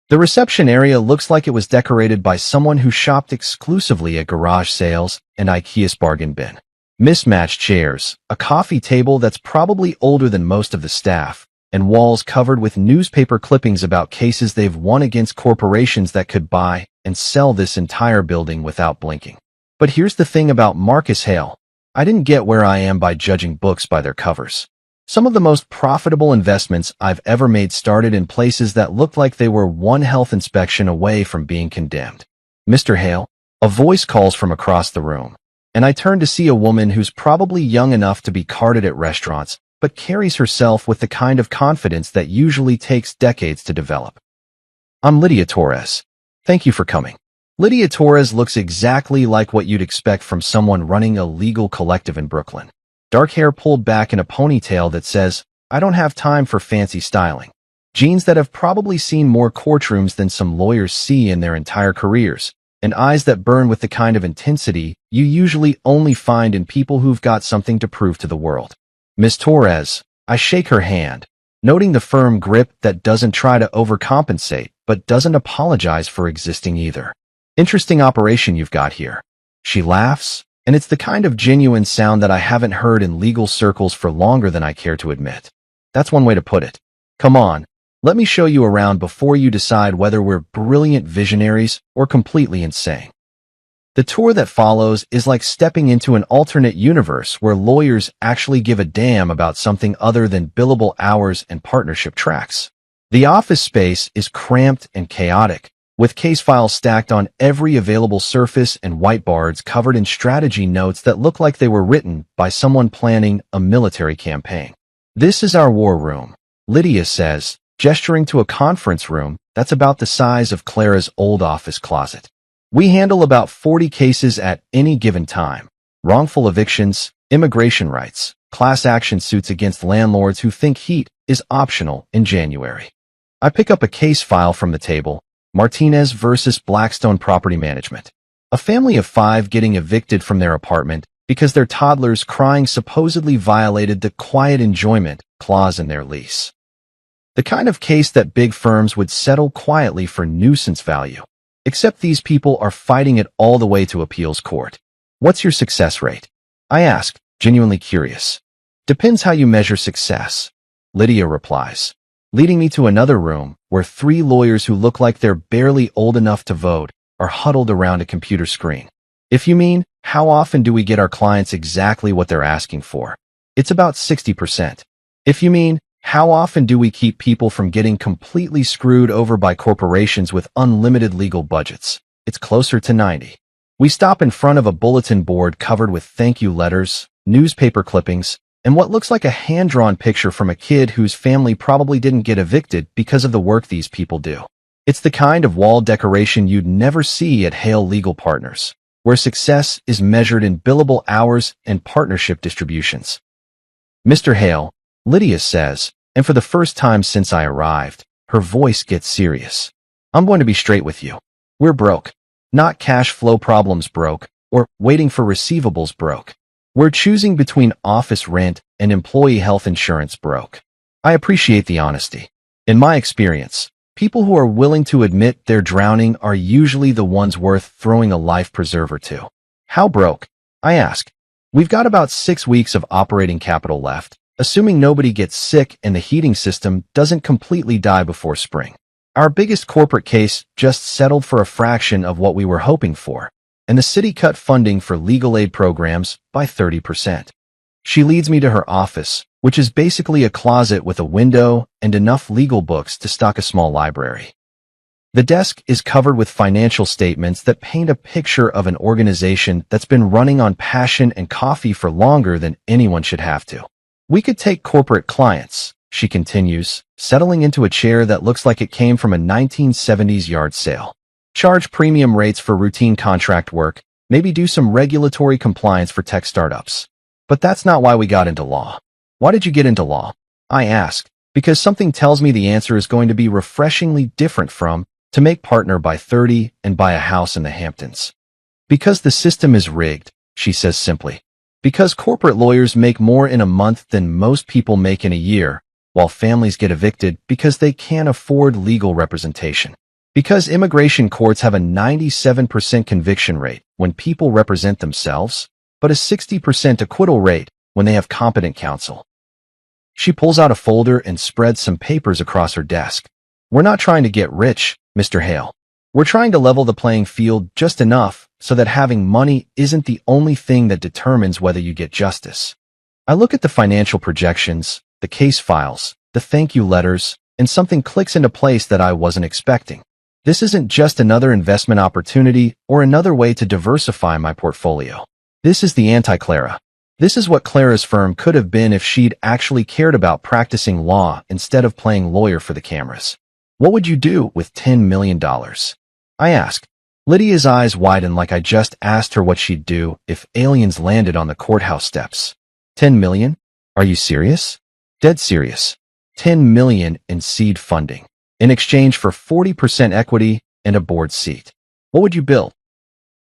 The reception area looks like it was decorated by someone who shopped exclusively at garage sales and IKEA's bargain bin. Mismatched chairs, a coffee table that's probably older than most of the staff, and walls covered with newspaper clippings about cases they've won against corporations that could buy and sell this entire building without blinking. But here's the thing about Marcus Hale. I didn't get where I am by judging books by their covers. Some of the most profitable investments I've ever made started in places that looked like they were one health inspection away from being condemned. Mr. Hale, a voice calls from across the room, and I turn to see a woman who's probably young enough to be carded at restaurants, but carries herself with the kind of confidence that usually takes decades to develop. I'm Lydia Torres. Thank you for coming. Lydia Torres looks exactly like what you'd expect from someone running a legal collective in Brooklyn. Dark hair pulled back in a ponytail that says, I don't have time for fancy styling. Jeans that have probably seen more courtrooms than some lawyers see in their entire careers, and eyes that burn with the kind of intensity you usually only find in people who've got something to prove to the world. Miss Torres, I shake her hand, noting the firm grip that doesn't try to overcompensate, but doesn't apologize for existing either. Interesting operation you've got here. She laughs, and it's the kind of genuine sound that I haven't heard in legal circles for longer than I care to admit. That's one way to put it. Come on, let me show you around before you decide whether we're brilliant visionaries or completely insane. The tour that follows is like stepping into an alternate universe where lawyers actually give a damn about something other than billable hours and partnership tracks. The office space is cramped and chaotic, with case files stacked on every available surface and whiteboards covered in strategy notes that look like they were written by someone planning a military campaign. "This is our war room," Lydia says, gesturing to a conference room that's about the size of Clara's old office closet. "We handle about 40 cases at any given time. Wrongful evictions, immigration rights, class action suits against landlords who think heat is optional in January." I pick up a case file from the table, Martinez versus Blackstone Property Management. A family of 5 getting evicted from their apartment because their toddler's crying supposedly violated the quiet enjoyment clause in their lease. The kind of case that big firms would settle quietly for nuisance value. Except these people are fighting it all the way to appeals court. "What's your success rate?" I ask, genuinely curious. "Depends how you measure success," Lydia replies, leading me to another room where 3 lawyers who look like they're barely old enough to vote are huddled around a computer screen. "If you mean, how often do we get our clients exactly what they're asking for? It's about 60%. If you mean, how often do we keep people from getting completely screwed over by corporations with unlimited legal budgets? It's closer to 90. We stop in front of a bulletin board covered with thank you letters, newspaper clippings, and what looks like a hand-drawn picture from a kid whose family probably didn't get evicted because of the work these people do. It's the kind of wall decoration you'd never see at Hale Legal Partners, where success is measured in billable hours and partnership distributions. "Mr. Hale," Lydia says, and for the first time since I arrived, her voice gets serious. "I'm going to be straight with you. We're broke. Not cash flow problems broke, or waiting for receivables broke. We're choosing between office rent and employee health insurance broke." I appreciate the honesty. In my experience, people who are willing to admit they're drowning are usually the ones worth throwing a life preserver to. "How broke?" I ask. "We've got about 6 weeks of operating capital left, assuming nobody gets sick and the heating system doesn't completely die before spring. Our biggest corporate case just settled for a fraction of what we were hoping for, and the city cut funding for legal aid programs by 30%. She leads me to her office, which is basically a closet with a window and enough legal books to stock a small library. The desk is covered with financial statements that paint a picture of an organization that's been running on passion and coffee for longer than anyone should have to. "We could take corporate clients," she continues, settling into a chair that looks like it came from a 1970s yard sale. "Charge premium rates for routine contract work, maybe do some regulatory compliance for tech startups. But that's not why we got into law." "Why did you get into law?" I ask, because something tells me the answer is going to be refreshingly different from to make partner by 30 and buy a house in the Hamptons. "Because the system is rigged," she says simply. "Because corporate lawyers make more in a month than most people make in a year, while families get evicted because they can't afford legal representation. Because immigration courts have a 97% conviction rate when people represent themselves, but a 60% acquittal rate when they have competent counsel." She pulls out a folder and spreads some papers across her desk. "We're not trying to get rich, Mr. Hale. We're trying to level the playing field just enough so that having money isn't the only thing that determines whether you get justice." I look at the financial projections, the case files, the thank you letters, and something clicks into place that I wasn't expecting. This isn't just another investment opportunity or another way to diversify my portfolio. This is the anti-Clara. This is what Clara's firm could have been if she'd actually cared about practicing law instead of playing lawyer for the cameras. "What would you do with $10 million? I ask. Lydia's eyes widen like I just asked her what she'd do if aliens landed on the courthouse steps. $10 million? Are you serious?" "Dead serious. $10 million in seed funding, in exchange for 40% equity and a board seat. What would you build?"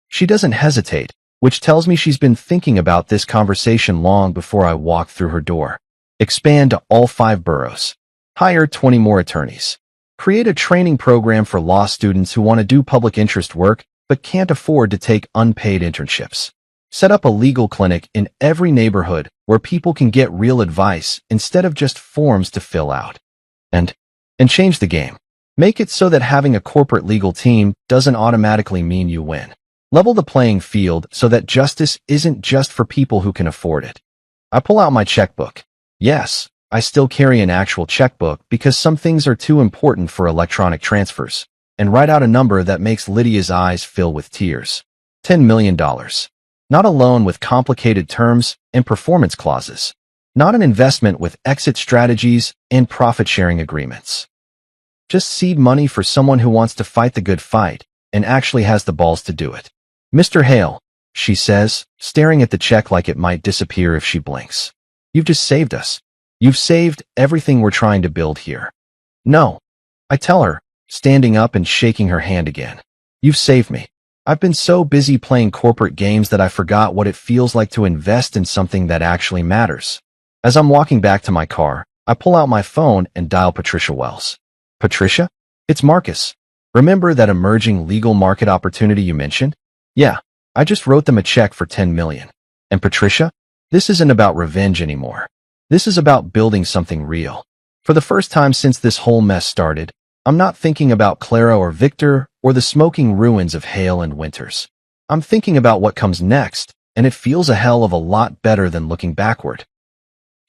She doesn't hesitate, which tells me she's been thinking about this conversation long before I walk through her door. "Expand to all 5 boroughs. Hire 20 more attorneys. Create a training program for law students who want to do public interest work but can't afford to take unpaid internships. Set up a legal clinic in every neighborhood where people can get real advice instead of just forms to fill out. And change the game. Make it so that having a corporate legal team doesn't automatically mean you win. Level the playing field so that justice isn't just for people who can afford it." I pull out my checkbook. Yes, I still carry an actual checkbook because some things are too important for electronic transfers. and write out a number that makes Lydia's eyes fill with tears. $10 million. Not a loan with complicated terms and performance clauses. Not an investment with exit strategies and profit-sharing agreements. Just seed money for someone who wants to fight the good fight and actually has the balls to do it. Mr. Hale, she says, staring at the check like it might disappear if she blinks. You've just saved us. You've saved everything we're trying to build here. No, I tell her, standing up and shaking her hand again. You've saved me. I've been so busy playing corporate games that I forgot what it feels like to invest in something that actually matters. As I'm walking back to my car, I pull out my phone and dial Patricia Wells. Patricia? It's Marcus. Remember that emerging legal market opportunity you mentioned? Yeah, I just wrote them a check for $10 million. And Patricia? This isn't about revenge anymore. This is about building something real. For the first time since this whole mess started, I'm not thinking about Clara or Victor or the smoking ruins of Hale and Winters. I'm thinking about what comes next, and it feels a hell of a lot better than looking backward.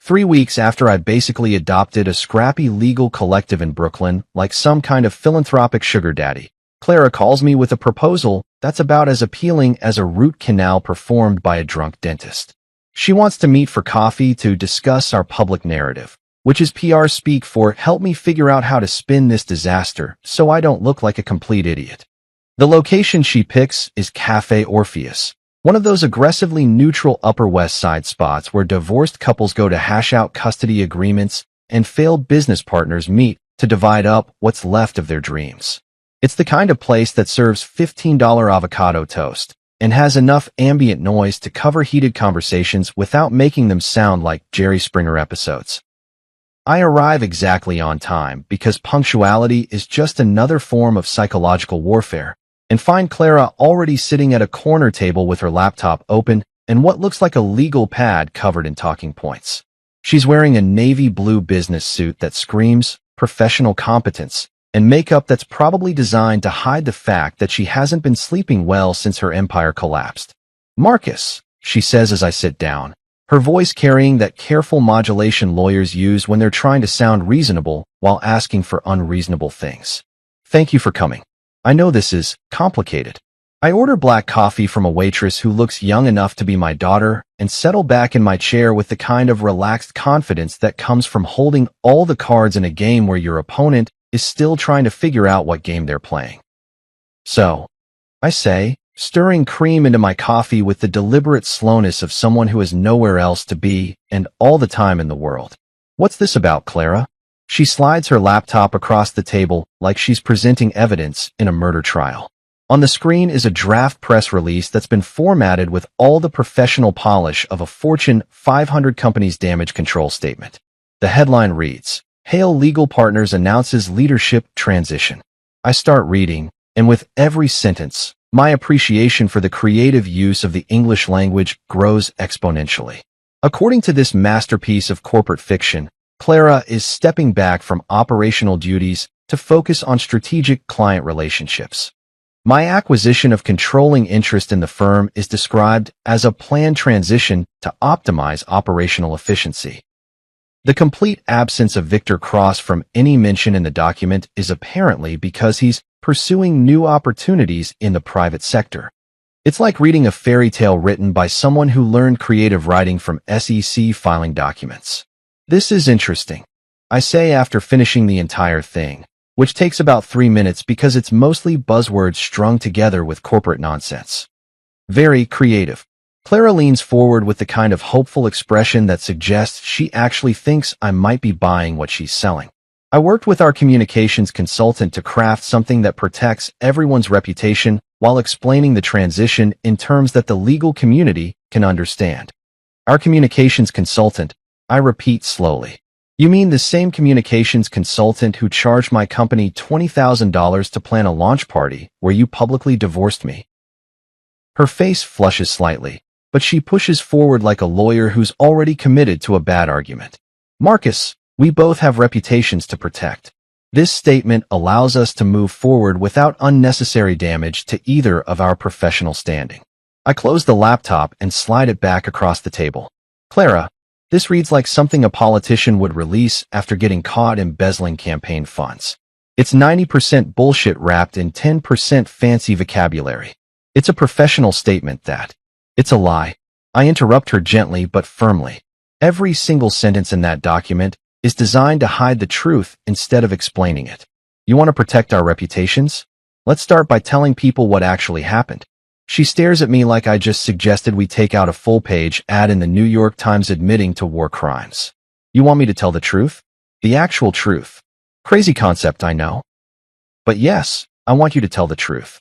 3 weeks after I basically adopted a scrappy legal collective in Brooklyn like some kind of philanthropic sugar daddy, Clara calls me with a proposal that's about as appealing as a root canal performed by a drunk dentist. She wants to meet for coffee to discuss our public narrative, which is PR speak for help me figure out how to spin this disaster so I don't look like a complete idiot. The location she picks is Cafe Orpheus, one of those aggressively neutral Upper West Side spots where divorced couples go to hash out custody agreements and failed business partners meet to divide up what's left of their dreams. It's the kind of place that serves $15 avocado toast and has enough ambient noise to cover heated conversations without making them sound like Jerry Springer episodes. I arrive exactly on time because punctuality is just another form of psychological warfare, and find Clara already sitting at a corner table with her laptop open and what looks like a legal pad covered in talking points. She's wearing a navy blue business suit that screams professional competence and makeup that's probably designed to hide the fact that she hasn't been sleeping well since her empire collapsed. Marcus, she says as I sit down, her voice carrying that careful modulation lawyers use when they're trying to sound reasonable while asking for unreasonable things. Thank you for coming. I know this is complicated. I order black coffee from a waitress who looks young enough to be my daughter and settle back in my chair with the kind of relaxed confidence that comes from holding all the cards in a game where your opponent is still trying to figure out what game they're playing. So, I say, stirring cream into my coffee with the deliberate slowness of someone who has nowhere else to be and all the time in the world. What's this about, Clara? She slides her laptop across the table like she's presenting evidence in a murder trial. On the screen is a draft press release that's been formatted with all the professional polish of a Fortune 500 company's damage control statement. The headline reads, Hale Legal Partners announces leadership transition. I start reading, and with every sentence, my appreciation for the creative use of the English language grows exponentially. According to this masterpiece of corporate fiction, Clara is stepping back from operational duties to focus on strategic client relationships. My acquisition of controlling interest in the firm is described as a planned transition to optimize operational efficiency. The complete absence of Victor Cross from any mention in the document is apparently because he's pursuing new opportunities in the private sector. It's like reading a fairy tale written by someone who learned creative writing from SEC filing documents. This is interesting, I say after finishing the entire thing, which takes about 3 minutes because it's mostly buzzwords strung together with corporate nonsense. Very creative. Clara leans forward with the kind of hopeful expression that suggests she actually thinks I might be buying what she's selling. I worked with our communications consultant to craft something that protects everyone's reputation while explaining the transition in terms that the legal community can understand. Our communications consultant, I repeat slowly. You mean the same communications consultant who charged my company $20,000 to plan a launch party where you publicly divorced me? Her face flushes slightly, but she pushes forward like a lawyer who's already committed to a bad argument. Marcus, we both have reputations to protect. This statement allows us to move forward without unnecessary damage to either of our professional standing. I close the laptop and slide it back across the table. Clara, this reads like something a politician would release after getting caught embezzling campaign funds. It's 90% bullshit wrapped in 10% fancy vocabulary. It's a professional statement that. It's a lie. I interrupt her gently but firmly. Every single sentence in that document is designed to hide the truth instead of explaining it. You want to protect our reputations? Let's start by telling people what actually happened. She stares at me like I just suggested we take out a full-page ad in the New York Times admitting to war crimes. You want me to tell the truth? The actual truth. Crazy concept, I know. But yes, I want you to tell the truth.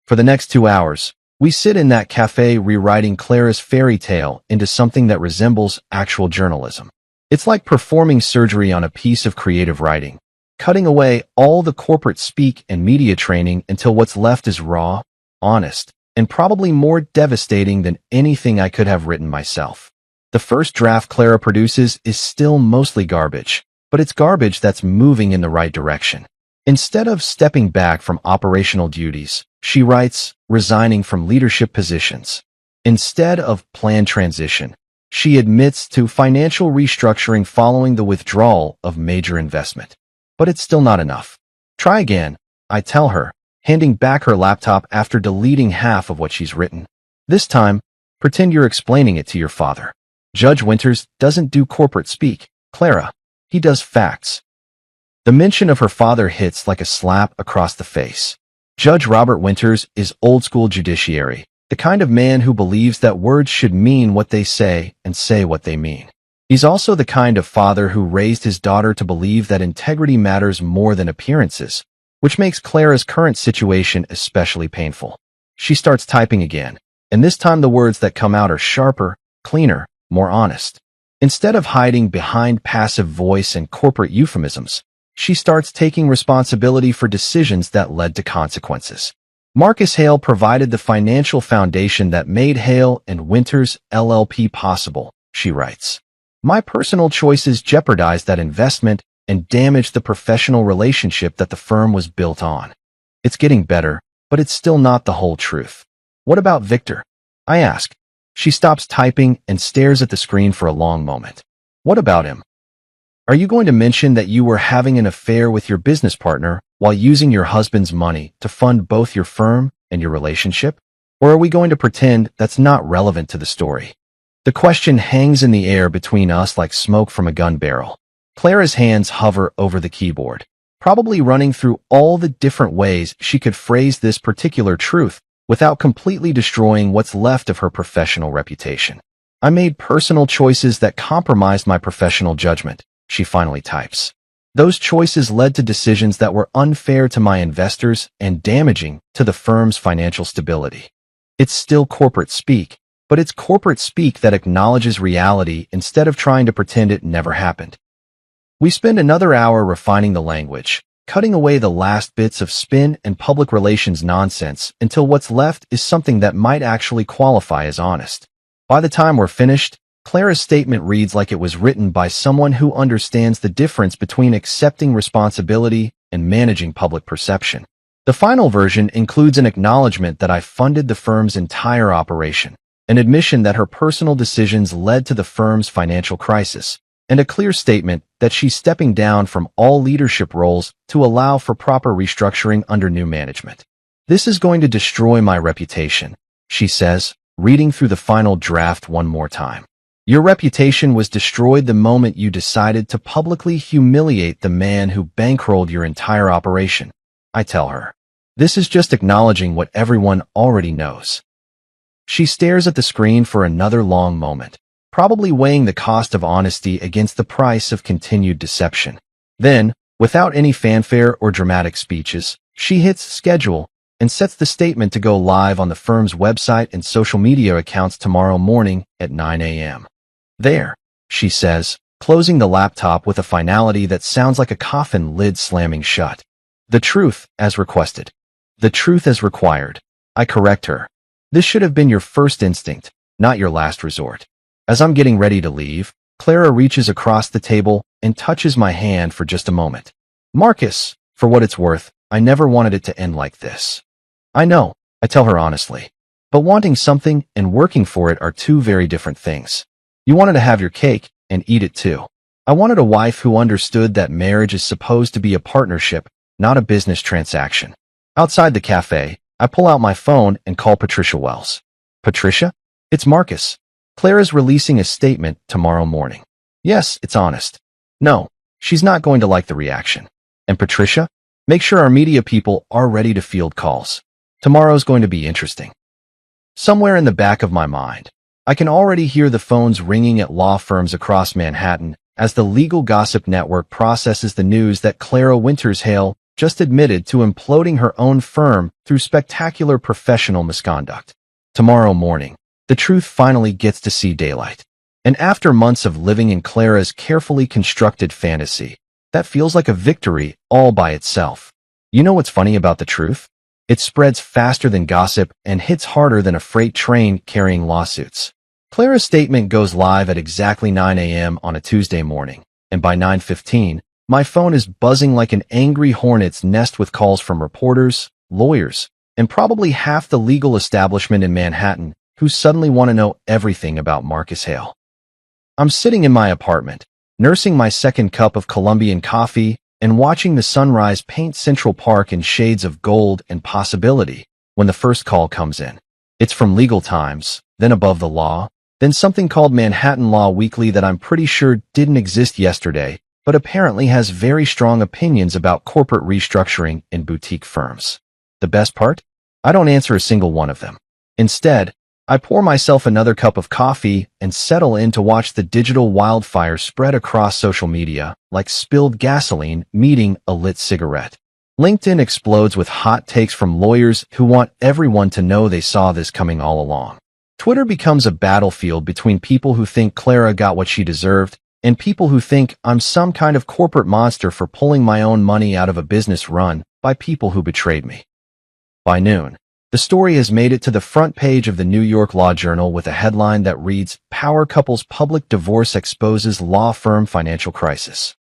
For the next 2 hours, we sit in that cafe rewriting Clara's fairy tale into something that resembles actual journalism. It's like performing surgery on a piece of creative writing, cutting away all the corporate speak and media training until what's left is raw, honest, and probably more devastating than anything I could have written myself. The first draft Clara produces is still mostly garbage, but it's garbage that's moving in the right direction. Instead of stepping back from operational duties, she writes, resigning from leadership positions. Instead of planned transition, she admits to financial restructuring following the withdrawal of major investment. But it's still not enough. Try again, I tell her, handing back her laptop after deleting half of what she's written. This time, pretend you're explaining it to your father. Judge Winters doesn't do corporate speak, Clara. He does facts. The mention of her father hits like a slap across the face. Judge Robert Winters is old-school judiciary, the kind of man who believes that words should mean what they say and say what they mean. He's also the kind of father who raised his daughter to believe that integrity matters more than appearances, which makes Clara's current situation especially painful. She starts typing again, and this time the words that come out are sharper, cleaner, more honest. Instead of hiding behind passive voice and corporate euphemisms, she starts taking responsibility for decisions that led to consequences. Marcus Hale provided the financial foundation that made Hale and Winters LLP possible, she writes. My personal choices jeopardized that investment and damaged the professional relationship that the firm was built on. It's getting better, but it's still not the whole truth. What about Victor? I ask. She stops typing and stares at the screen for a long moment. What about him? Are you going to mention that you were having an affair with your business partner while using your husband's money to fund both your firm and your relationship? Or are we going to pretend that's not relevant to the story? The question hangs in the air between us like smoke from a gun barrel. Clara's hands hover over the keyboard, probably running through all the different ways she could phrase this particular truth without completely destroying what's left of her professional reputation. I made personal choices that compromised my professional judgment, she finally types. Those choices led to decisions that were unfair to my investors and damaging to the firm's financial stability. It's still corporate speak, but it's corporate speak that acknowledges reality instead of trying to pretend it never happened. We spend another hour refining the language, cutting away the last bits of spin and public relations nonsense until what's left is something that might actually qualify as honest. By the time we're finished, Clara's statement reads like it was written by someone who understands the difference between accepting responsibility and managing public perception. The final version includes an acknowledgement that I funded the firm's entire operation, an admission that her personal decisions led to the firm's financial crisis, and a clear statement that she's stepping down from all leadership roles to allow for proper restructuring under new management. This is going to destroy my reputation, she says, reading through the final draft one more time. Your reputation was destroyed the moment you decided to publicly humiliate the man who bankrolled your entire operation, I tell her. This is just acknowledging what everyone already knows. She stares at the screen for another long moment, probably weighing the cost of honesty against the price of continued deception. Then, without any fanfare or dramatic speeches, she hits schedule and sets the statement to go live on the firm's website and social media accounts tomorrow morning at 9 a.m. There, she says, closing the laptop with a finality that sounds like a coffin lid slamming shut. The truth as requested. The truth as required. I correct her. This should have been your first instinct, not your last resort. As I'm getting ready to leave, Clara reaches across the table and touches my hand for just a moment. Marcus, for what it's worth, I never wanted it to end like this. I know, I tell her honestly. But wanting something and working for it are two very different things. You wanted to have your cake and eat it too. I wanted a wife who understood that marriage is supposed to be a partnership, not a business transaction. Outside the cafe, I pull out my phone and call Patricia Wells. Patricia? It's Marcus. Clara's releasing a statement tomorrow morning. Yes, it's honest. No, she's not going to like the reaction. And Patricia? Make sure our media people are ready to field calls. Tomorrow's going to be interesting. Somewhere in the back of my mind, I can already hear the phones ringing at law firms across Manhattan as the legal gossip network processes the news that Clara Winters-Hale just admitted to imploding her own firm through spectacular professional misconduct. Tomorrow morning, the truth finally gets to see daylight. And after months of living in Clara's carefully constructed fantasy, that feels like a victory all by itself. You know what's funny about the truth? It spreads faster than gossip and hits harder than a freight train carrying lawsuits. Clara's statement goes live at exactly 9 a.m. on a Tuesday morning, and by 9:15, my phone is buzzing like an angry hornet's nest with calls from reporters, lawyers, and probably half the legal establishment in Manhattan who suddenly want to know everything about Marcus Hale. I'm sitting in my apartment, nursing my second cup of Colombian coffee and watching the sunrise paint Central Park in shades of gold and possibility when the first call comes in. It's from Legal Times, then Above the Law, then something called Manhattan Law Weekly that I'm pretty sure didn't exist yesterday, but apparently has very strong opinions about corporate restructuring in boutique firms. The best part? I don't answer a single one of them. Instead, I pour myself another cup of coffee and settle in to watch the digital wildfire spread across social media like spilled gasoline meeting a lit cigarette. LinkedIn explodes with hot takes from lawyers who want everyone to know they saw this coming all along. Twitter becomes a battlefield between people who think Clara got what she deserved and people who think I'm some kind of corporate monster for pulling my own money out of a business run by people who betrayed me. By noon, the story has made it to the front page of the New York Law Journal with a headline that reads, "Power Couple's Public Divorce Exposes Law Firm Financial Crisis."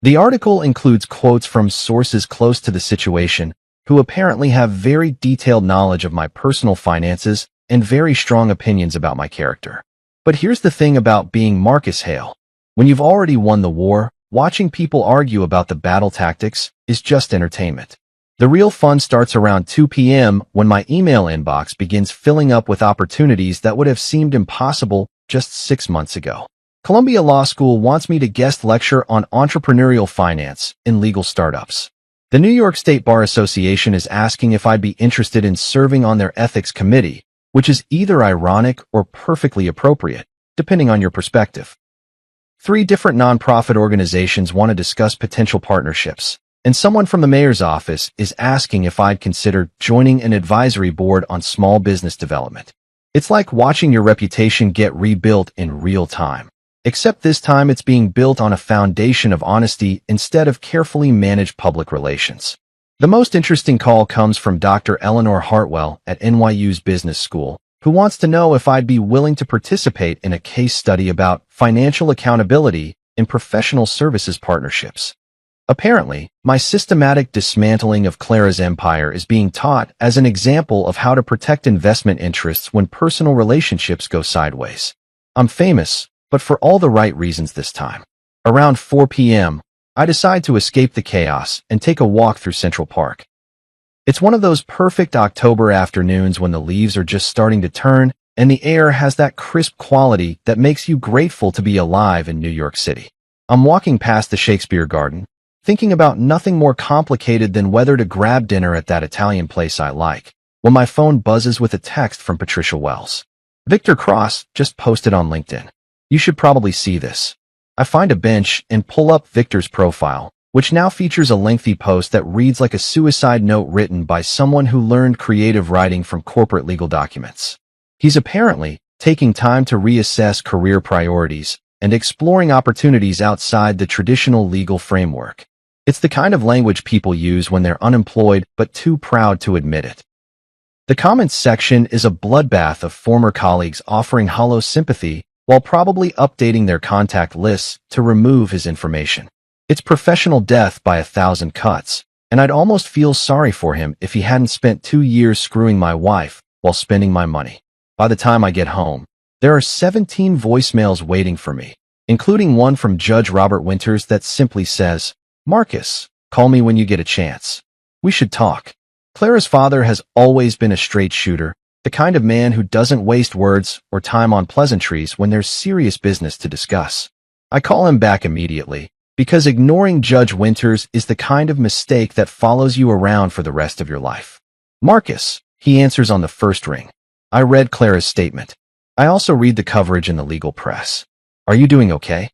The article includes quotes from sources close to the situation who apparently have very detailed knowledge of my personal finances and very strong opinions about my character. But here's the thing about being Marcus Hale. When you've already won the war, watching people argue about the battle tactics is just entertainment. The real fun starts around 2 p.m. when my email inbox begins filling up with opportunities that would have seemed impossible just 6 months ago. Columbia Law School wants me to guest lecture on entrepreneurial finance in legal startups. The New York State Bar Association is asking if I'd be interested in serving on their ethics committee, which is either ironic or perfectly appropriate, depending on your perspective. 3 different nonprofit organizations want to discuss potential partnerships. And someone from the mayor's office is asking if I'd consider joining an advisory board on small business development. It's like watching your reputation get rebuilt in real time. Except this time it's being built on a foundation of honesty instead of carefully managed public relations. The most interesting call comes from Dr. Eleanor Hartwell at NYU's Business School, who wants to know if I'd be willing to participate in a case study about financial accountability in professional services partnerships. Apparently, my systematic dismantling of Clara's empire is being taught as an example of how to protect investment interests when personal relationships go sideways. I'm famous, but for all the right reasons this time. Around 4 p.m., I decide to escape the chaos and take a walk through Central Park. It's one of those perfect October afternoons when the leaves are just starting to turn and the air has that crisp quality that makes you grateful to be alive in New York City. I'm walking past the Shakespeare Garden, thinking about nothing more complicated than whether to grab dinner at that Italian place I like, when my phone buzzes with a text from Patricia Wells. Victor Cross just posted on LinkedIn. You should probably see this. I find a bench and pull up Victor's profile, which now features a lengthy post that reads like a suicide note written by someone who learned creative writing from corporate legal documents. He's apparently taking time to reassess career priorities and exploring opportunities outside the traditional legal framework. It's the kind of language people use when they're unemployed but too proud to admit it. The comments section is a bloodbath of former colleagues offering hollow sympathy while probably updating their contact lists to remove his information. It's professional death by 1,000 cuts, and I'd almost feel sorry for him if he hadn't spent 2 years screwing my wife while spending my money. By the time I get home, there are 17 voicemails waiting for me, including one from Judge Robert Winters that simply says, "Marcus, Call me when you get a chance. We should talk. Clara's father has always been a straight shooter, the kind of man who doesn't waste words or time on pleasantries when there's serious business to discuss. I call him back immediately, because ignoring Judge Winters is the kind of mistake that follows you around for the rest of your life. Marcus, he answers on the first ring. I read Clara's statement. I also read the coverage in the legal press. Are you doing okay?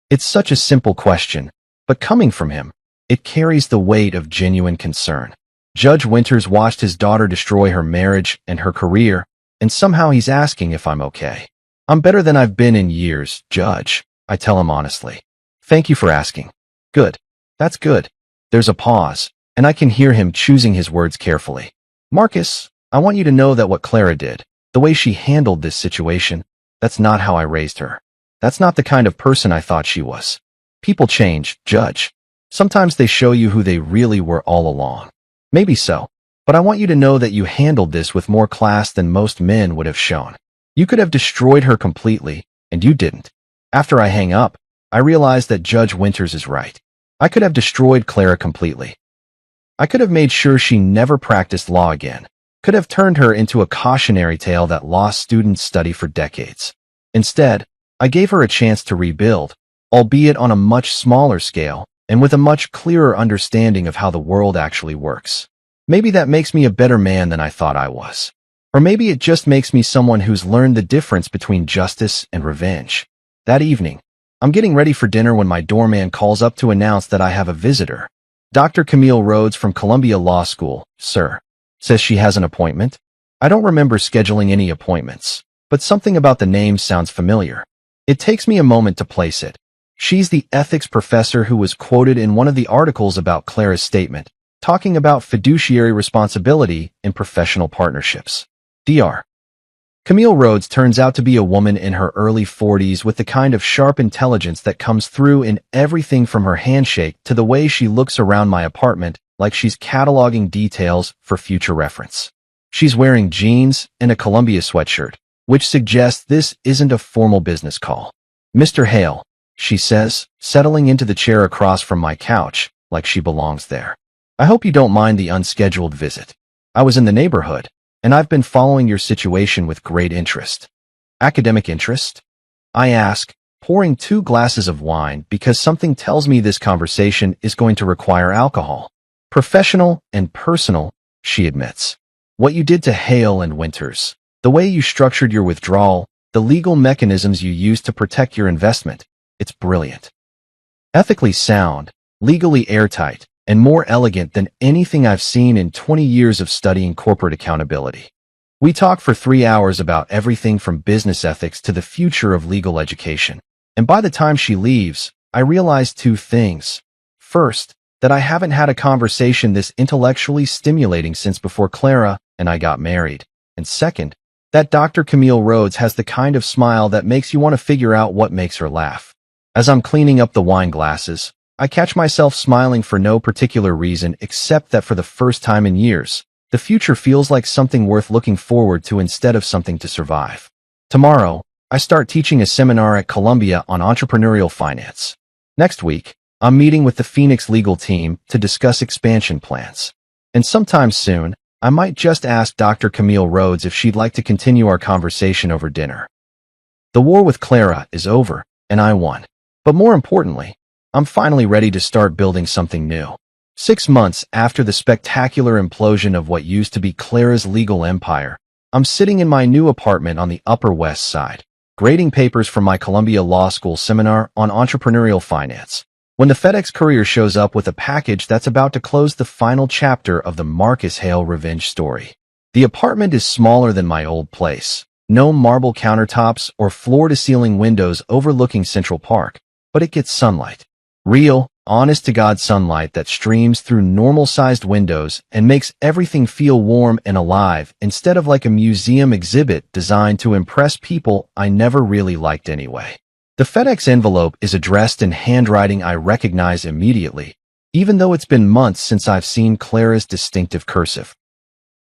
It's such a simple question, but coming from him, it carries the weight of genuine concern. Judge Winters watched his daughter destroy her marriage and her career, and somehow he's asking if I'm okay. I'm better than I've been in years, Judge, I tell him honestly. Thank you for asking. Good. That's good. There's a pause, and I can hear him choosing his words carefully. Marcus, I want you to know that what Clara did, the way she handled this situation, that's not how I raised her. That's not the kind of person I thought she was. People change, Judge. Sometimes they show you who they really were all along. Maybe so, but I want you to know that you handled this with more class than most men would have shown. You could have destroyed her completely, and you didn't. After I hang up, I realize that Judge Winters is right. I could have destroyed Clara completely. I could have made sure she never practiced law again. Could have turned her into a cautionary tale that law students study for decades. Instead, I gave her a chance to rebuild, albeit on a much smaller scale, and with a much clearer understanding of how the world actually works. Maybe that makes me a better man than I thought I was. Or maybe it just makes me someone who's learned the difference between justice and revenge. That evening, I'm getting ready for dinner when my doorman calls up to announce that I have a visitor. Dr. Camille Rhodes from Columbia Law School, sir. Says she has an appointment. I don't remember scheduling any appointments, but something about the name sounds familiar. It takes me a moment to place it. She's the ethics professor who was quoted in one of the articles about Clara's statement, talking about fiduciary responsibility in professional partnerships. Dr. Camille Rhodes turns out to be a woman in her early 40s with the kind of sharp intelligence that comes through in everything from her handshake to the way she looks around my apartment like she's cataloging details for future reference. She's wearing jeans and a Columbia sweatshirt, which suggests this isn't a formal business call. Mr. Hale, she says, settling into the chair across from my couch, like she belongs there. I hope you don't mind the unscheduled visit. I was in the neighborhood, and I've been following your situation with great interest. Academic interest? I ask, pouring 2 glasses of wine because something tells me this conversation is going to require alcohol. Professional and personal, she admits. What you did to Hale and Winters, the way you structured your withdrawal, the legal mechanisms you used to protect your investment, it's brilliant. Ethically sound, legally airtight, and more elegant than anything I've seen in 20 years of studying corporate accountability. We talk for 3 hours about everything from business ethics to the future of legal education. And by the time she leaves, I realize 2 things. First, that I haven't had a conversation this intellectually stimulating since before Clara and I got married. And second, that Dr. Camille Rhodes has the kind of smile that makes you want to figure out what makes her laugh. As I'm cleaning up the wine glasses, I catch myself smiling for no particular reason except that for the first time in years, the future feels like something worth looking forward to instead of something to survive. Tomorrow, I start teaching a seminar at Columbia on entrepreneurial finance. Next week, I'm meeting with the Phoenix legal team to discuss expansion plans. And sometime soon, I might just ask Dr. Camille Rhodes if she'd like to continue our conversation over dinner. The war with Clara is over, and I won. But more importantly, I'm finally ready to start building something new. 6 months after the spectacular implosion of what used to be Clara's legal empire, I'm sitting in my new apartment on the Upper West Side, grading papers from my Columbia Law School seminar on entrepreneurial finance, when the FedEx courier shows up with a package that's about to close the final chapter of the Marcus Hale revenge story. The apartment is smaller than my old place. No marble countertops or floor-to-ceiling windows overlooking Central Park, but it gets sunlight. Real, honest-to-God sunlight that streams through normal-sized windows and makes everything feel warm and alive instead of like a museum exhibit designed to impress people I never really liked anyway. The FedEx envelope is addressed in handwriting I recognize immediately, even though it's been months since I've seen Clara's distinctive cursive.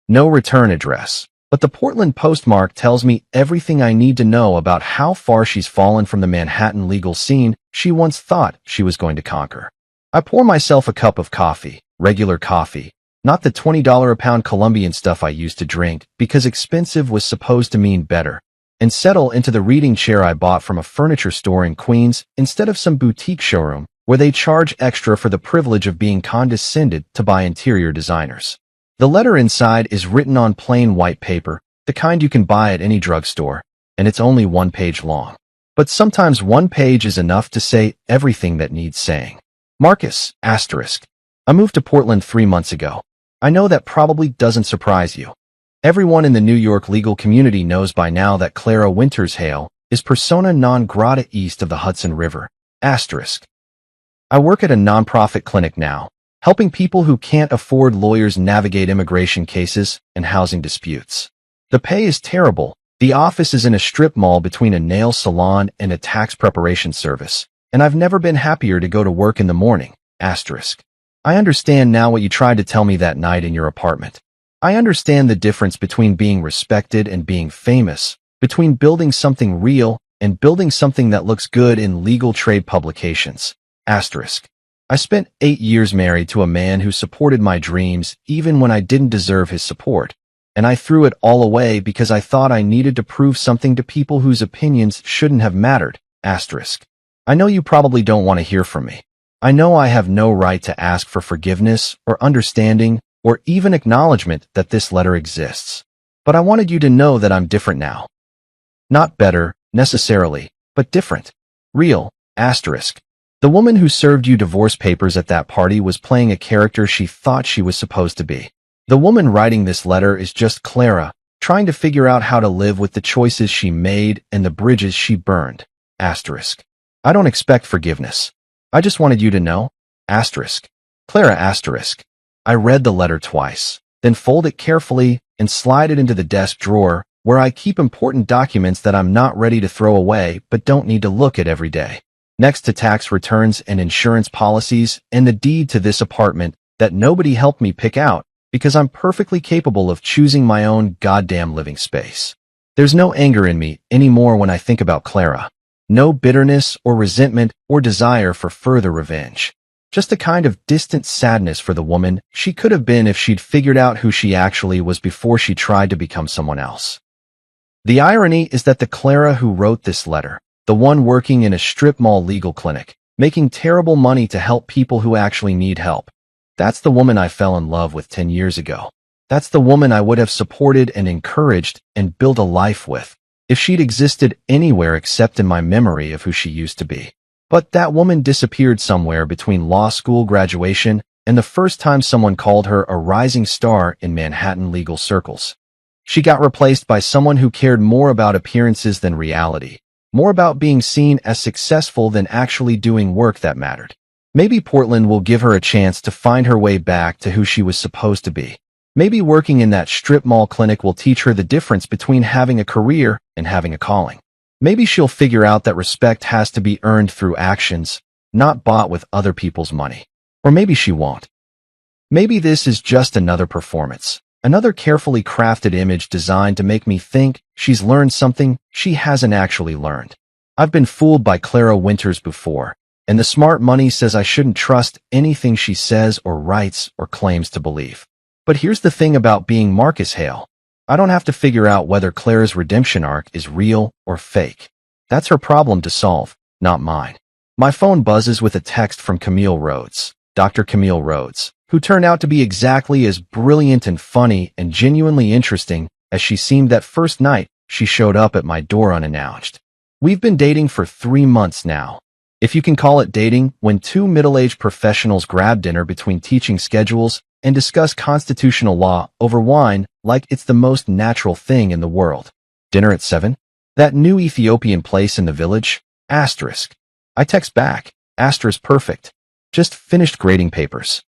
No return address, but the Portland postmark tells me everything I need to know about how far she's fallen from the Manhattan legal scene she once thought she was going to conquer. I pour myself a cup of coffee, regular coffee, not the $20 a pound Colombian stuff I used to drink because expensive was supposed to mean better, and settle into the reading chair I bought from a furniture store in Queens instead of some boutique showroom where they charge extra for the privilege of being condescended to by interior designers. The letter inside is written on plain white paper, the kind you can buy at any drugstore, and it's only 1 page long. But sometimes 1 page is enough to say everything that needs saying. Marcus, asterisk. I moved to Portland 3 months ago. I know that probably doesn't surprise you. Everyone in the New York legal community knows by now that Clara Winters Hale is persona non grata east of the Hudson River, asterisk. I work at a nonprofit clinic now, helping people who can't afford lawyers navigate immigration cases and housing disputes. The pay is terrible. The office is in a strip mall between a nail salon and a tax preparation service, and I've never been happier to go to work in the morning, asterisk. I understand now what you tried to tell me that night in your apartment. I understand the difference between being respected and being famous, between building something real and building something that looks good in legal trade publications, asterisk. I spent 8 years married to a man who supported my dreams even when I didn't deserve his support, and I threw it all away because I thought I needed to prove something to people whose opinions shouldn't have mattered, asterisk. I know you probably don't want to hear from me. I know I have no right to ask for forgiveness or understanding or even acknowledgement that this letter exists. But I wanted you to know that I'm different now. Not better, necessarily, but different. Real, asterisk. The woman who served you divorce papers at that party was playing a character she thought she was supposed to be. The woman writing this letter is just Clara, trying to figure out how to live with the choices she made and the bridges she burned, asterisk. I don't expect forgiveness. I just wanted you to know, asterisk. Clara, asterisk. I read the letter twice, then fold it carefully and slide it into the desk drawer where I keep important documents that I'm not ready to throw away but don't need to look at every day. Next to tax returns and insurance policies and the deed to this apartment that nobody helped me pick out because I'm perfectly capable of choosing my own goddamn living space. There's no anger in me anymore when I think about Clara. No bitterness or resentment or desire for further revenge. Just a kind of distant sadness for the woman she could have been if she'd figured out who she actually was before she tried to become someone else. The irony is that the Clara who wrote this letter, the one working in a strip mall legal clinic, making terrible money to help people who actually need help, that's the woman I fell in love with 10 years ago. That's the woman I would have supported and encouraged and built a life with if she'd existed anywhere except in my memory of who she used to be. But that woman disappeared somewhere between law school graduation and the first time someone called her a rising star in Manhattan legal circles. She got replaced by someone who cared more about appearances than reality, more about being seen as successful than actually doing work that mattered. Maybe Portland will give her a chance to find her way back to who she was supposed to be. Maybe working in that strip mall clinic will teach her the difference between having a career and having a calling. Maybe she'll figure out that respect has to be earned through actions, not bought with other people's money. Or maybe she won't. Maybe this is just another performance, another carefully crafted image designed to make me think she's learned something she hasn't actually learned. I've been fooled by Clara Winters before, and the smart money says I shouldn't trust anything she says or writes or claims to believe. But here's the thing about being Marcus Hale. I don't have to figure out whether Clara's redemption arc is real or fake. That's her problem to solve, not mine. My phone buzzes with a text from Camille Rhodes, Dr. Camille Rhodes, who turned out to be exactly as brilliant and funny and genuinely interesting as she seemed that first night she showed up at my door unannounced. We've been dating for 3 months now. If you can call it dating, when two middle-aged professionals grab dinner between teaching schedules and discuss constitutional law over wine like it's the most natural thing in the world. Dinner at 7? That new Ethiopian place in the village? Asterisk. I text back. Asterisk perfect. Just finished grading papers.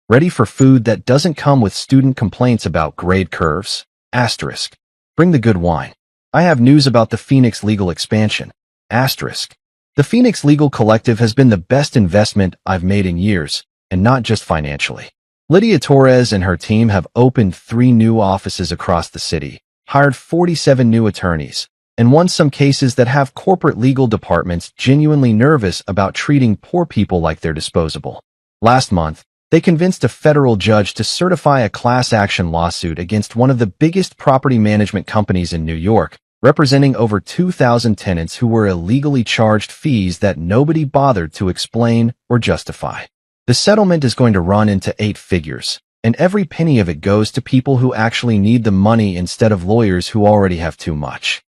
Ready for food that doesn't come with student complaints about grade curves? Asterisk. Bring the good wine. I have news about the Phoenix legal expansion. Asterisk. The Phoenix Legal Collective has been the best investment I've made in years, and not just financially. Lydia Torres and her team have opened 3 new offices across the city, hired 47 new attorneys, and won some cases that have corporate legal departments genuinely nervous about treating poor people like they're disposable. Last month, they convinced a federal judge to certify a class action lawsuit against one of the biggest property management companies in New York, representing over 2,000 tenants who were illegally charged fees that nobody bothered to explain or justify. The settlement is going to run into 8 figures, and every penny of it goes to people who actually need the money instead of lawyers who already have too much.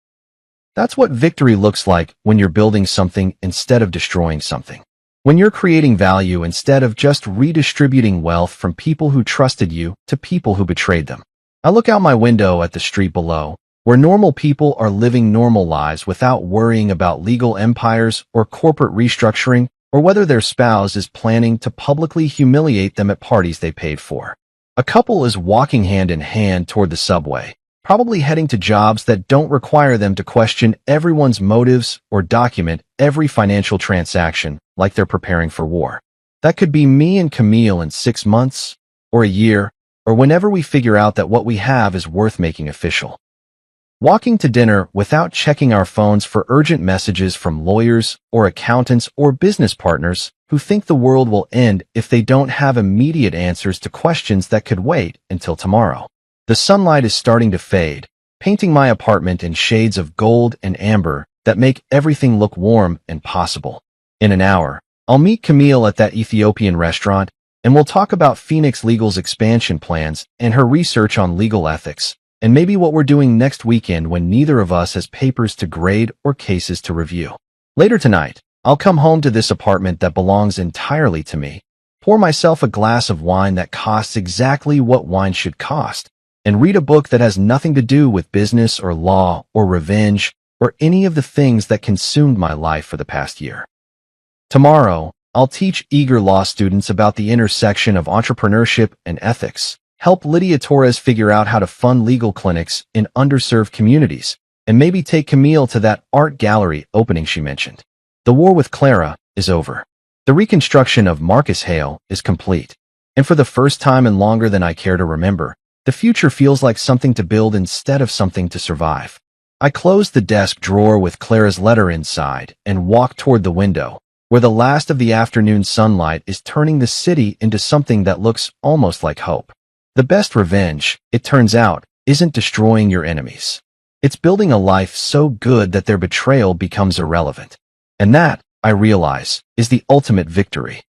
That's what victory looks like when you're building something instead of destroying something. When you're creating value instead of just redistributing wealth from people who trusted you to people who betrayed them. I look out my window at the street below, where normal people are living normal lives without worrying about legal empires or corporate restructuring, or whether their spouse is planning to publicly humiliate them at parties they paid for. A couple is walking hand in hand toward the subway, probably heading to jobs that don't require them to question everyone's motives or document every financial transaction like they're preparing for war. That could be me and Camille in 6 months, or a year, or whenever we figure out that what we have is worth making official. Walking to dinner without checking our phones for urgent messages from lawyers or accountants or business partners who think the world will end if they don't have immediate answers to questions that could wait until tomorrow. The sunlight is starting to fade, painting my apartment in shades of gold and amber that make everything look warm and possible. In an hour, I'll meet Camille at that Ethiopian restaurant, and we'll talk about Phoenix Legal's expansion plans and her research on legal ethics, and maybe what we're doing next weekend when neither of us has papers to grade or cases to review. Later tonight, I'll come home to this apartment that belongs entirely to me, pour myself a glass of wine that costs exactly what wine should cost, and read a book that has nothing to do with business or law or revenge or any of the things that consumed my life for the past year. Tomorrow, I'll teach eager law students about the intersection of entrepreneurship and ethics, help Lydia Torres figure out how to fund legal clinics in underserved communities, and maybe take Camille to that art gallery opening she mentioned. The war with Clara is over. The reconstruction of Marcus Hale is complete. And for the first time in longer than I care to remember, the future feels like something to build instead of something to survive. I close the desk drawer with Clara's letter inside and walk toward the window, where the last of the afternoon sunlight is turning the city into something that looks almost like hope. The best revenge, it turns out, isn't destroying your enemies. It's building a life so good that their betrayal becomes irrelevant. And that, I realize, is the ultimate victory.